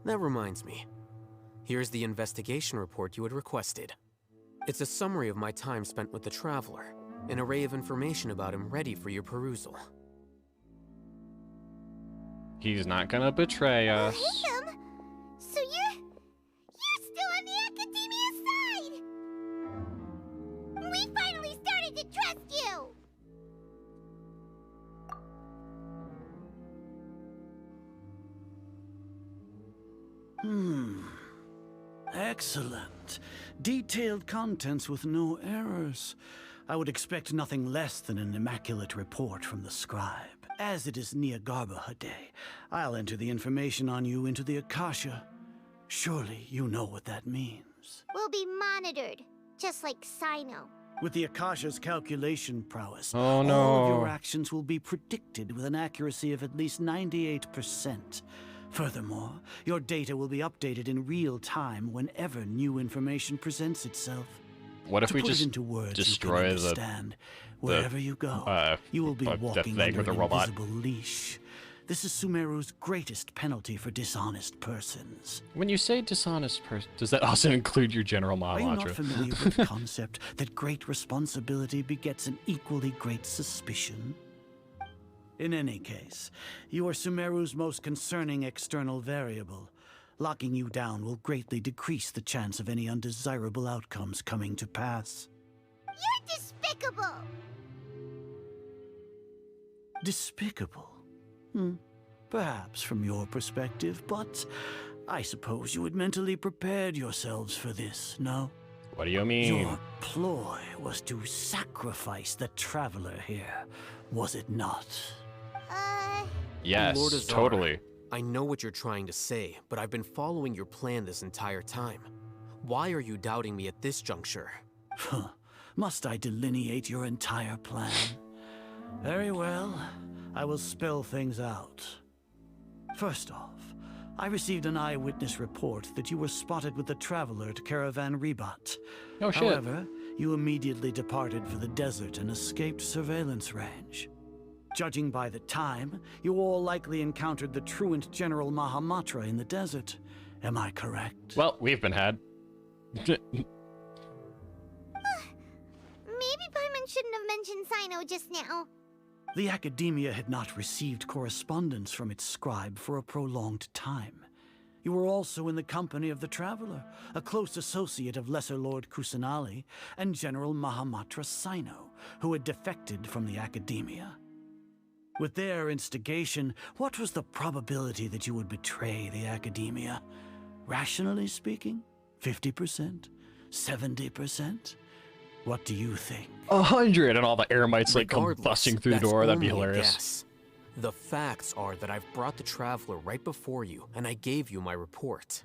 S4: that reminds me. Here's the investigation report you had requested. It's a summary of my time spent with the Traveler, an array of information about him ready for your perusal.
S1: He's not gonna betray us.
S2: Hatham? So you're still on the Akademia side! We finally started to trust you!
S6: Excellent. Detailed contents with no errors. I would expect nothing less than an immaculate report from the scribe. As it is Niagarbaha Day, I'll enter the information on you into the Akasha. Surely you know what that means.
S2: We'll be monitored, just like Sino.
S6: With the Akasha's calculation prowess,
S1: Oh, no.
S6: all of your actions will be predicted with an accuracy of at least 98%. Furthermore, your data will be updated in real time whenever new information presents itself.
S1: What if
S6: To
S1: we
S6: put it
S1: just
S6: into words
S1: destroy
S6: you can understand,
S1: the
S6: wherever you go, you will be
S1: the
S6: walking
S1: thing
S6: under
S1: with
S6: an
S1: the robot?
S6: invisible leash. This is Sumeru's greatest penalty for dishonest persons.
S1: When you say dishonest person, does that also include your General
S6: Are you not
S1: Mahamatra?
S6: familiar with the concept that great responsibility begets an equally great suspicion? In any case, you are Sumeru's most concerning external variable. Locking you down will greatly decrease the chance of any undesirable outcomes coming to pass.
S2: You're despicable!
S6: Despicable? Perhaps from your perspective, but I suppose you had mentally prepared yourselves for this, no?
S1: What do you mean?
S6: Your ploy was to sacrifice the Traveler here, was it not?
S1: Yes,
S4: Lord Azar,
S1: totally.
S4: I know what you're trying to say, but I've been following your plan this entire time. Why are you doubting me at this juncture?
S6: Must I delineate your entire plan? Very well. I will spell things out. First off, I received an eyewitness report that you were spotted with the Traveler at Caravan Rebat.
S1: Oh, shit.
S6: However, you immediately departed for the desert and escaped surveillance range. Judging by the time, you all likely encountered the truant General Mahamatra in the desert. Am I correct?
S1: Well, we've been had.
S2: Maybe Paimon shouldn't have mentioned Sino just now.
S6: The Akademia had not received correspondence from its scribe for a prolonged time. You were also in the company of the Traveler, a close associate of Lesser Lord Kusanali and General Mahamatra Sino, who had defected from the Akademia. With their instigation, what was the probability that you would betray the Akademia? Rationally speaking, 50%? 70%? What do you think?
S1: 100, and all the Eremites like come
S4: Regardless,
S1: busting through the
S4: that's
S1: door. That'd be
S4: only a
S1: hilarious.
S4: guess. The facts are that I've brought the Traveler right before you, and I gave you my report.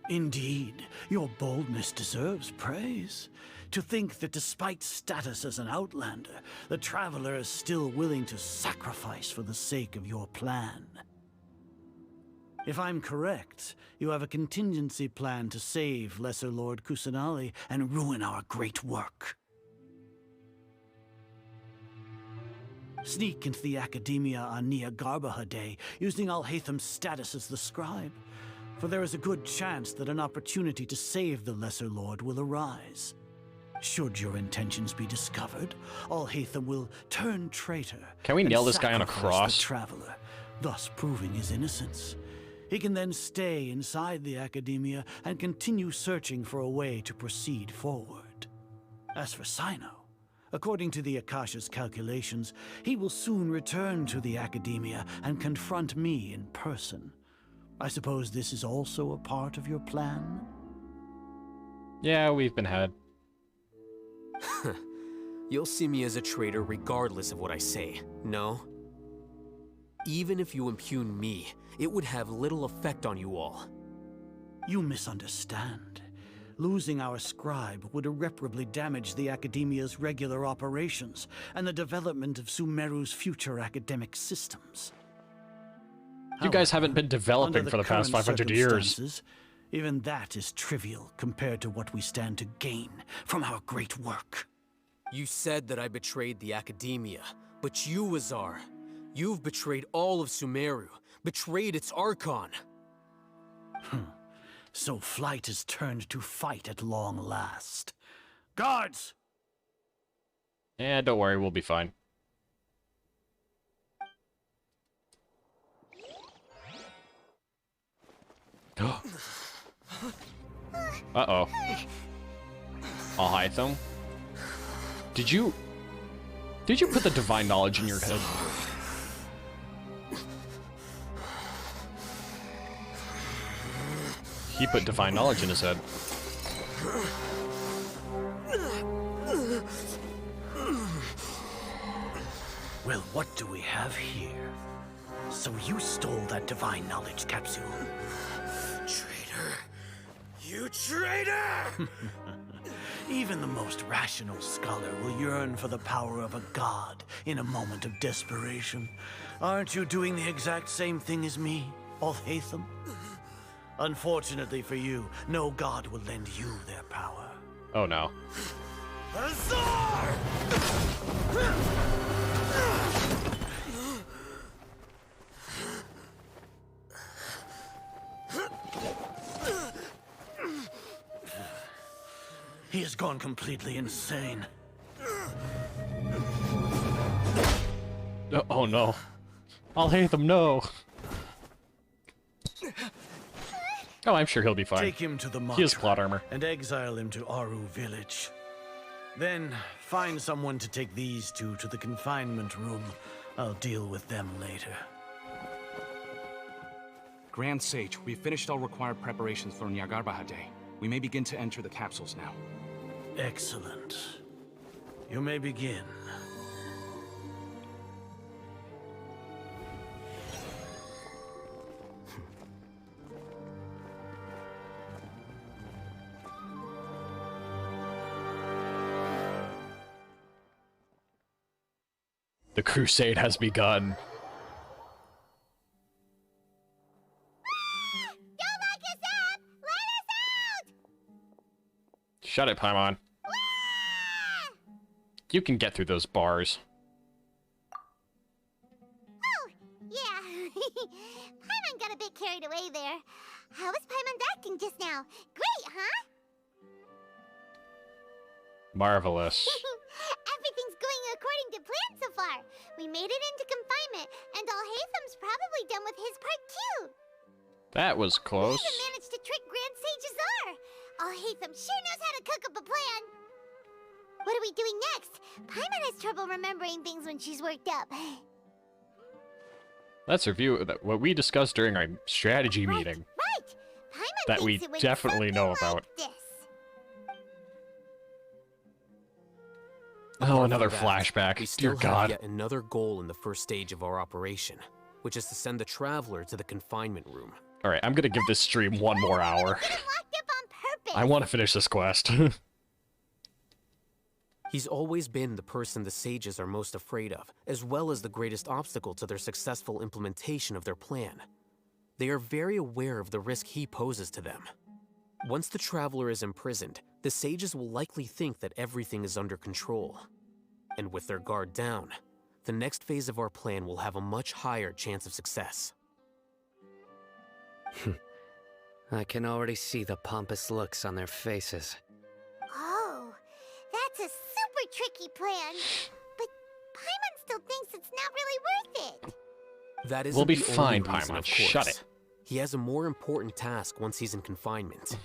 S6: Indeed, your boldness deserves praise. To think that despite status as an outlander, the Traveler is still willing to sacrifice for the sake of your plan. If I'm correct, you have a contingency plan to save Lesser Lord Kusanali and ruin our great work. Sneak into the Akademia on Nia Garbaha Day, using Alhaitham's status as the scribe. For there is a good chance that an opportunity to save the Lesser Lord will arise. Should your intentions be discovered, Alhaitham will turn traitor.
S1: Can we
S6: and
S1: nail this guy on a
S6: sacrifice
S1: cross?
S6: The Traveler, thus proving his innocence. He can then stay inside the Akademia and continue searching for a way to proceed forward. As for Sino, according to the Akasha's calculations, he will soon return to the Akademia and confront me in person. I suppose this is also a part of your plan?
S1: Yeah, we've been had.
S4: You'll see me as a traitor regardless of what I say, no? Even if you impugn me, it would have little effect on you all.
S6: You misunderstand. Losing our scribe would irreparably damage the Akademia's regular operations and the development of Sumeru's future academic systems.
S1: You guys haven't been developing
S6: Under
S1: for the past
S6: current
S1: 500 years.
S6: circumstances, even that is trivial compared to what we stand to gain from our great work.
S4: You said that I betrayed the Akademia, but you, Azar, you've betrayed all of Sumeru, betrayed its Archon.
S6: So flight has turned to fight at long last. Guards!
S1: Yeah, don't worry, we'll be fine. Uh-oh. Alhaitham? Did you put the divine knowledge in your head? He put divine knowledge in his head.
S6: Well, what do we have here? So you stole that divine knowledge capsule.
S10: Traitor! You traitor!
S6: Even the most rational scholar will yearn for the power of a god in a moment of desperation. Aren't you doing the exact same thing as me, Alhaitham? Unfortunately for you, no god will lend you their power.
S1: Oh no.
S10: Azar!
S6: He has gone completely insane.
S1: Oh no. Alhaitham, no. Oh, I'm sure he'll be fine.
S6: Take him to the
S1: He has
S6: Matra
S1: plot armor.
S6: and exile him to Aru village. Then find someone to take these two to the confinement room. I'll deal with them later.
S11: Grand Sage, we've finished all required preparations for Nyagarbha Day. We may begin to enter the capsules now.
S6: Excellent. You may begin.
S1: The crusade has begun.
S2: Don't lock us up! Let us out!
S1: Shut it, Paimon. You can get through those bars.
S2: Oh, yeah. Paimon got a bit carried away there. How was Paimon's acting just now? Great, huh?
S1: Marvelous.
S2: Everything's going according to plan so far. We made it into confinement, and Alhaitham's probably done with his part too.
S1: That was close.
S2: We even managed to trick Grand Sage Azar. Alhaitham sure knows how to cook up a plan. What are we doing next? Paimon has trouble remembering things when she's worked up.
S1: Let's review what we discussed during our strategy meeting.
S2: Right. Paimon
S1: That we
S2: thinks it went
S1: definitely know
S2: something
S1: about.
S2: like this.
S1: Oh, another
S4: After that,
S1: flashback.
S4: We still
S1: Dear God.
S4: have yet another goal in the first stage of our operation, which is to send the Traveler to the confinement room.
S1: Alright, I'm gonna give this stream one more hour. I want to finish this quest.
S4: He's always been the person the sages are most afraid of, as well as the greatest obstacle to their successful implementation of their plan. They are very aware of the risk he poses to them. Once the Traveler is imprisoned, the sages will likely think that everything is under control. And with their guard down, the next phase of our plan will have a much higher chance of success.
S8: I can already see the pompous looks on their faces.
S2: Oh, that's a super tricky plan. But Paimon still thinks it's not really worth it.
S4: That isn't
S1: We'll be
S4: the only
S1: fine,
S4: reason,
S1: Paimon.
S4: of
S1: Shut
S4: course.
S1: it.
S4: He has a more important task once he's in confinement.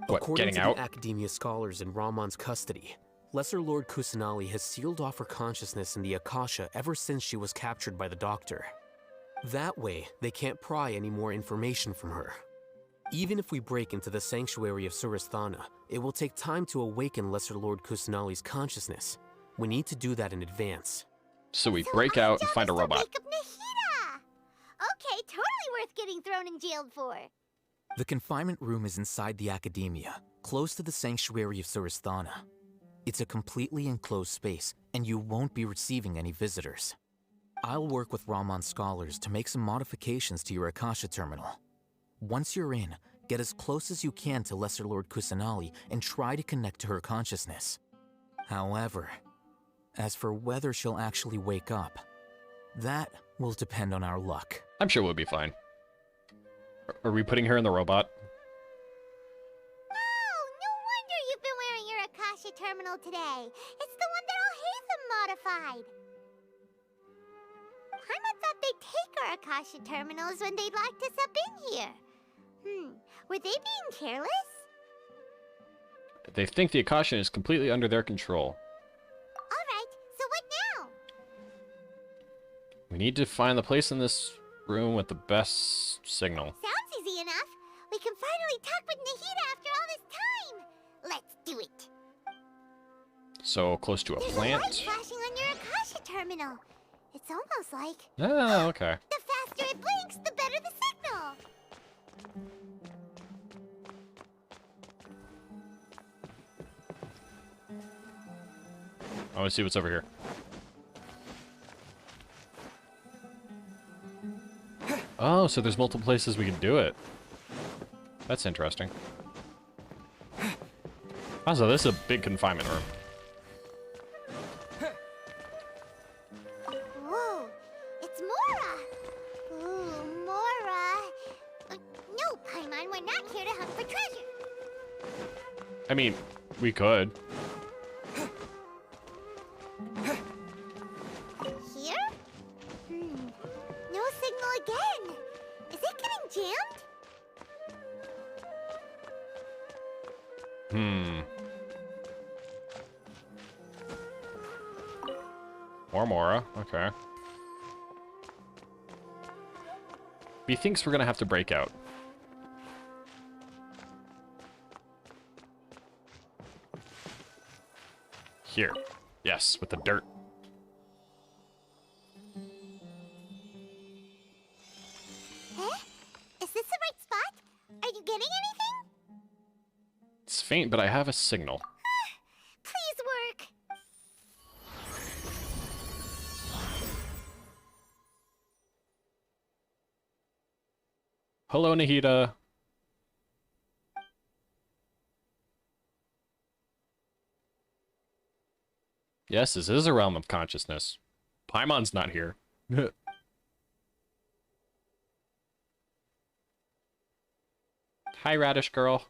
S1: What,
S4: According
S1: getting
S4: to
S1: out?
S4: the Akademia scholars in Ramon's custody, Lesser Lord Kusanali has sealed off her consciousness in the Akasha ever since she was captured by the Doctor. That way, they can't pry any more information from her. Even if we break into the sanctuary of Suristhana, it will take time to awaken Lesser Lord Kusanali's consciousness. We need to do that in advance.
S1: So we break out and find a robot.
S2: Wake up Nahida! Okay, totally worth getting thrown and jailed for.
S3: The confinement room is inside the Akademia, close to the sanctuary of Suristhana. It's a completely enclosed space, and you won't be receiving any visitors. I'll work with Ramon's scholars to make some modifications to your Akasha terminal. Once you're in, get as close as you can to Lesser Lord Kusanali and try to connect to her consciousness. However, as for whether she'll actually wake up, that will depend on our luck.
S1: I'm sure we'll be fine. Are we putting her in the robot?
S2: Oh, no wonder you've been wearing your Akasha terminal today. It's the one that Alhaitham modified. Paimon thought they'd take our Akasha terminals when they locked us up in here. Were they being careless?
S1: They think the Akasha is completely under their control.
S2: Alright, so what now?
S1: We need to find the place in this room with the best signal.
S2: Sounds easy enough. We can finally talk with Nahida after all this time. Let's do it.
S1: So close to a
S2: There's
S1: plant.
S2: a light flashing on your Akasha terminal. It's almost like...
S1: Oh, okay.
S2: The faster it blinks, the better the signal.
S1: I want to see what's over here. Oh, so there's multiple places we can do it. That's interesting. Also, this is a big confinement room.
S2: Whoa, it's Mora. Ooh, Mora. No, Paimon, we're not here to hunt for treasure.
S1: I mean, we could.
S2: Here? No signal again. Is it getting jammed?
S1: More Mora, okay. He thinks we're gonna have to break out. Here. Yes, with the dirt.
S2: Huh? Is this the right spot? Are you getting anything?
S1: It's faint, but I have a signal.
S2: Please work.
S1: Hello, Nahida. Yes, this is a realm of consciousness. Paimon's not here. Hi, Radish Girl.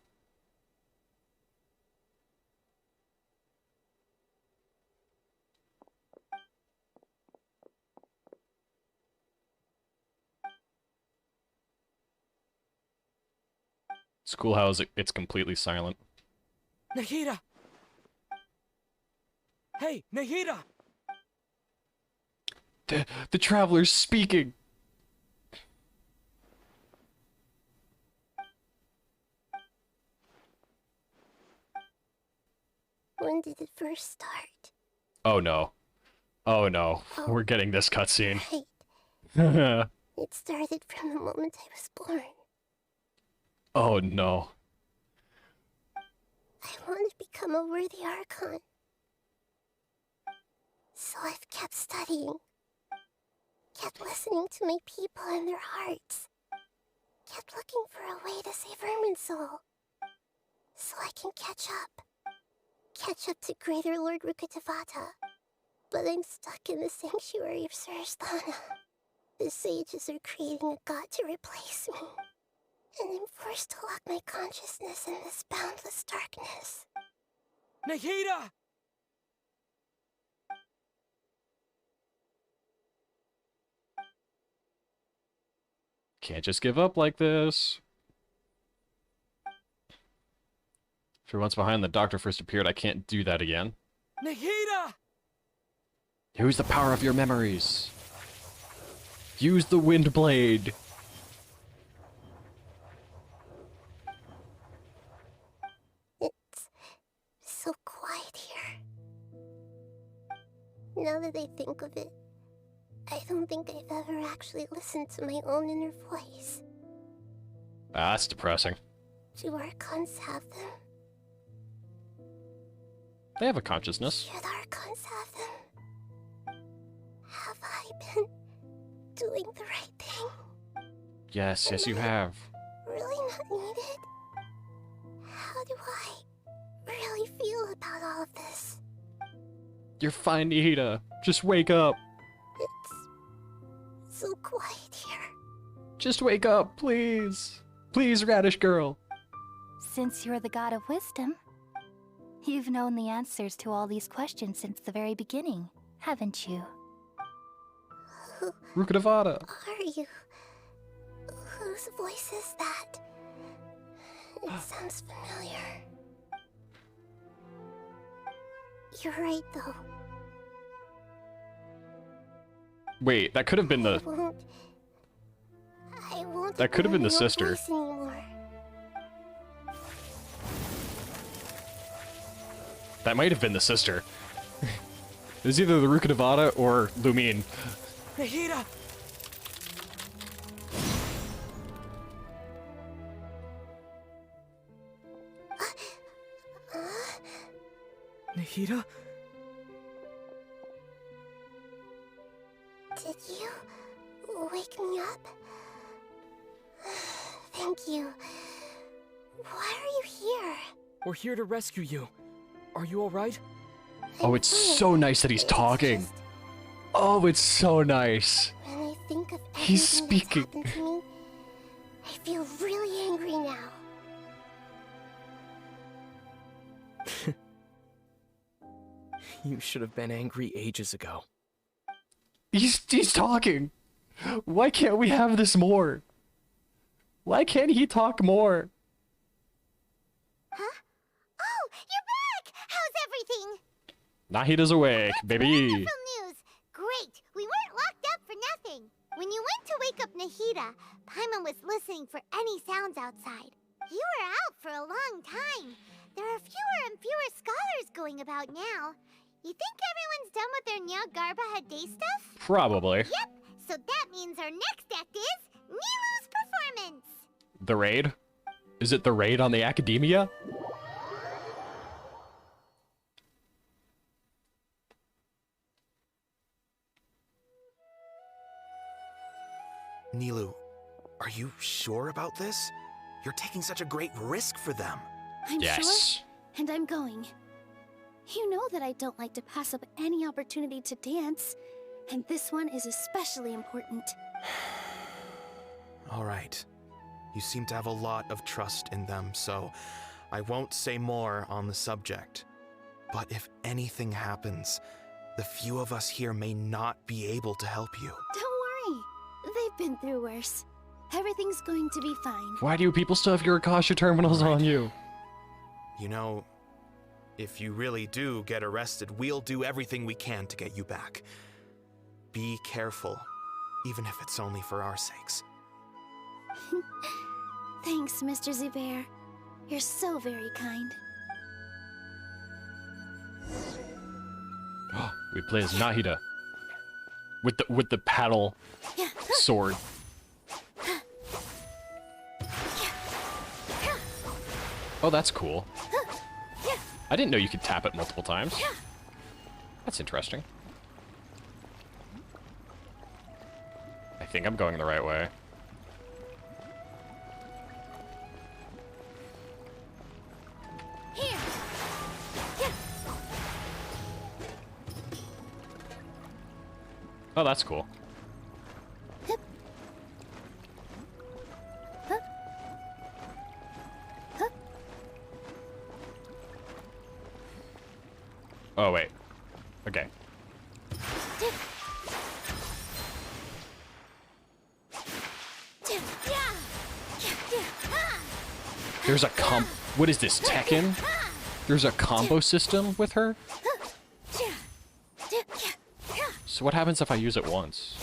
S1: It's cool how it's completely silent.
S17: Nahida! Hey, Nahida!
S1: The traveler's speaking!
S21: When did it first start?
S1: Oh no. Oh no.
S21: Oh,
S1: We're getting this cutscene.
S21: Right. It started from the moment I was born.
S1: Oh no.
S21: I want to become a worthy Archon. So I've kept studying. Kept listening to my people and their hearts. Kept looking for a way to save Irminsul. So I can catch up. Catch up to Greater Lord Rukkhadevata. But I'm stuck in the sanctuary of Surasthana. The sages are creating a god to replace me. And I'm forced to lock my consciousness in this boundless darkness.
S17: Nahida!
S1: Can't just give up like this. For once behind the doctor first appeared, I can't do that again.
S17: Nahida!
S1: Use the power of your memories. Use the wind blade.
S21: It's so quiet here. Now that I think of it, I don't think I've ever actually listened to my own inner voice.
S1: Ah, that's depressing.
S21: Do Archons have them?
S1: They have a consciousness.
S21: Should Archons have them? Have I been doing the right thing?
S1: Yes, yes you have.
S21: Really not needed? How do I really feel about all of this?
S1: You're fine, Nihida. Just wake up.
S21: It's so quiet here.
S1: Just wake up, please. Please, Radish Girl.
S7: Since you're the god of wisdom, you've known the answers to all these questions since the very beginning, haven't you?
S1: Rukkhadevata.
S21: Are you? Whose voice is that? It sounds familiar. You're right, though.
S1: Wait, that could have been the...
S21: I won't
S1: That could have been the
S21: ignore your
S1: sister.
S21: voice anymore.
S1: That might have been the sister. It was either the Rukkhadevata or Lumine.
S17: Nahida! Nahida?
S21: Did you wake me up? Thank you. Why are you here?
S17: We're here to rescue you. Are you alright?
S1: Oh, it's so nice that he's talking. Oh, it's so nice.
S21: When I think of
S1: He's
S21: everything
S1: speaking.
S21: that's happened to me, I feel really angry now.
S4: You should have been angry ages ago.
S1: He's talking. Why can't we have this more? Why can't he talk more?
S2: Huh? Oh, you're back! How's everything?
S1: Nahida's awake, baby.
S2: Wonderful news! Great! We weren't locked up for nothing. When you went to wake up Nahida, Paimon was listening for any sounds outside. You were out for a long time. There are fewer and fewer scholars going about now. You think everyone's done with their Nyagarbaha day stuff?
S1: Probably.
S2: Yep, so that means our next act is Nilu's performance.
S1: The raid? Is it the raid on the Akademia?
S3: Nilu,
S9: Are you sure about this? You're taking such a great risk for them.
S21: I'm sure, and I'm going. You know that I don't like to pass up any opportunity to dance, and this one is especially important.
S9: All right. You seem to have a lot of trust in them, so I won't say more on the subject. But if anything happens, the few of us here may not be able to help you.
S21: Don't worry. They've been through worse. Everything's going to be fine.
S1: Why do you people still have your Akasha terminals on you?
S9: You know, if you really do get arrested, we'll do everything we can to get you back. Be careful, even if it's only for our sakes.
S21: Thanks, Mr. Zubair. You're so very kind.
S1: We play as Nahida. With the paddle sword. Oh, that's cool. I didn't know you could tap it multiple times. That's interesting. I think I'm going the right way. Oh, that's cool. Oh, wait. Okay. There's a what is this, Tekken? There's a combo system with her? So what happens if I use it once?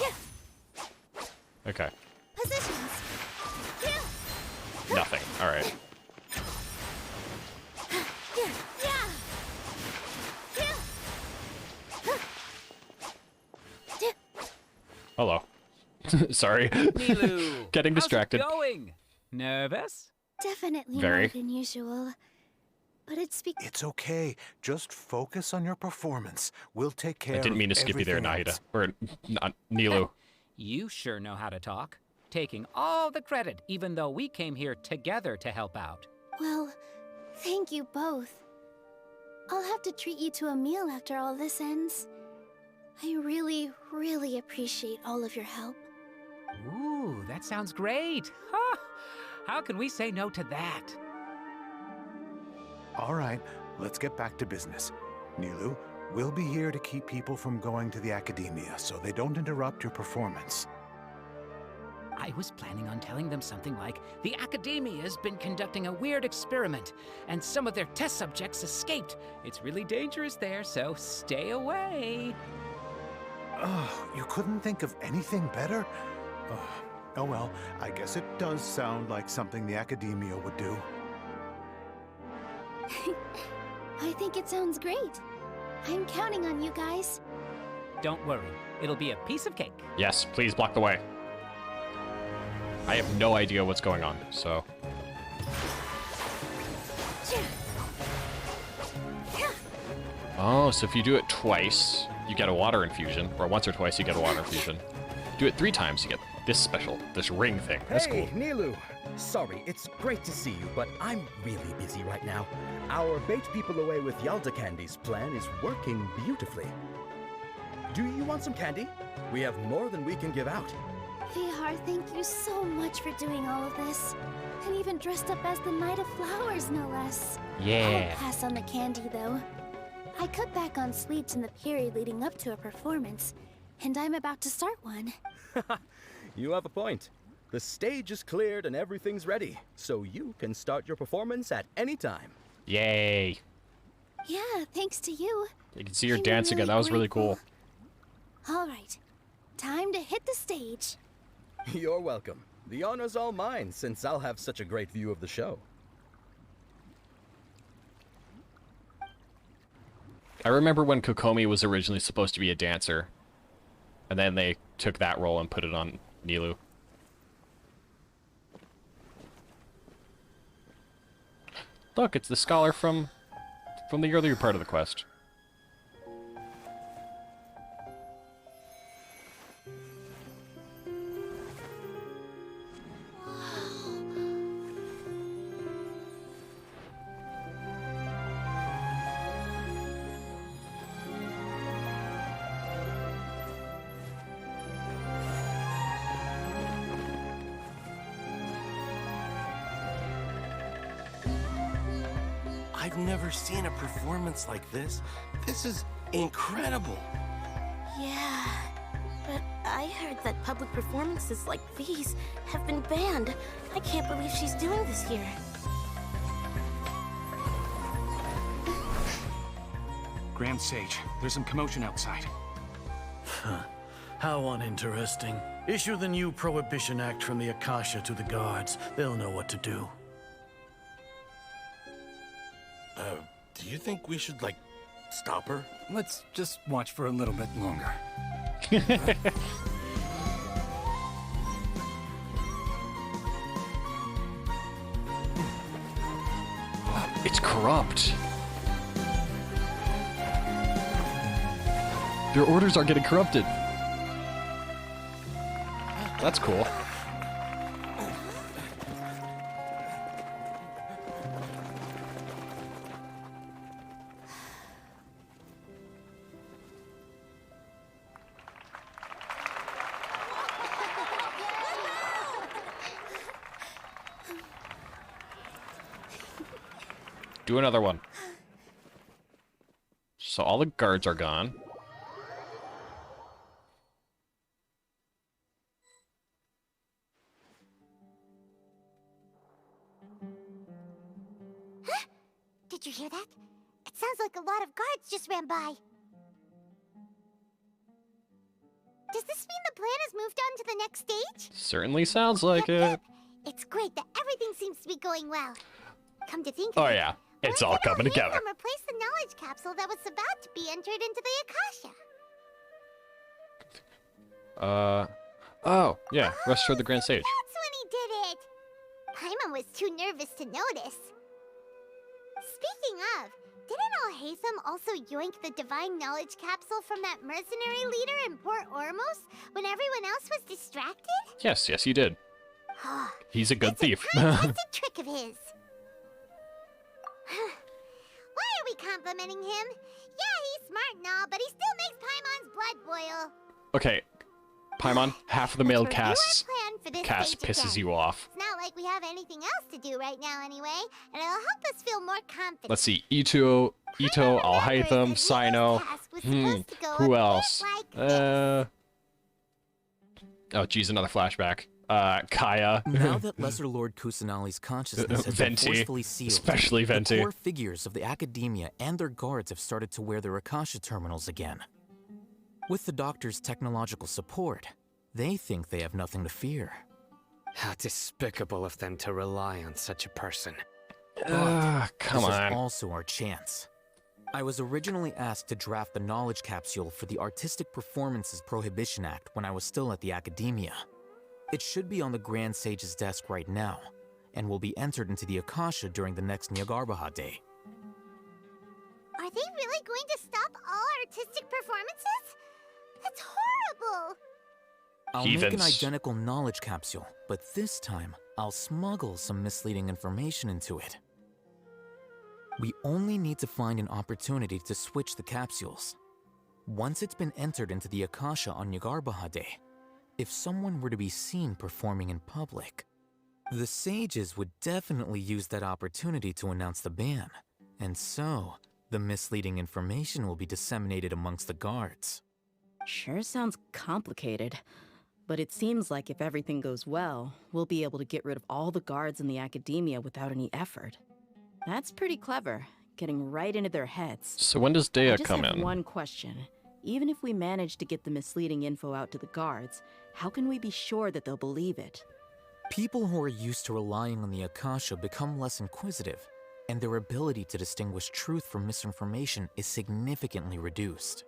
S1: Okay.
S21: Positions.
S1: Nothing. Alright. Hello. Sorry.
S19: Nilou,
S1: Getting distracted.
S19: How's it going? Nervous?
S21: Definitely
S1: Very.
S21: more than usual. But it's
S20: It's okay. Just focus on your performance. We'll take care
S1: I
S20: of
S1: didn't mean to skip you there,
S20: everything
S1: Nahida.
S20: else.
S1: Or, not Nilou.
S19: You sure know how to talk. Taking all the credit, even though we came here together to help out.
S21: Well, thank you both. I'll have to treat you to a meal after all this ends. I really, really appreciate all of your help.
S19: Ooh, that sounds great. Ha! How can we say no to that?
S20: All right, let's get back to business. Nilou, we'll be here to keep people from going to the Akademia so they don't interrupt your performance.
S19: I was planning on telling them something like, the Akademia has been conducting a weird experiment, and some of their test subjects escaped. It's really dangerous there, so stay away.
S20: Oh, you couldn't think of anything better? Oh well, I guess it does sound like something the Akademia would do.
S21: I think it sounds great. I'm counting on you guys.
S19: Don't worry, it'll be a piece of cake.
S1: Yes, please block the way. I have no idea what's going on, so... Oh, so if you do it twice, you get a water infusion, or once or twice you get a water infusion. Do it 3 times, you get this ring thing. That's
S22: Hey,
S1: cool.
S22: Nilou. Sorry, it's great to see you, but I'm really busy right now. Our bait people away with Yalta candies plan is working beautifully. Do you want some candy? We have more than we can give out.
S21: Vihar, thank you so much for doing all of this. And even dressed up as the Knight of Flowers, no less.
S1: Yeah.
S21: I'll pass on the candy, though. I cut back on sweets in the period leading up to a performance, and I'm about to start one.
S22: You have a point. The stage is cleared and everything's ready, so you can start your performance at any time.
S1: Yay.
S21: Yeah, thanks to you.
S1: You can see her
S21: I'm
S1: dance again. That was really cool.
S21: All right, time to hit the stage.
S22: You're welcome. The honor's all mine, since I'll have such a great view of the show.
S1: I remember when Kokomi was originally supposed to be a dancer, and then they took that role and put it on Nilou. Look, it's the scholar from the earlier part of the quest.
S13: I've never seen a performance like this. This is incredible.
S21: Yeah, but I heard that public performances like these have been banned. I can't believe she's doing this here.
S11: Grand Sage, there's some commotion outside.
S6: How uninteresting. Issue the new Prohibition Act from the Akasha to the guards. They'll know what to do.
S13: Do you think we should, like, stop her?
S15: Let's just watch for a little bit longer.
S1: It's corrupt. Their orders are getting corrupted. That's cool. Do another one. So all the guards are gone.
S2: Did you hear that? It sounds like a lot of guards just ran by. Does this mean the plan has moved on to the next stage?
S1: Certainly sounds like it.
S2: It's great that everything seems to be going well. Come to think
S1: Oh
S2: of it,
S1: yeah, it's all coming together.
S2: replace the knowledge capsule that was about to be entered into the Akasha.
S1: Oh, yeah, restore the Grand Sage.
S2: That's when he did it! Paimon was too nervous to notice. Speaking of, didn't Alhaitham also yoink the divine knowledge capsule from that mercenary leader in Port Ormos when everyone else was distracted?
S1: Yes, he did. He's a good thief.
S2: That's a trick of his. Why are we complimenting him? Yeah, he's smart and all, but he still makes Paimon's blood boil.
S1: Okay, Paimon, half of the male cast
S2: for this
S1: pisses you off.
S2: It's not like we have anything else to do right now anyway, and it'll help us feel more confident.
S1: Let's see, Ito, Alhaitham, Sino. Who else? Oh, geez, another flashback. Kaya.
S3: Now that Lesser Lord Kusanali's consciousness has been
S1: Venti,
S3: forcefully sealed,
S1: especially Venti.
S3: the core figures of the Akademia and their guards have started to wear their Akasha terminals again. With the Doctor's technological support, they think they have nothing to fear.
S8: How despicable of them to rely on such a person.
S1: Come
S3: this
S1: on.
S3: is also our chance. I was originally asked to draft the knowledge capsule for the Artistic Performances Prohibition Act when I was still at the Akademia. It should be on the Grand Sage's desk right now, and will be entered into the Akasha during the next Nyagarbaha Day.
S2: Are they really going to stop all artistic performances? That's horrible!
S3: I'll make an identical knowledge capsule, but this time, I'll smuggle some misleading information into it. We only need to find an opportunity to switch the capsules. Once it's been entered into the Akasha on Nyagarbaha Day, if someone were to be seen performing in public, the sages would definitely use that opportunity to announce the ban, and so, the misleading information will be disseminated amongst the guards.
S5: Sure sounds complicated, but it seems like if everything goes well, we'll be able to get rid of all the guards in the Akademia without any effort. That's pretty clever, getting right into their heads.
S1: So when does Dea come
S5: I just have
S1: in?
S5: one question. Even if we manage to get the misleading info out to the guards, how can we be sure that they'll believe it?
S3: People who are used to relying on the Akasha become less inquisitive, and their ability to distinguish truth from misinformation is significantly reduced.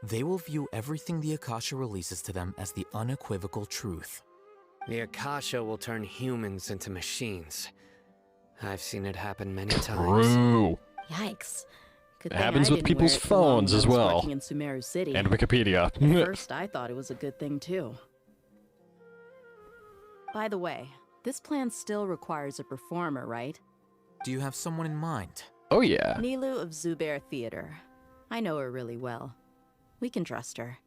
S3: They will view everything the Akasha releases to them as the unequivocal truth.
S8: The Akasha will turn humans into machines. I've seen it happen many times.
S1: True.
S5: Yikes. Good
S1: It
S5: thing
S1: happens
S5: I
S1: with
S5: didn't
S1: people's
S5: wear it for long
S1: phones
S5: when I
S1: as
S5: was
S1: well.
S5: working in Sumeru City.
S1: And Wikipedia.
S5: At first, I thought it was a good thing too. By the way, this plan still requires a performer, right?
S3: Do you have someone in mind?
S1: Oh yeah.
S5: Nilu of Zubair Theater. I know her really well. We can trust her.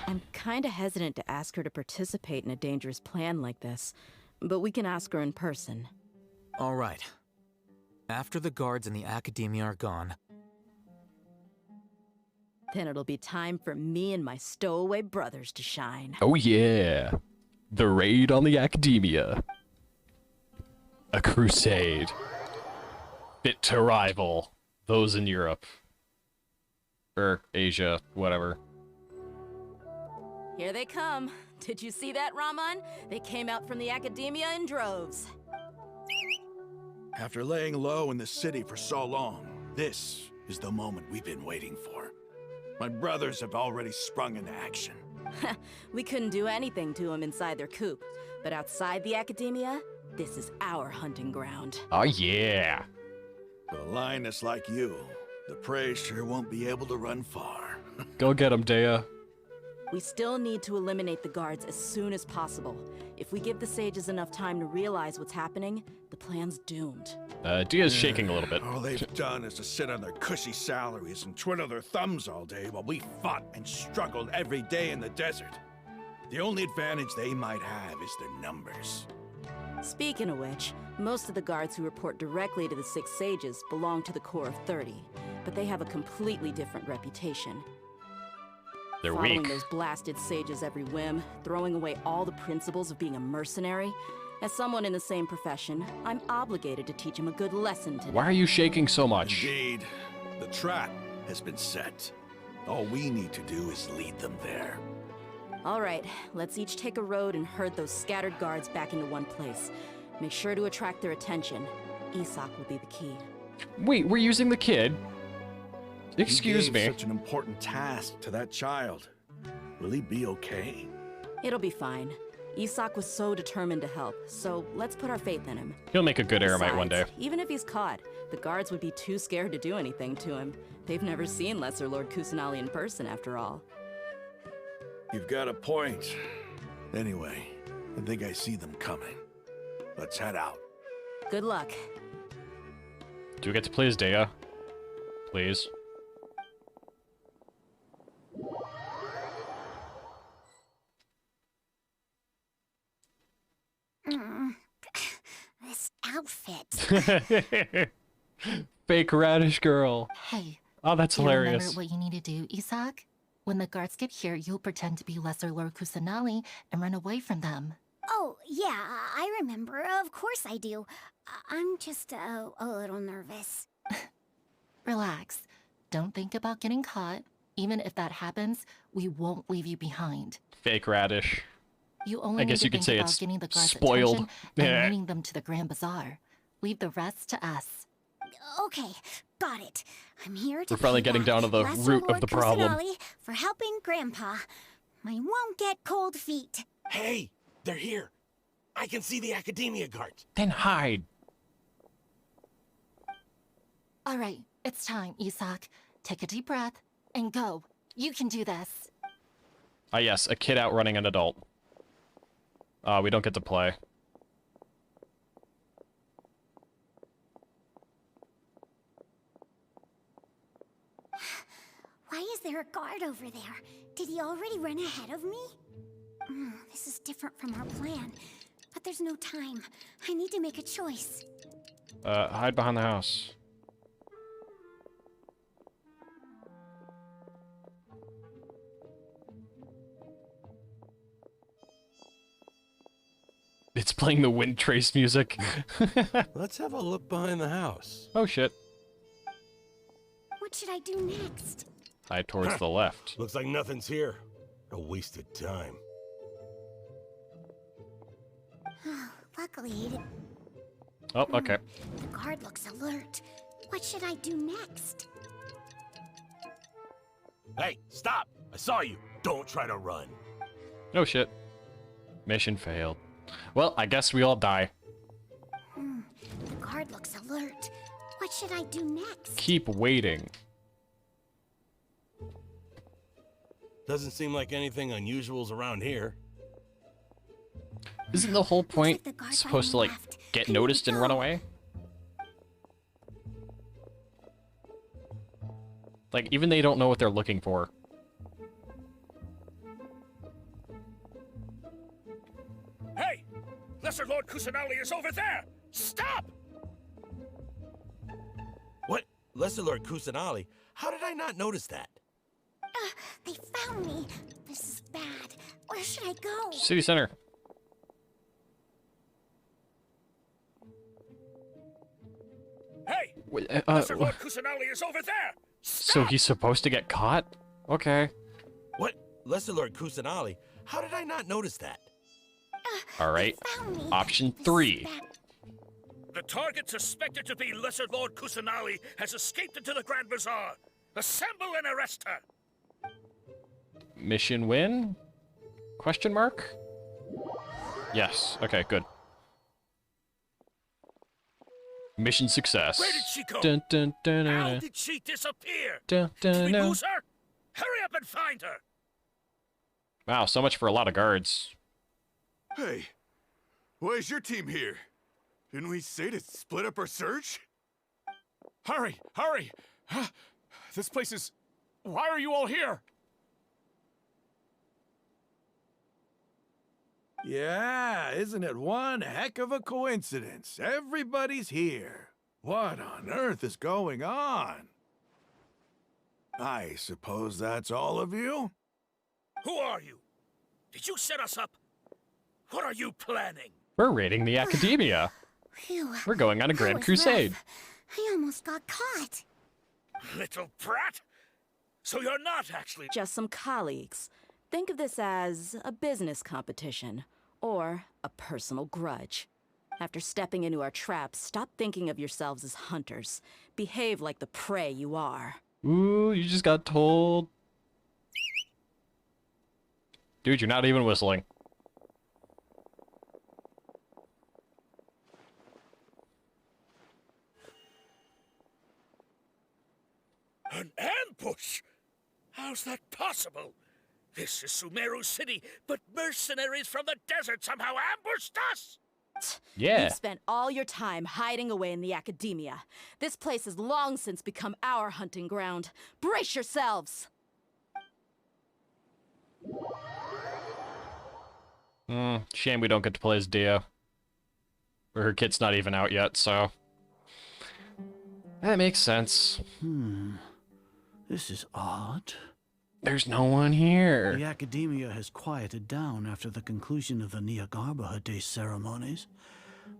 S5: I'm kinda hesitant to ask her to participate in a dangerous plan like this, but we can ask her in person.
S3: All right. After the guards in the Akademia are gone,
S5: Then it'll be time for me and my stowaway brothers to shine.
S1: Oh yeah. The raid on the Akademia. A crusade. Fit to rival those in Europe. Or Asia, whatever.
S5: Here they come. Did you see that, Raman? They came out from the Akademia in droves.
S14: After laying low in the city for so long, this is the moment we've been waiting for. My brothers have already sprung into action.
S5: We couldn't do anything to them inside their coop, but outside the Akademia, this is our hunting ground.
S1: Oh yeah.
S14: With a lioness like you, the prey sure won't be able to run far.
S1: Go get him, Dea.
S5: We still need to eliminate the guards as soon as possible. If we give the sages enough time to realize what's happening, the plan's doomed.
S1: Dea's shaking a little bit.
S14: All they've done is to sit on their cushy salaries and twiddle their thumbs all day while we fought and struggled every day in the desert. The only advantage they might have is their numbers.
S5: Speaking of which, most of the guards who report directly to the Six Sages belong to the Corps of 30, but they have a completely different reputation.
S1: They're
S5: Following
S1: weak.
S5: those blasted sages every whim, throwing away all the principles of being a mercenary. As someone in the same profession, I'm obligated to teach them a good lesson today.
S1: Why are you shaking so much?
S14: Indeed, the trap has been set. All we need to do is lead them there.
S5: All right, let's each take a road and herd those scattered guards back into one place. Make sure to attract their attention. Isak will be the key.
S1: Wait, we're using the kid? Excuse
S14: You
S1: me.
S14: gave such an important task to that child. Will he be okay?
S5: It'll be fine. Isak was so determined to help, so let's put our faith in him.
S1: He'll make a good eremite one day.
S5: Besides, even if he's caught, the guards would be too scared to do anything to him. They've never seen Lesser Lord Kusanali in person, after all.
S14: You've got a point. Anyway, I think I see them coming. Let's head out.
S5: Good luck.
S1: Do we get to play as Dea? Please.
S2: This outfit.
S1: Fake radish girl.
S16: Hey.
S1: Oh, that's
S16: do you
S1: hilarious.
S16: remember what you need to do, Isak? When the guards get here, you'll pretend to be Lesser Lord Kusanali and run away from them.
S2: Oh, yeah, I remember. Of course I do. I'm just a little nervous.
S16: Relax. Don't think about getting caught. Even if that happens, we won't leave you behind.
S1: Fake radish.
S16: You only
S1: I guess
S16: need to
S1: you could
S16: think
S1: say
S16: about
S1: it's
S16: getting the guards'
S1: spoiled.
S16: attention and leading them to the Grand Bazaar. Leave the rest to us.
S2: Okay, got it. I'm here to
S1: We're finally
S2: pay
S1: getting
S2: back
S1: down to the
S2: Lesser
S1: root of
S2: Lord
S1: the problem.
S2: Kusanali for helping Grandpa. I won't get cold feet.
S13: Hey, they're here. I can see the Academia guards.
S1: Then hide.
S16: All right, it's time, Isak. Take a deep breath and go. You can do this.
S1: Ah, yes, a kid outrunning an adult. We don't get to play.
S2: Why is there a guard over there? Did he already run ahead of me? This is different from our plan. But there's no time. I need to make a choice.
S1: Hide behind the house. It's playing the wind trace music.
S13: Let's have a look behind the house.
S1: Oh shit.
S2: What should I do next?
S1: Hide towards the left.
S13: Looks like nothing's here. A wasted time.
S2: Luckily, he didn't.
S1: Oh, okay.
S2: The guard looks alert. What should I do next?
S13: Hey, stop! I saw you. Don't try to run.
S1: Oh shit. Mission failed. Well, I guess we all die.
S2: The guard looks alert. What should I do next?
S1: Keep waiting.
S13: Doesn't seem like anything unusual's around here.
S1: Isn't the whole point supposed to, like, get noticed and run away? Like, even they don't know what they're looking for.
S13: Hey! Lesser Lord Kusanali is over there! Stop! Lesser Lord Kusanali, how did I not notice that?
S2: They found me. This is bad. Where should I go?
S1: City center.
S12: Hey!
S1: Wait,
S12: Lesser Lord Kusanali is over there!
S1: so he's supposed to get caught? Okay.
S13: What? Lesser Lord Kusanali, how did I not notice that?
S1: Alright. Option 3.
S12: The target suspected to be Lesser Lord Kusanali has escaped into the Grand Bazaar. Assemble and arrest her!
S1: Mission win? Question mark? Yes. Okay, good. Mission success.
S12: Where did she go?
S1: Dun, dun, dun, dun,
S12: How
S1: dun.
S12: did she disappear?
S1: Dun, dun,
S12: Did we
S1: dun.
S12: lose her? Hurry up and find her!
S1: Wow, so much for a lot of guards.
S18: Hey, why is your team here? Didn't we say to split up our search?
S12: Hurry! Hurry! This place is... Why are you all here?
S14: Yeah, isn't it one heck of a coincidence? Everybody's here. What on earth is going on? I suppose that's all of you?
S12: Who are you? Did you set us up? What are you planning?
S1: We're raiding the Akademia.
S2: Phew.
S1: We're going on a
S2: That
S1: grand
S2: was
S1: crusade.
S2: rough. I almost got caught.
S12: Little brat! So you're not actually...
S5: Just some colleagues. Think of this as a business competition, or a personal grudge. After stepping into our traps, stop thinking of yourselves as hunters. Behave like the prey you are.
S1: Ooh, you just got told. Dude, you're not even whistling.
S12: An ambush? How's that possible? This is Sumeru City, but mercenaries from the desert somehow ambushed us!
S1: Yeah.
S5: You've spent all your time hiding away in the Akademia. This place has long since become our hunting ground. Brace yourselves!
S1: Shame we don't get to play as Dio. Or her kit's not even out yet, so... That makes sense.
S6: This is odd.
S1: There's no one here.
S6: The Academia has quieted down after the conclusion of the Nyagarbha Day ceremonies,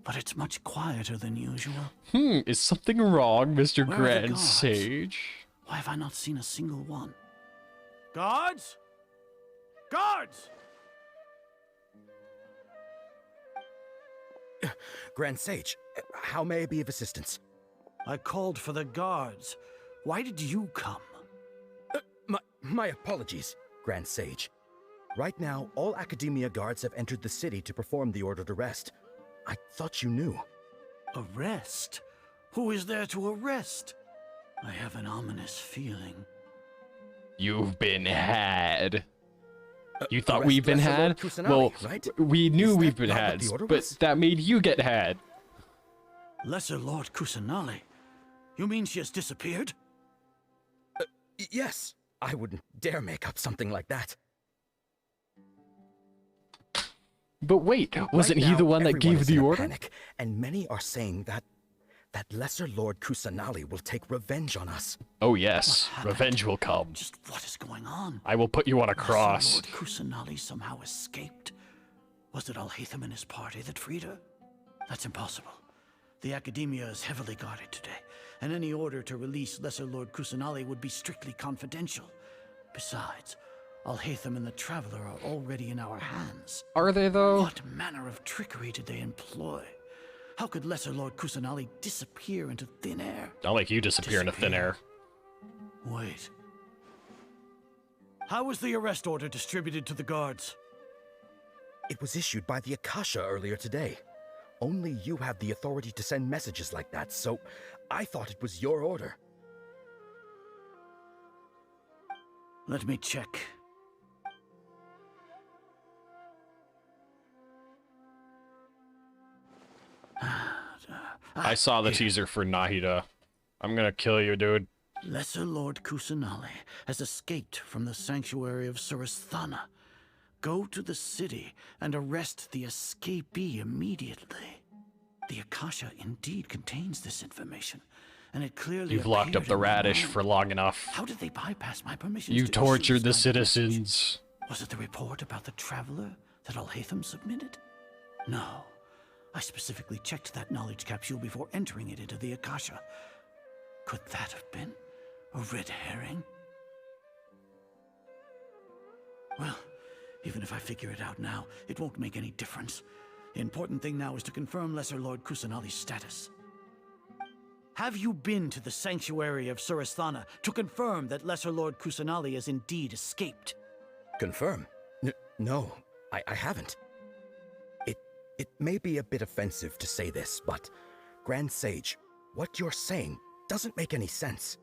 S6: but it's much quieter than usual.
S1: Is something wrong, Mr.
S6: Where are the
S1: Grand
S6: guards?
S1: Sage?
S6: Why have I not seen a single one? Guards! Guards!
S22: Grand Sage, how may I be of assistance?
S6: I called for the guards. Why did you come?
S22: My apologies, Grand Sage. Right now, all Academia guards have entered the city to perform the ordered arrest. I thought you knew.
S6: Arrest? Who is there to arrest? I have an ominous feeling.
S1: You've been had. You thought
S22: arrest
S1: we've been
S22: Lesser
S1: had?
S22: Lord Kusanali,
S1: Well,
S22: right?
S1: we knew
S22: Is
S1: we've
S22: that
S1: been
S22: not what
S1: had,
S22: the order
S1: but
S22: was?
S1: that made you get had.
S6: Lesser Lord Kusanali? You mean she has disappeared?
S22: Yes. I wouldn't dare make up something like that.
S1: But wait, wasn't
S22: Right
S1: he
S22: now,
S1: the one that
S22: everyone
S1: gave
S22: is
S1: the
S22: in a
S1: order?
S22: Panic, and many are saying that Lesser Lord Kusanali will take revenge on us.
S1: Oh yes, revenge will come.
S6: Just what is going on?
S1: I will put you on a cross.
S6: Lord Kusanali somehow escaped. Was it Alhaitham and his party that freed her? That's impossible. The Academia is heavily guarded today, and any order to release Lesser Lord Kusanali would be strictly confidential. Besides, Alhaitham and the Traveler are already in our hands.
S1: Are they, though?
S6: What manner of trickery did they employ? How could Lesser Lord Kusanali disappear into thin air?
S1: Not like you disappear into thin air.
S6: Wait. How was the arrest order distributed to the guards?
S22: It was issued by the Akasha earlier today. Only you have the authority to send messages like that, so I thought it was your order.
S6: Let me check.
S1: I saw the teaser for Nahida. I'm gonna kill you, dude.
S6: Lesser Lord Kusanali has escaped from the sanctuary of Suristhana. Go to the city and arrest the escapee immediately. The Akasha indeed contains this information, and it clearly
S1: You've locked up
S6: appeared
S1: the
S6: in my
S1: radish
S6: mind.
S1: for long enough.
S6: How did they bypass my permission?
S1: You tortured the citizens.
S6: Was it the report about the traveler that Al-Haytham submitted? No. I specifically checked that knowledge capsule before entering it into the Akasha. Could that have been a red herring? Well, even if I figure it out now, it won't make any difference. The important thing now is to confirm Lesser Lord Kusanali's status. Have you been to the sanctuary of Suristhana to confirm that Lesser Lord Kusanali has indeed escaped?
S22: Confirm? No, I haven't. It may be a bit offensive to say this, but Grand Sage, what you're saying doesn't make any sense.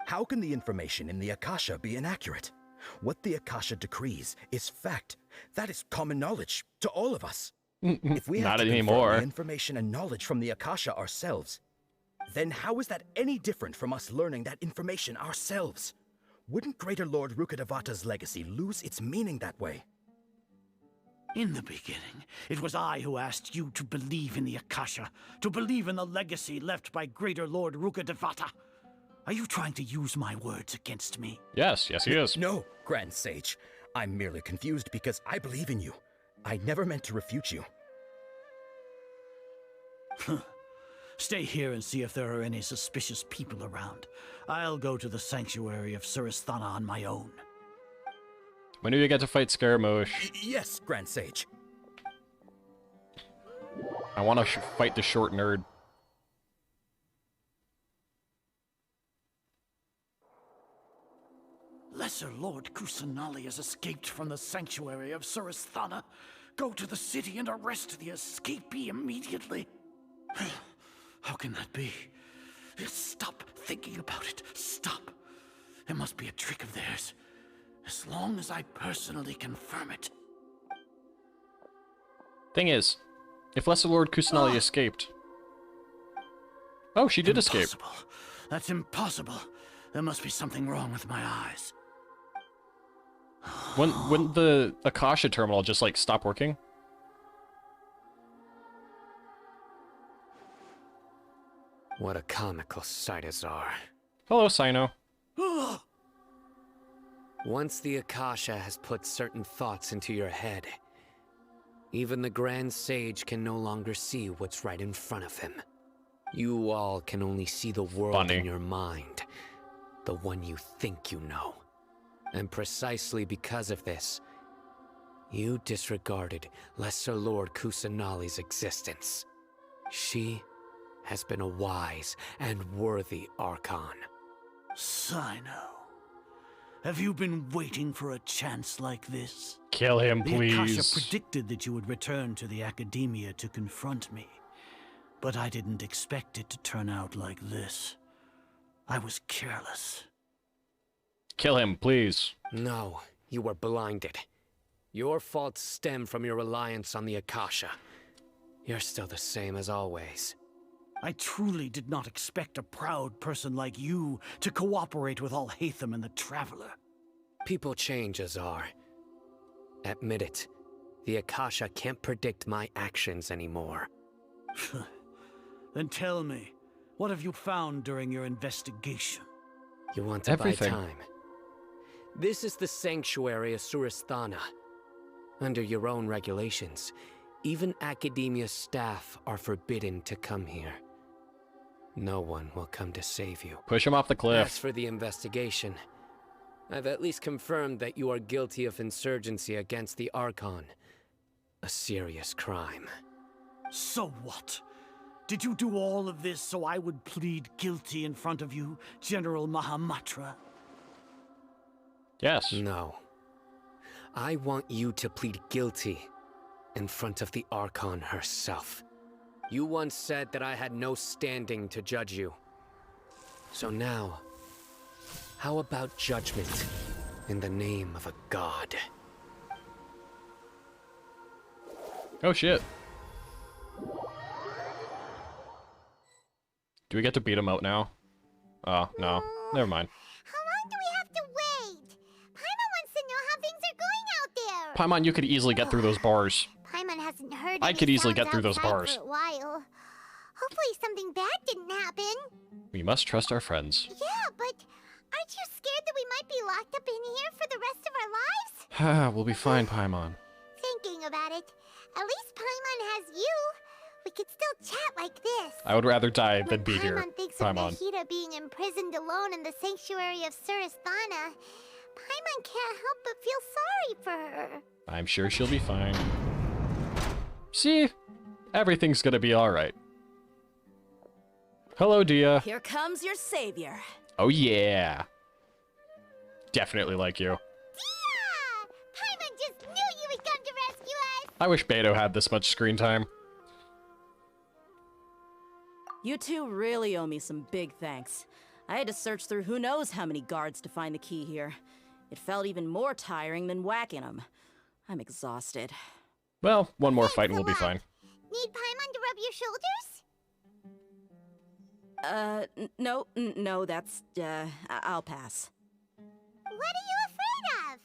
S22: How can the information in the Akasha be inaccurate? What the Akasha decrees is fact. That is common knowledge to all of us. If we have
S1: Not
S22: to
S1: anymore.
S22: confirm the information and knowledge from the Akasha ourselves, then how is that any different from us learning that information ourselves? Wouldn't Greater Lord Rukkhadevata's legacy lose its meaning that way?
S6: In the beginning, it was I who asked you to believe in the Akasha, to believe in the legacy left by Greater Lord Rukkhadevata. Are you trying to use my words against me?
S1: Yes, he is.
S22: No, Grand Sage. I'm merely confused because I believe in you. I never meant to refute you.
S6: Stay here and see if there are any suspicious people around. I'll go to the sanctuary of Suristhana on my own.
S1: When do you get to fight Scaramouche?
S22: Yes, Grand Sage.
S1: I want to fight the short nerd.
S6: Lesser Lord Kusanali has escaped from the sanctuary of Suristhana. Go to the city and arrest the escapee immediately. How can that be? Stop thinking about it. Stop. It must be a trick of theirs. As long as I personally confirm it.
S1: Thing is, if Lesser Lord Kusanali escaped... Oh, she did escape.
S6: That's impossible. There must be something wrong with my eyes.
S1: Wouldn't the Akasha terminal just, like, stop working?
S8: What a comical sight, Azar.
S1: Hello, Sino.
S8: Once the Akasha has put certain thoughts into your head, even the Grand Sage can no longer see what's right in front of him. You all can only see the world in your mind, the one you think you know. And precisely because of this, you disregarded Lesser Lord Kusanali's existence. She has been a wise and worthy Archon.
S6: Sino. Have you been waiting for a chance like this?
S1: Kill him,
S6: The
S1: please.
S6: Akasha predicted that you would return to the Akademia to confront me. But I didn't expect it to turn out like this. I was careless.
S1: Kill him, please.
S8: No, you were blinded. Your faults stem from your reliance on the Akasha. You're still the same as always.
S6: I truly did not expect a proud person like you to cooperate with Al-Haytham and the Traveler.
S8: People change, Azar. Admit it. The Akasha can't predict my actions anymore.
S6: Then tell me, what have you found during your investigation?
S8: You want to buy time? This is the sanctuary of Suristhana. Under your own regulations, even Akademia staff are forbidden to come here. No one will come to save you.
S1: Push him off the cliff.
S8: As for the investigation, I've at least confirmed that you are guilty of insurgency against the Archon. A serious crime.
S6: So what? Did you do all of this so I would plead guilty in front of you, General Mahamatra?
S1: Yes.
S8: No. I want you to plead guilty in front of the Archon herself. You once said that I had no standing to judge you. So now, how about judgment in the name of a god?
S1: Oh shit. Do we get to beat him out now? Oh, no. Never mind.
S2: How long do we have to wait? Paimon wants to know how things are going out there.
S1: Paimon, you could easily get through those bars.
S2: Paimon hasn't heard
S1: I
S2: any
S1: could easily
S2: sounds
S1: get through those
S2: outside
S1: bars.
S2: for a while. Hopefully something bad didn't happen.
S1: must trust our friends.
S2: Yeah, but aren't you scared that we might be locked up in here for the rest of our lives?
S1: We'll be fine, Paimon.
S2: Thinking about it, at least Paimon has you. We could still chat like this.
S1: I would rather die than
S2: When
S1: be here,
S2: Paimon thinks
S1: Paimon.
S2: of Nahida being imprisoned alone in the sanctuary of Surasthana, Paimon can't help but feel sorry for her.
S1: I'm sure she'll be fine. See? Everything's gonna be alright. Hello, Dia.
S5: Here comes your savior.
S1: Oh yeah. Definitely like you.
S2: Dia! Paimon just knew you would come to rescue us!
S1: I wish Beto had this much screen time.
S5: You two really owe me some big thanks. I had to search through who knows how many guards to find the key here. It felt even more tiring than whacking them. I'm exhausted.
S1: Well, one more fight and we'll be fine.
S2: Need Paimon to rub your shoulders?
S5: No, that's, I'll pass.
S2: What are you afraid of?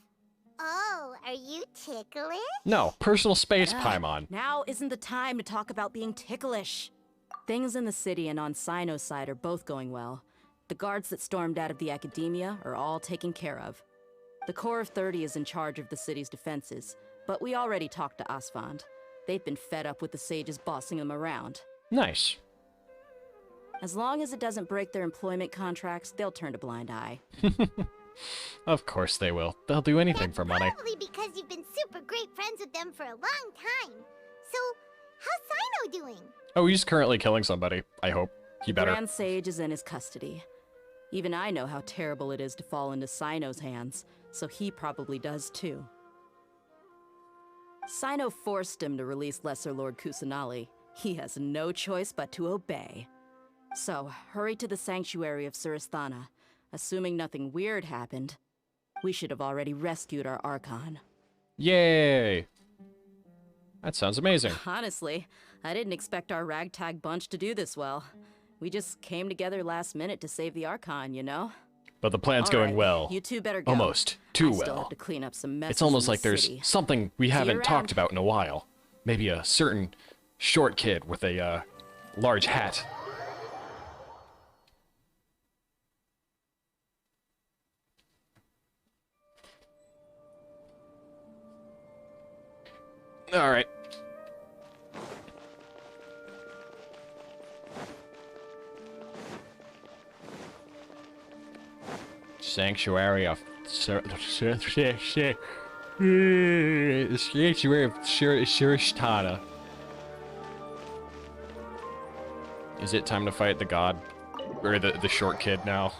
S2: Oh, are you ticklish?
S1: No, personal space, Paimon.
S5: Now isn't the time to talk about being ticklish. Things in the city and on Sino's side are both going well. The guards that stormed out of the Akademia are all taken care of. The Corps of 30 is in charge of the city's defenses, but we already talked to Asfand. They've been fed up with the sages bossing them around.
S1: Nice.
S5: As long as it doesn't break their employment contracts, they'll turn a blind eye.
S1: Of course they will. They'll do anything for money.
S2: Probably because you've been super great friends with them for a long time. So, how's Sino doing?
S1: Oh, he's currently killing somebody. I hope. He better.
S5: Grand Sage is in his custody. Even I know how terrible it is to fall into Sino's hands, so he probably does too. Sino forced him to release Lesser Lord Kusanali. He has no choice but to obey. So, hurry to the sanctuary of Surasthana. Assuming nothing weird happened, we should have already rescued our Archon.
S1: Yay! That sounds amazing.
S5: Honestly, I didn't expect our ragtag bunch to do this well. We just came together last minute to save the Archon, you know?
S1: But the plan's
S5: All
S1: going
S5: right,
S1: well.
S5: You two better go.
S1: Almost. Too
S5: I still
S1: well.
S5: have to clean up some messes
S1: It's almost
S5: in
S1: like
S5: the
S1: there's
S5: city.
S1: something we
S5: See you
S1: haven't
S5: around.
S1: talked about in a while. Maybe a certain short kid with a large hat. All right. Sanctuary of Sanctuary of Surasthana. Is it time to fight the god? Or the short kid now?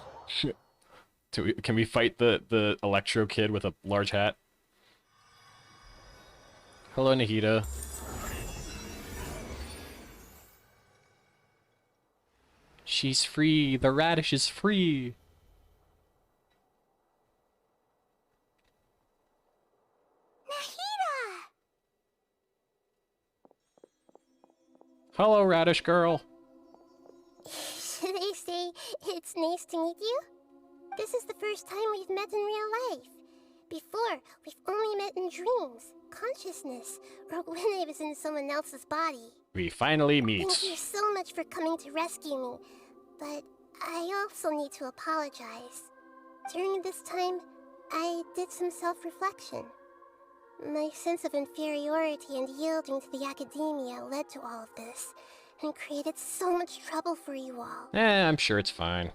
S1: Can we fight the Electro kid with a large hat? Hello, Nahida. She's free. The radish is free. Hello, radish girl.
S21: Should I say it's nice to meet you? This is the first time we've met in real life. Before, we've only met in dreams, consciousness, or when I was in someone else's body.
S1: We finally meet.
S21: Thank you so much for coming to rescue me, but I also need to apologize. During this time, I did some self-reflection. My sense of inferiority and yielding to the Academia led to all of this, and created so much trouble for you all.
S1: I'm sure it's fine.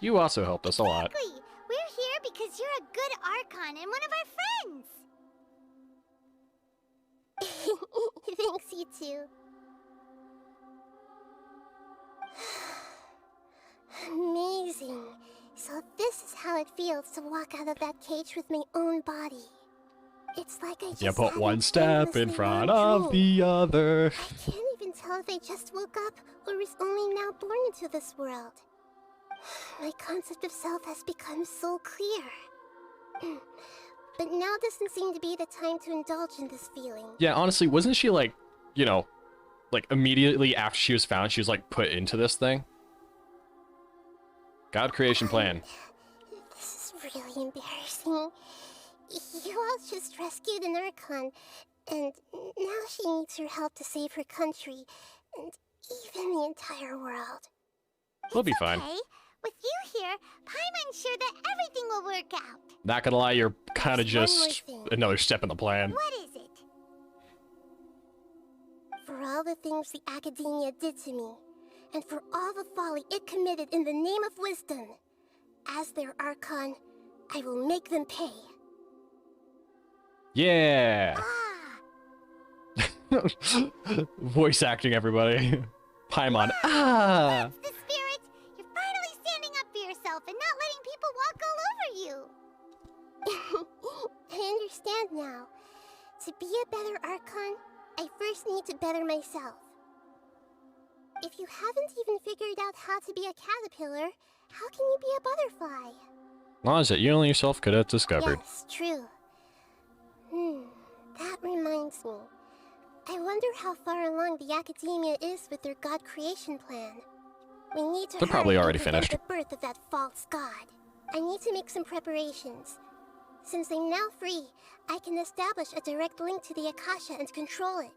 S1: You also helped us a lot.
S2: Exactly. We're here because you're a good Archon and one of our friends. Thanks, you too. Amazing. So this is how it feels to walk out of that cage with my own body. It's like I just
S1: You put
S2: had
S1: one
S2: an
S1: step in
S2: endlessly
S1: front
S2: long
S1: of
S2: dream.
S1: the other.
S2: I can't even tell if I just woke up or was only now born into this world. My concept of self has become so clear. But now doesn't seem to be the time to indulge in this feeling.
S1: Yeah, honestly, wasn't she like, you know, like immediately after she was found, she was like put into this thing? God creation plan.
S21: This is really embarrassing. You all just rescued an Archon, and now she needs your help to save her country, and even the entire world.
S1: We'll be fine.
S2: Okay. With you here, Paimon's sure that everything will work out.
S1: Not gonna lie, you're kind of
S2: There's one more
S1: just
S2: thing.
S1: another step in the plan.
S2: What is it? For all the things the Academia did to me, and for all the folly it committed in the name of wisdom, as their Archon, I will make them pay.
S1: Yeah. Voice acting, everybody. Paimon. Ah.
S2: That's the spirit. You're finally standing up for yourself and not letting people walk all over you. I understand now. To be a better Archon, I first need to better myself. If you haven't even figured out how to be a caterpillar, how can you be a butterfly?
S1: What is it you and yourself could have discovered?
S2: Yes, true. That reminds me. I wonder how far along the Academia is with their god creation plan. We need to
S1: They're probably
S2: hurry
S1: already
S2: and prevent
S1: finished.
S2: the birth of that false god. I need to make some preparations. Since I'm now free, I can establish a direct link to the Akasha and control it.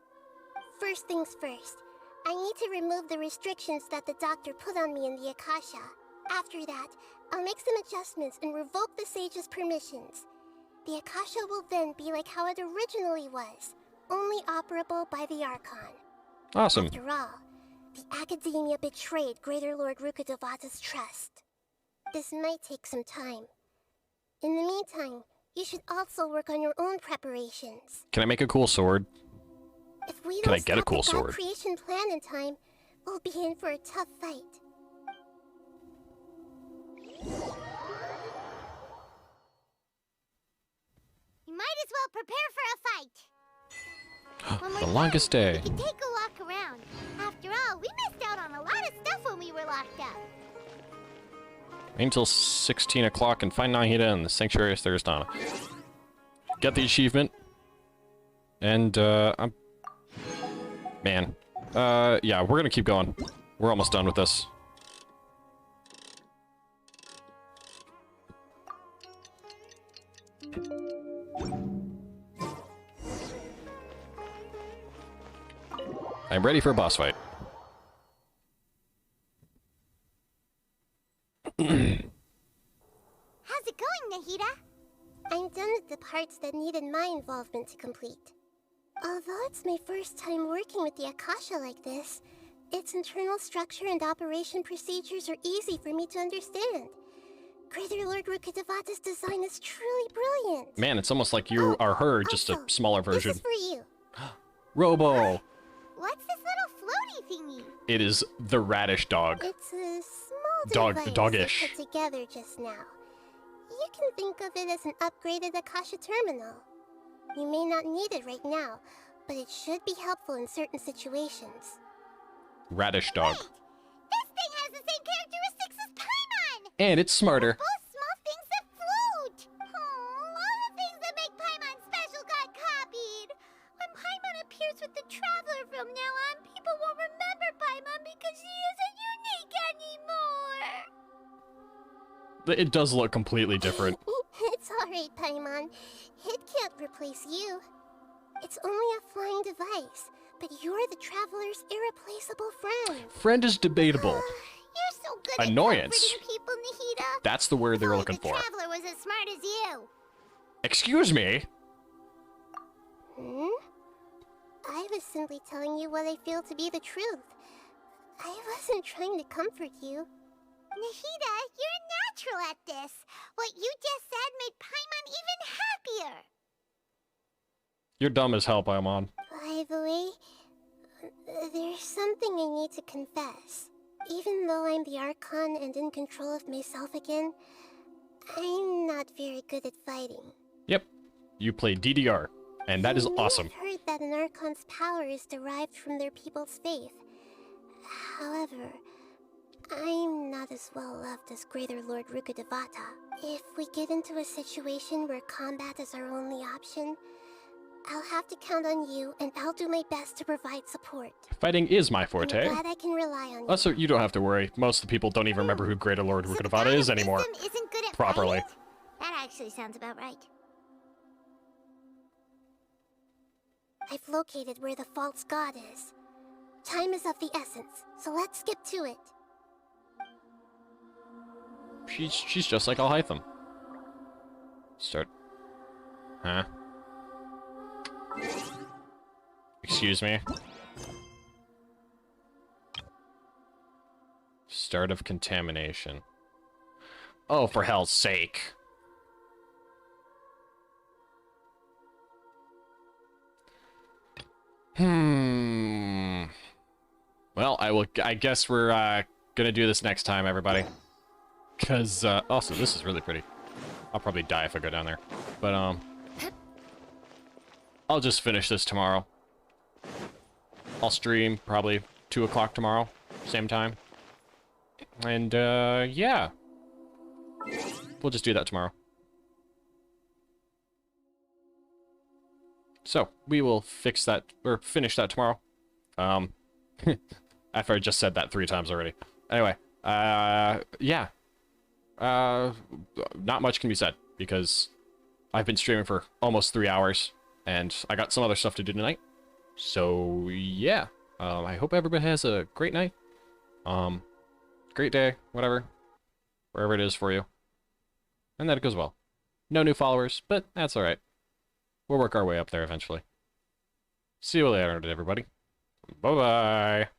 S2: First things first, I need to remove the restrictions that the doctor put on me in the Akasha. After that, I'll make some adjustments and revoke the sage's permissions. The Akasha will then be like how it originally was, only operable by the Archon.
S1: Awesome.
S2: After all, the Academia betrayed Greater Lord Rukkhadevata's trust. This might take some time. In the meantime, you should also work on your own preparations.
S1: Can I make a cool sword?
S2: If we
S1: Can
S2: don't
S1: I get a
S2: stop
S1: cool
S2: the god
S1: sword?
S2: creation plan in time, we'll be in for a tough fight. You might as well prepare for a fight. When we're
S1: The
S2: done,
S1: longest day.
S2: We can take a walk around. After all, we missed out on a lot of stuff when we were locked up.
S1: Wait until 16 o'clock and find Nahida in the Sanctuary of Thursdana. Get the achievement. And, I'm... Man. Yeah, we're gonna keep going. We're almost done with this. I'm ready for a boss fight.
S2: How's it going, Nahida? I'm done with the parts that needed my involvement to complete. Although it's my first time working with the Akasha like this, its internal structure and operation procedures are easy for me to understand. Greater Lord Rukkhadevata's design is truly brilliant.
S1: Man, it's almost like you are her, just a smaller version.
S2: This is for you.
S1: Robo!
S2: What's this little floaty thingy?
S1: It is the radish dog.
S2: It's a small device
S1: Doggish.
S2: I put together just now. You can think of it as an upgraded Akasha terminal. You may not need it right now, but it should be helpful in certain situations.
S1: Radish dog.
S2: This thing has the same characteristics as Paimon!
S1: And it's smarter.
S2: Both small things that float! Oh, all the things that make Paimon special got copied! When Paimon appears with the Traveler from now on, people won't remember Paimon because she isn't unique anymore!
S1: It does look completely different.
S2: It's alright, Paimon. It can't replace you. It's only a flying device, but you're the Traveler's irreplaceable friend.
S1: Friend is debatable.
S2: You're so good
S1: Annoyance.
S2: at comforting people, Nahida.
S1: That's the word they're looking
S2: The
S1: for.
S2: Traveler was as smart as you.
S1: Excuse me?
S2: I was simply telling you what I feel to be the truth. I wasn't trying to comfort you. Nahida, you're natural at this. What you just said made Paimon even happier.
S1: You're dumb as hell, Paimon.
S2: By the way, there's something I need to confess. Even though I'm the Archon and in control of myself again, I'm not very good at fighting.
S1: Yep. You play DDR, and that is awesome.
S2: I've heard that an Archon's power is derived from their people's faith. However, I'm not as well loved as Greater Lord Rukkhadevata. If we get into a situation where combat is our only option, I'll have to count on you, and I'll do my best to provide support.
S1: Fighting is my forte.
S2: I'm glad I can rely on you.
S1: Also, you don't have to worry. Most of the people don't even remember who Greater Lord Rukkhadevata is anymore.
S2: Isn't good at
S1: Properly.
S2: fighting? That actually sounds about right. I've located where the false god is. Time is of the essence, so let's skip to it.
S1: She's just like Alhaitham. Start. Huh? Excuse me? Start of contamination. Oh, for hell's sake. Well, I guess we're gonna do this next time, everybody. Cause also this is really pretty. I'll probably die if I go down there. But I'll just finish this tomorrow. I'll stream probably 2 o'clock tomorrow, same time. And yeah. We'll just do that tomorrow. So, we will fix that, or finish that tomorrow. After I just said that 3 times already. Anyway, yeah. Not much can be said, because I've been streaming for almost 3 hours, and I got some other stuff to do tonight. So, yeah. I hope everybody has a great night. Great day, whatever. Wherever it is for you. And that it goes well. No new followers, but that's alright. We'll work our way up there eventually. See you later, everybody. Bye-bye.